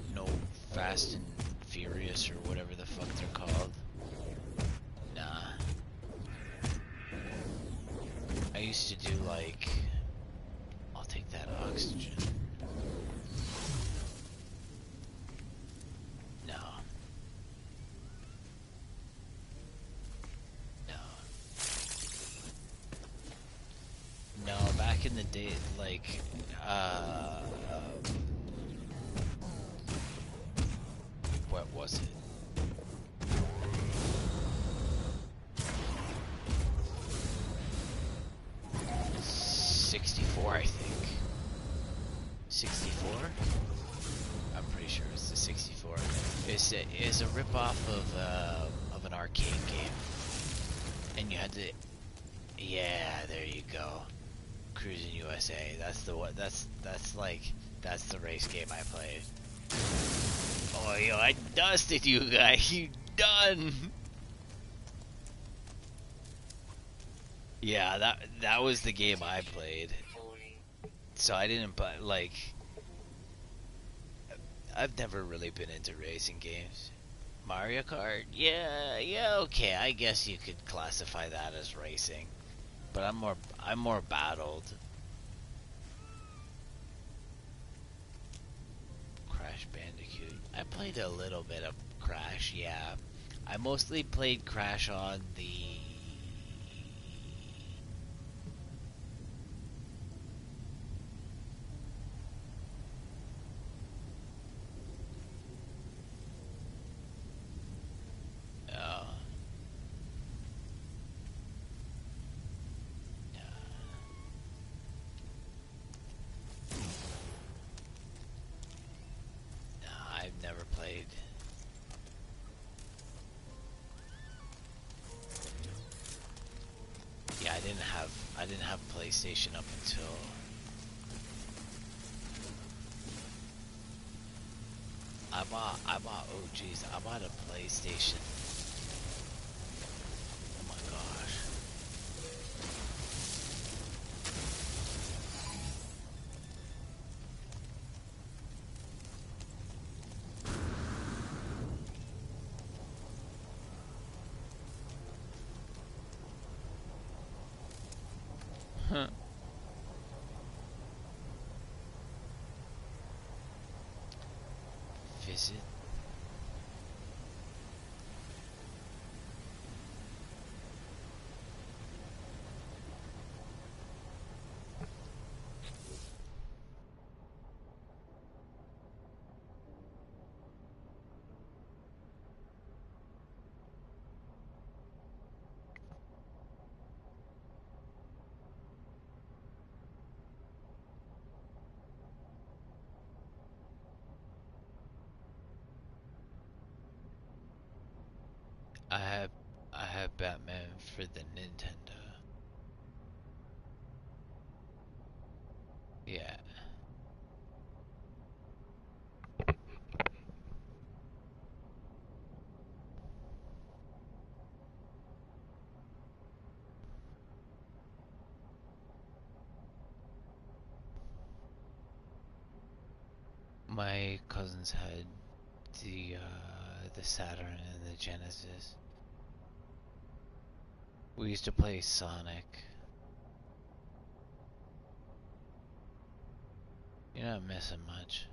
Fast and Furious or whatever the fuck they're called. Nah. I used to do like, I'll take that oxygen. back in the day, like, what was it? '64, I think. 64? I'm pretty sure it's the 64. It's a ripoff of an arcade game, and you had to. Yeah, there you go. Cruising USA. That's the what. That's the race game I played. Oh, yo, I dusted you guys. You done? Yeah, that was the game I played. So I didn't, but like, I've never really been into racing games. Mario Kart? Yeah, okay. I guess you could classify that as racing. But I'm more battled. Crash Bandicoot. I played a little bit of Crash, yeah. I mostly played Crash on the uh, I've never played. Yeah, I didn't have PlayStation up until oh jeez, I bought a PlayStation. Oh my gosh. Huh. Visit. I have I have Batman for the Nintendo. Yeah. My cousins had the Saturn and the Genesis. We used to play Sonic. You're not missing much.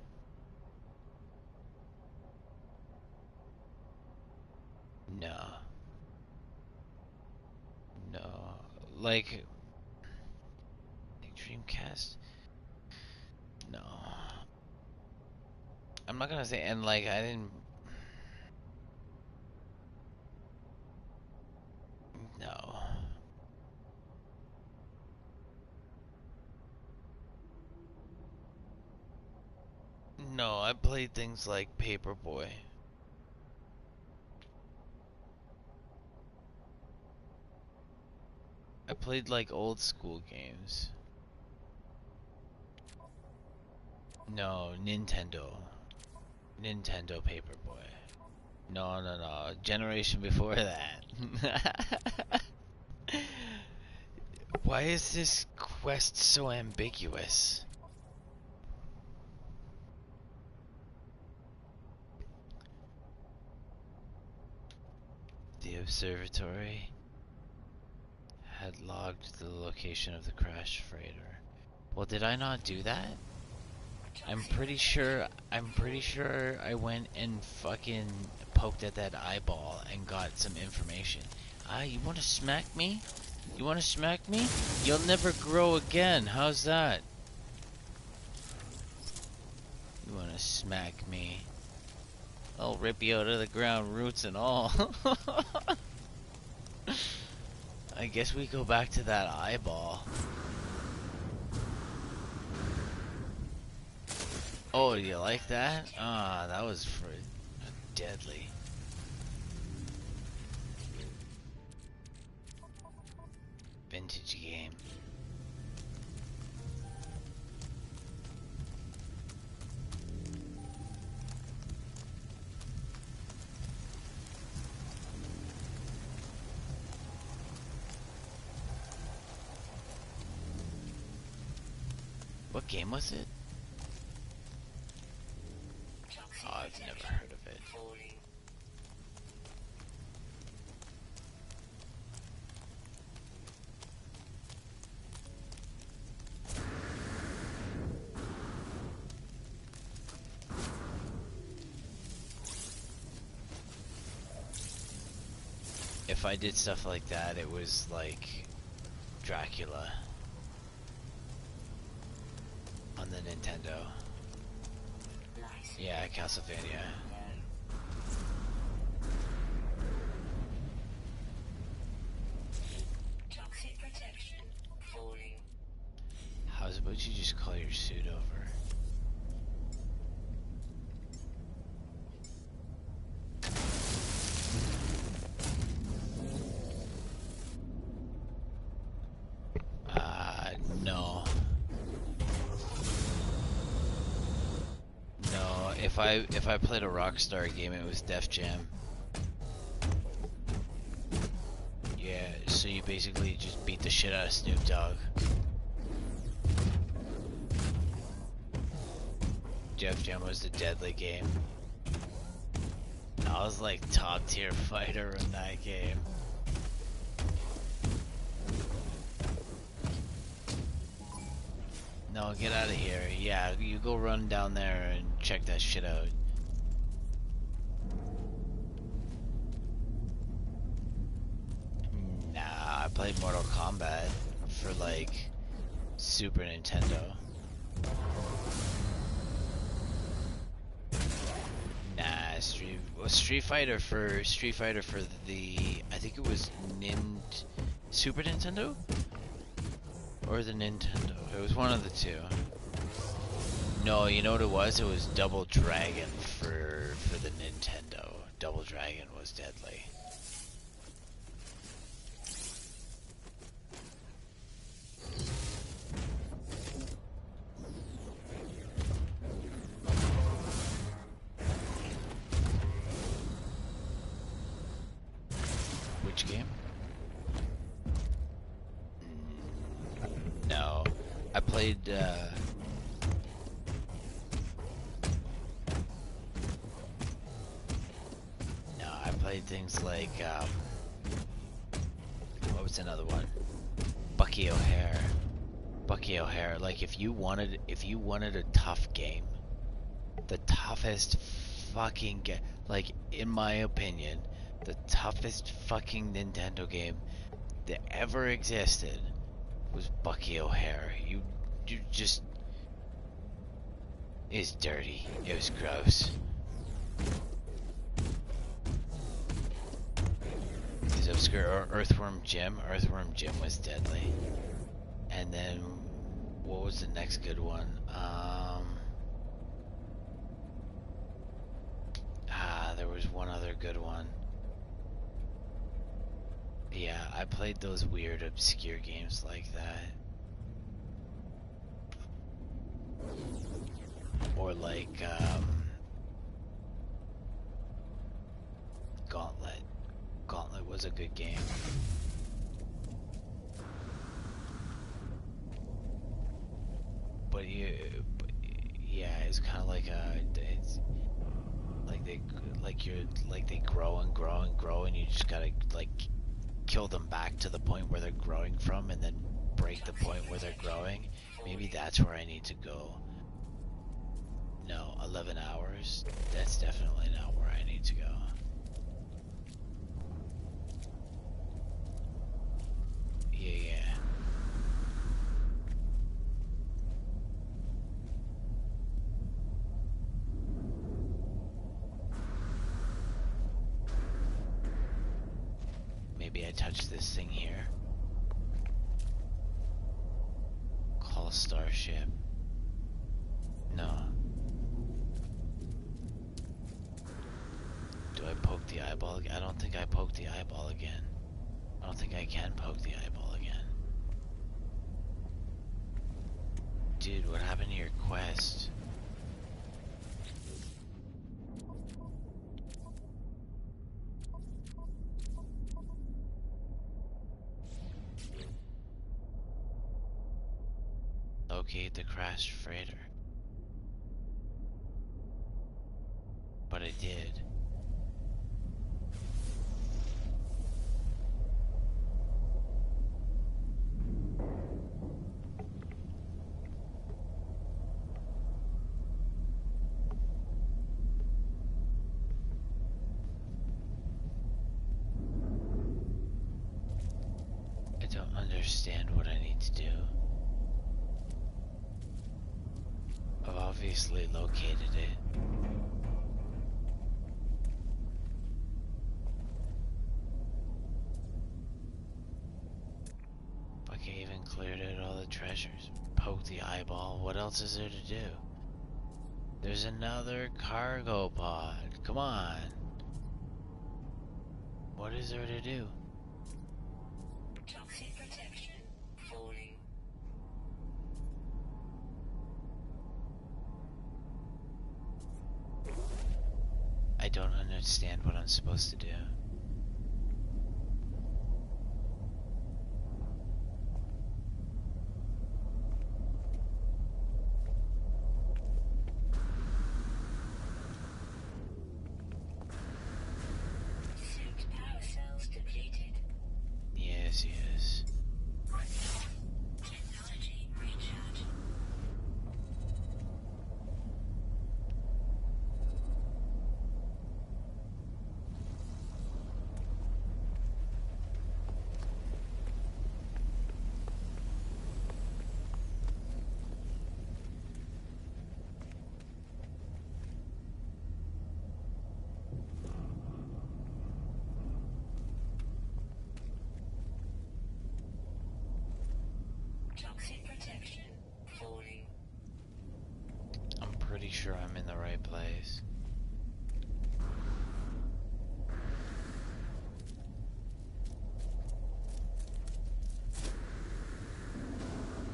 No. No. Like Dreamcast? No. I'm not gonna say, and like I didn't. No. No, I played things like Paperboy. I played like old school games. No, Nintendo. Nintendo Paperboy. No. Generation before that. Why is this quest so ambiguous? The observatory had logged the location of the crashed freighter. Well, did I not do that? I'm pretty sure I went and fucking poked at that eyeball and got some information. Ah, you want to smack me? You wanna smack me? You'll never grow again. How's that? You wanna smack me? I'll rip you out of the ground, roots and all. I guess we go back to that eyeball. Oh, do you like that? Ah, that was for deadly. Vintage game. What game was it? Oh, I've never heard of it. If I did stuff like that, it was like Dracula on the Nintendo. Yeah, Castlevania. Toxic protection falling. How's about you just call your suit over? No. No, if I played a Rockstar game, it was Def Jam. Yeah, so you basically just beat the shit out of Snoop Dogg. Def Jam was the deadly game. I was like top tier fighter in that game. No, get out of here. Yeah, you go run down there and check that shit out. Nah, I played Mortal Kombat for like Super Nintendo. Nah, Street Fighter for the I think it was Super Nintendo or the Nintendo. It was one of the two. No, you know what it was? It was Double Dragon for the Nintendo. Double Dragon was deadly. Which game? No, I played. No, I played things like what was another one? Bucky O'Hare. Bucky O'Hare. Like if you wanted a tough game, the toughest fucking like in my opinion, the toughest fucking Nintendo game that ever existed was Bucky O'Hare. You just it's dirty. It was gross. Is obscure Earthworm Jim. Earthworm Jim was deadly. And then what was the next good one? There was one other good one. Yeah, I played those weird, obscure games like that. Or like, Gauntlet. Gauntlet was a good game. But yeah, it's kind of like it's like they grow and grow and grow, and you just gotta like kill them back to the point where they're growing from, and then break the point where they're growing. Maybe that's where I need to go. No, 11 hours. That's definitely not where I need to go. Yeah. Maybe I touch this thing here. Call starship. No. Do I poke the eyeball again? I don't think I poked the eyeball again. I don't think I can poke the eyeball again. Dude, what happened to your quest? Locate the crashed freighter. But I did. I don't understand what I need to do. I've obviously located it. Like I even cleared out all the treasures. Poke the eyeball. What else is there to do? There's another cargo pod. Come on. What is there to do? Toxic protection falling. I don't understand what I'm supposed to do. Suit power cells depleted. Yes. Technology recharge. Toxic protection falling. I'm pretty sure I'm in the right place.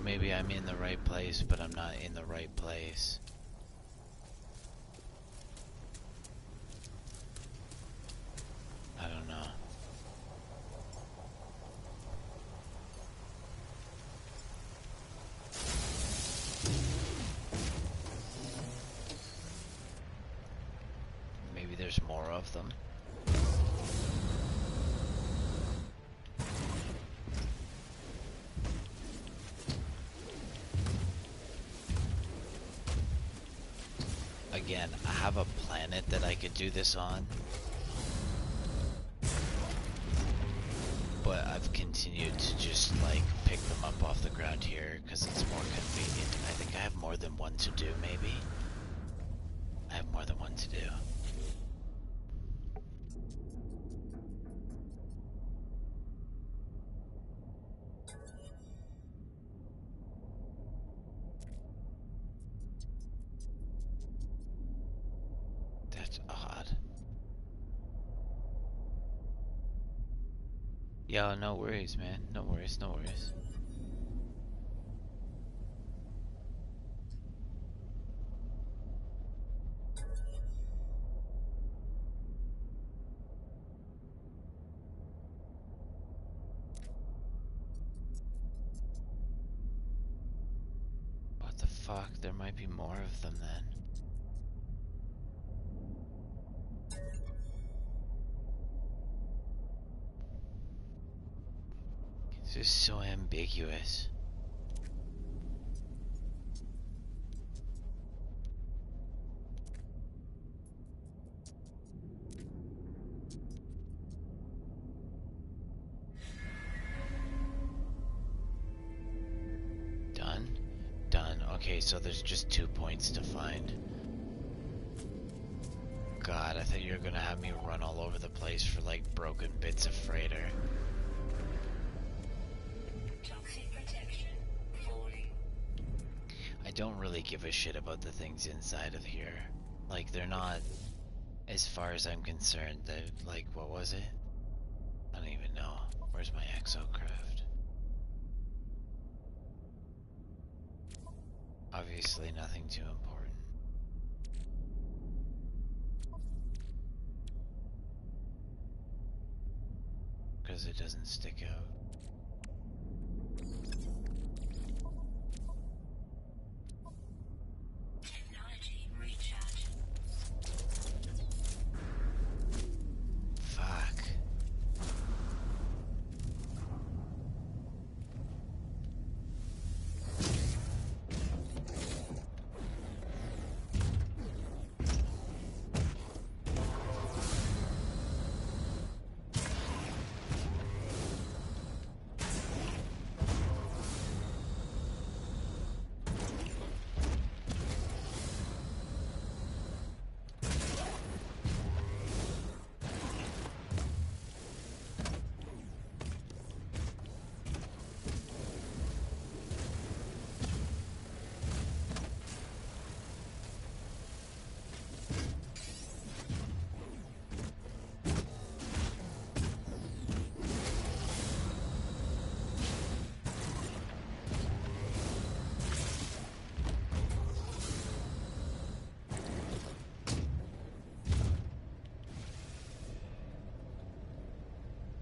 Maybe I'm in the right place, but I'm not in the right place. I don't know. Maybe there's more of them. Again, I have a planet that I could do this on, but I've continued to just like pick them up off the ground here because it's more convenient. I think I have more than one to do, maybe? I have more than one to do. That's odd. Yo, no worries, man. No worries. What the fuck? There might be more of them then. This is so ambiguous. Okay, so there's just 2 points to find. God, I thought you were gonna have me run all over the place for like broken bits of freighter. Toxic protection falling. I don't really give a shit about the things inside of here. Like, they're not, as far as I'm concerned, like, what was it? I don't even know. Where's my exocraft? Obviously nothing too important. Because it doesn't stick out. Technology recharge. Fuck.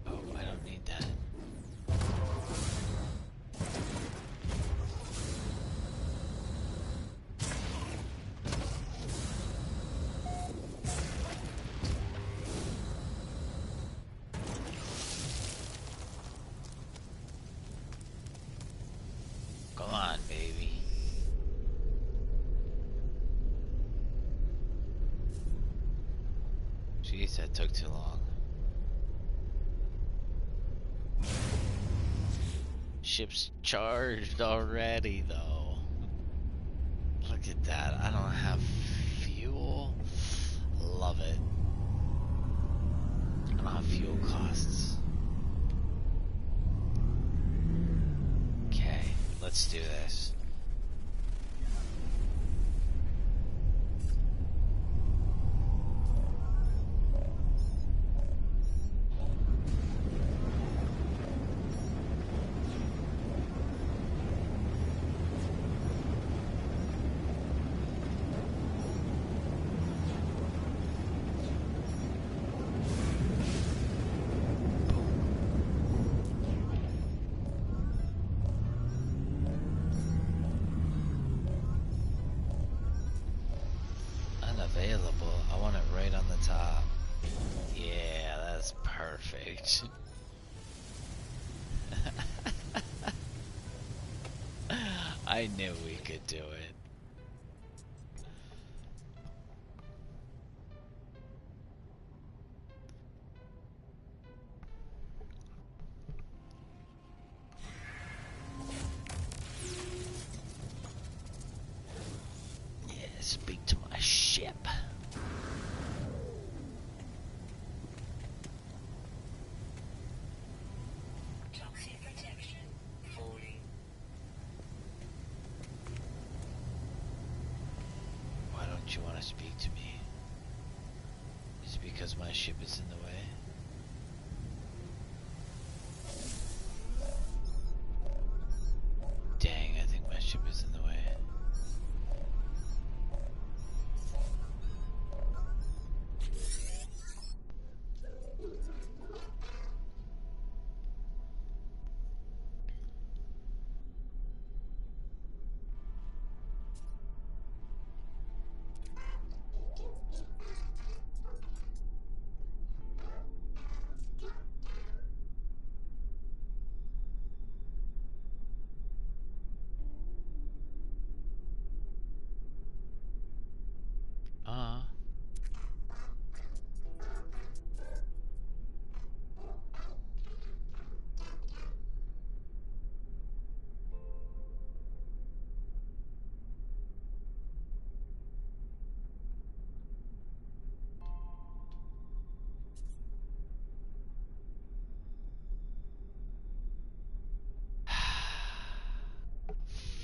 Oh, I don't need that. Come on, baby. Jeez, that took too long. Ship's charged already, though. Look at that. I don't have fuel. Love it. I don't have fuel costs. Okay, let's do this. Unavailable. I want it right on the top. Yeah, that's perfect. I knew we could do it. Yeah, speak to my ship. Toxic protection falling. Why don't you want to speak to me? Is it because my ship is in the way? Dang, I think my ship is in the way.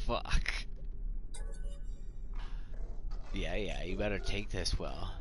Fuck. Yeah, you better take this well.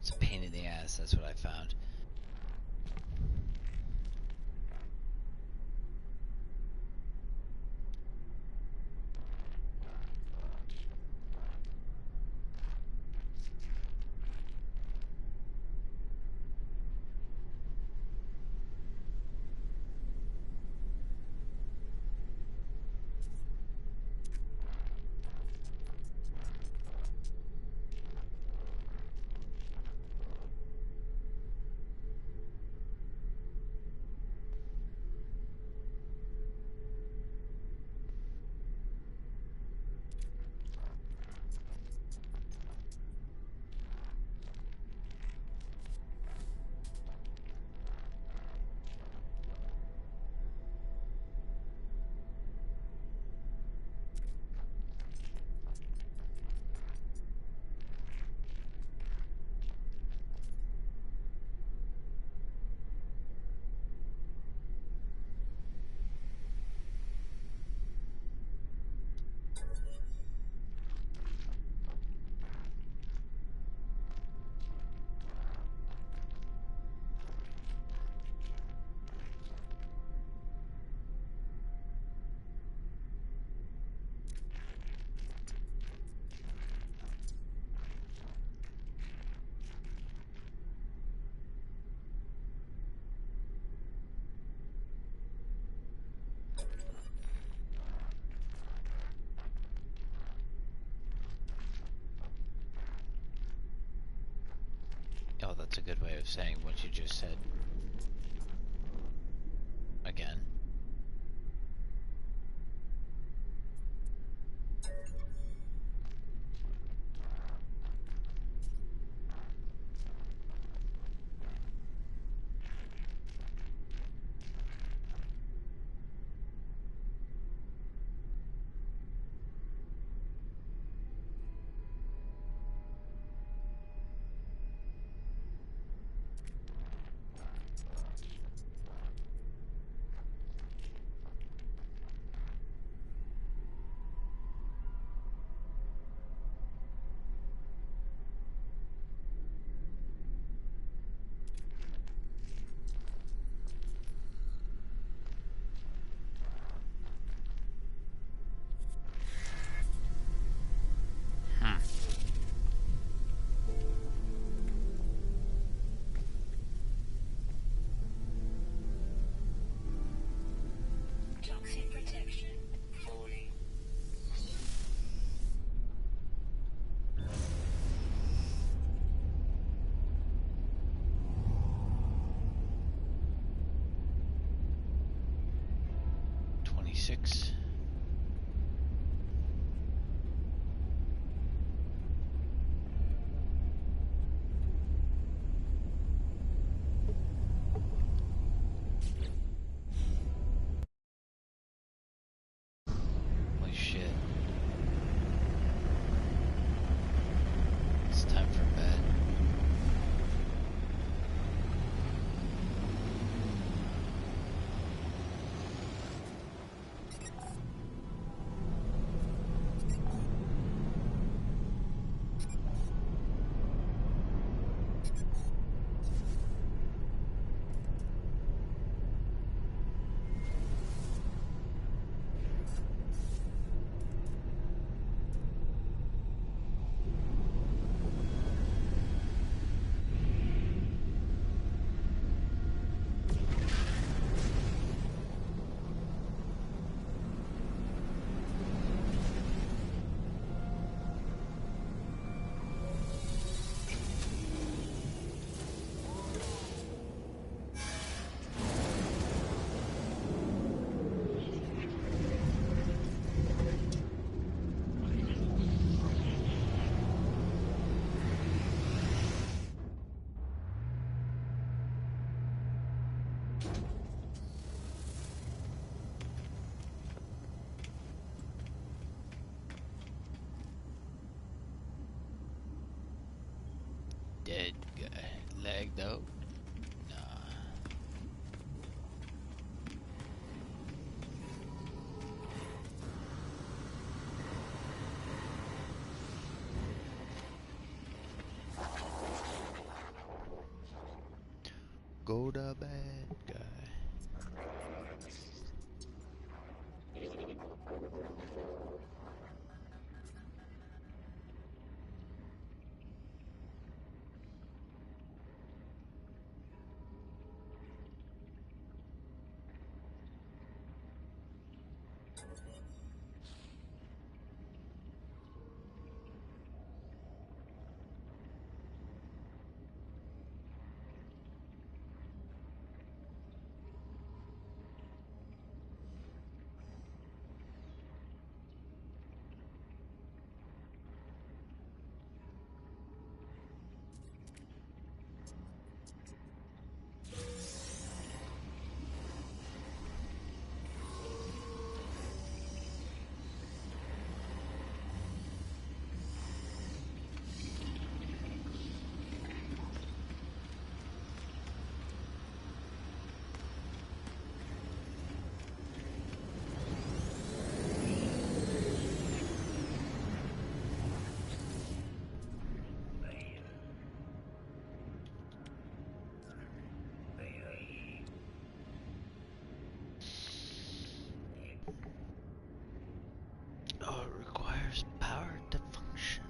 It's a pain in the ass, that's what I found. Oh, that's a good way of saying what you just said. Again. Hmm. Toxic protection falling. $26. Holy shit. It's time for bed. Nope. Nah. Go the bad guy. Oh, it requires power to function.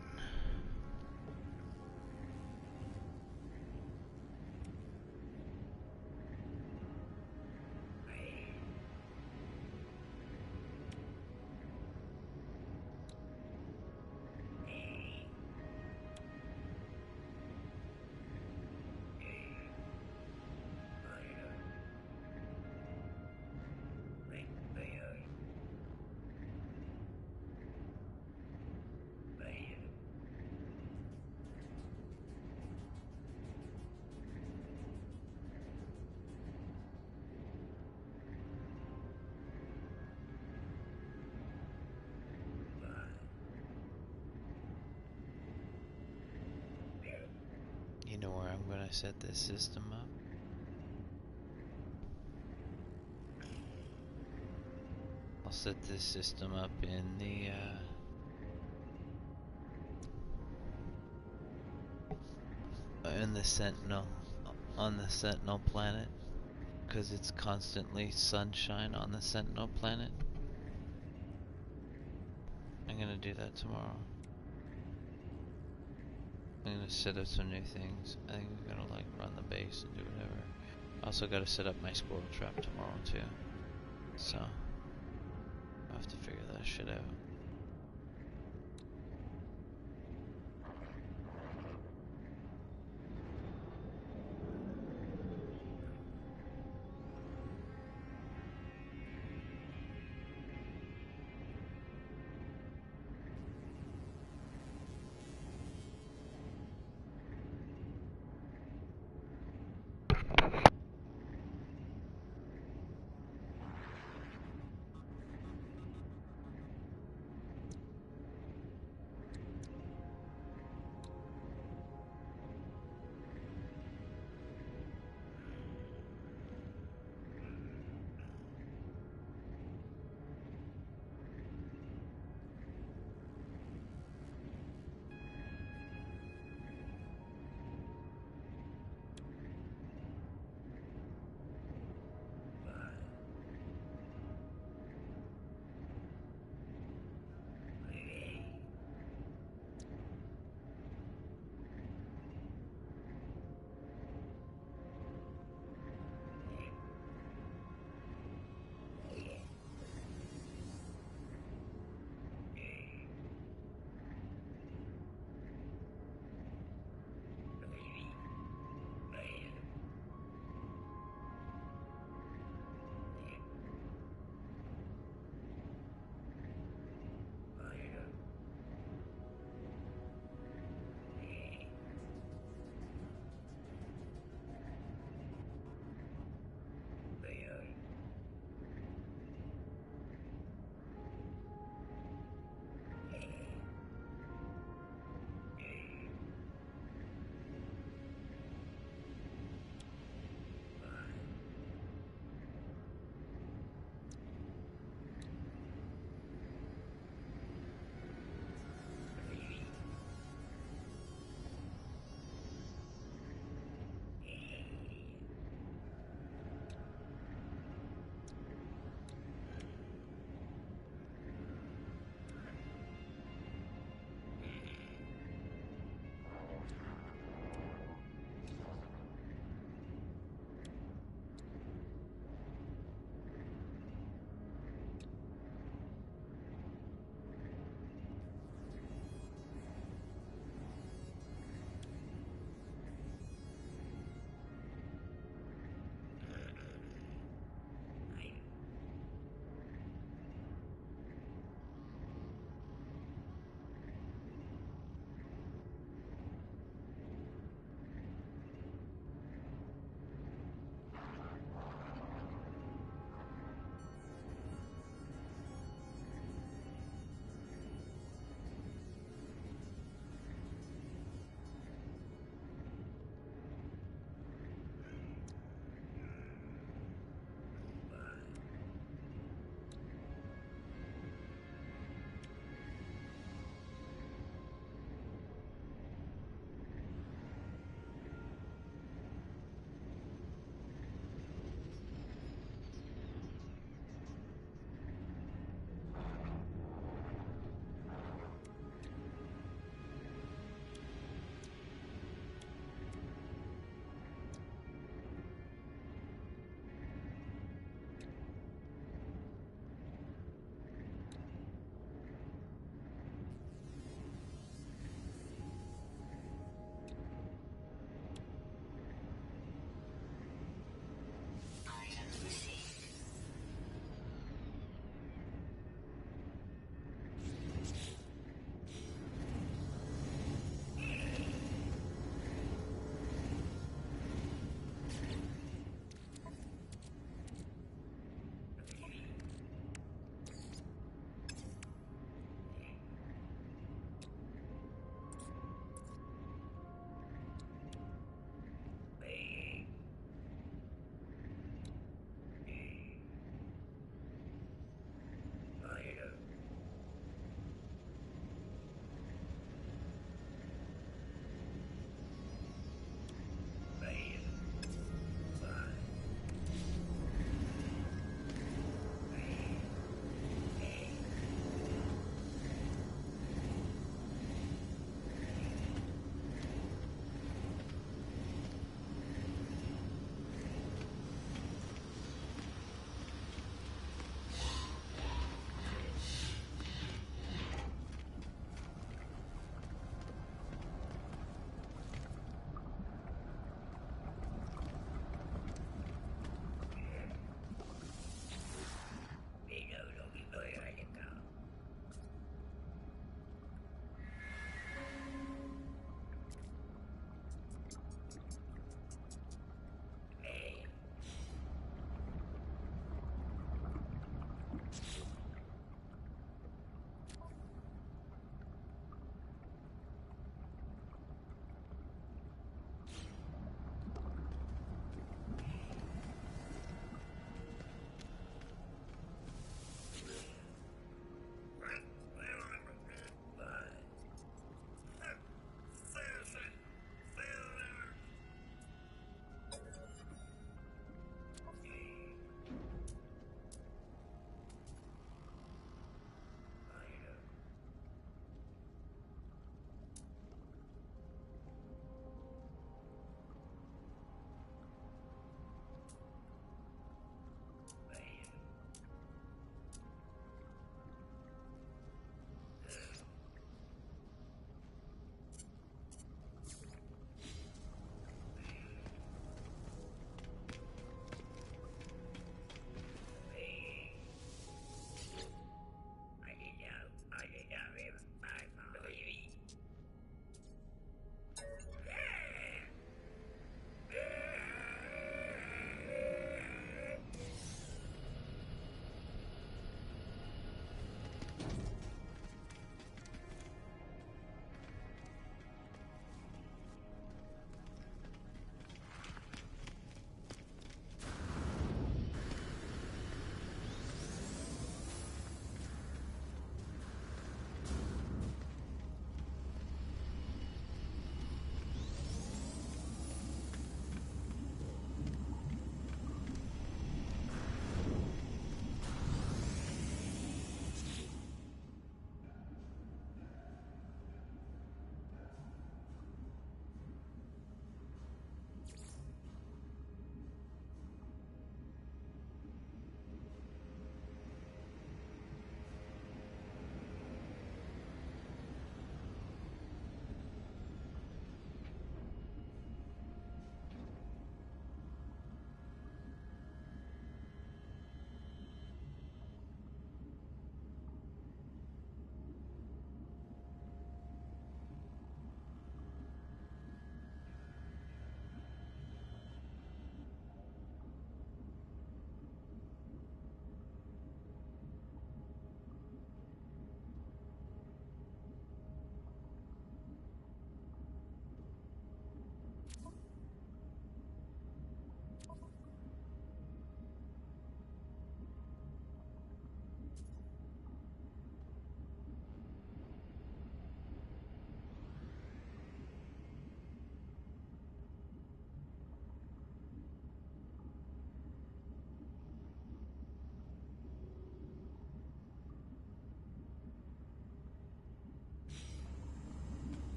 You know where I'm gonna set this system up? I'll set this system up in the Sentinel, on the Sentinel planet, because it's constantly sunshine on the Sentinel planet. I'm gonna do that tomorrow. I'm gonna set up some new things. I think I'm gonna like run the base and do whatever. Also gotta set up my squirrel trap tomorrow too. So I'll have to figure that shit out.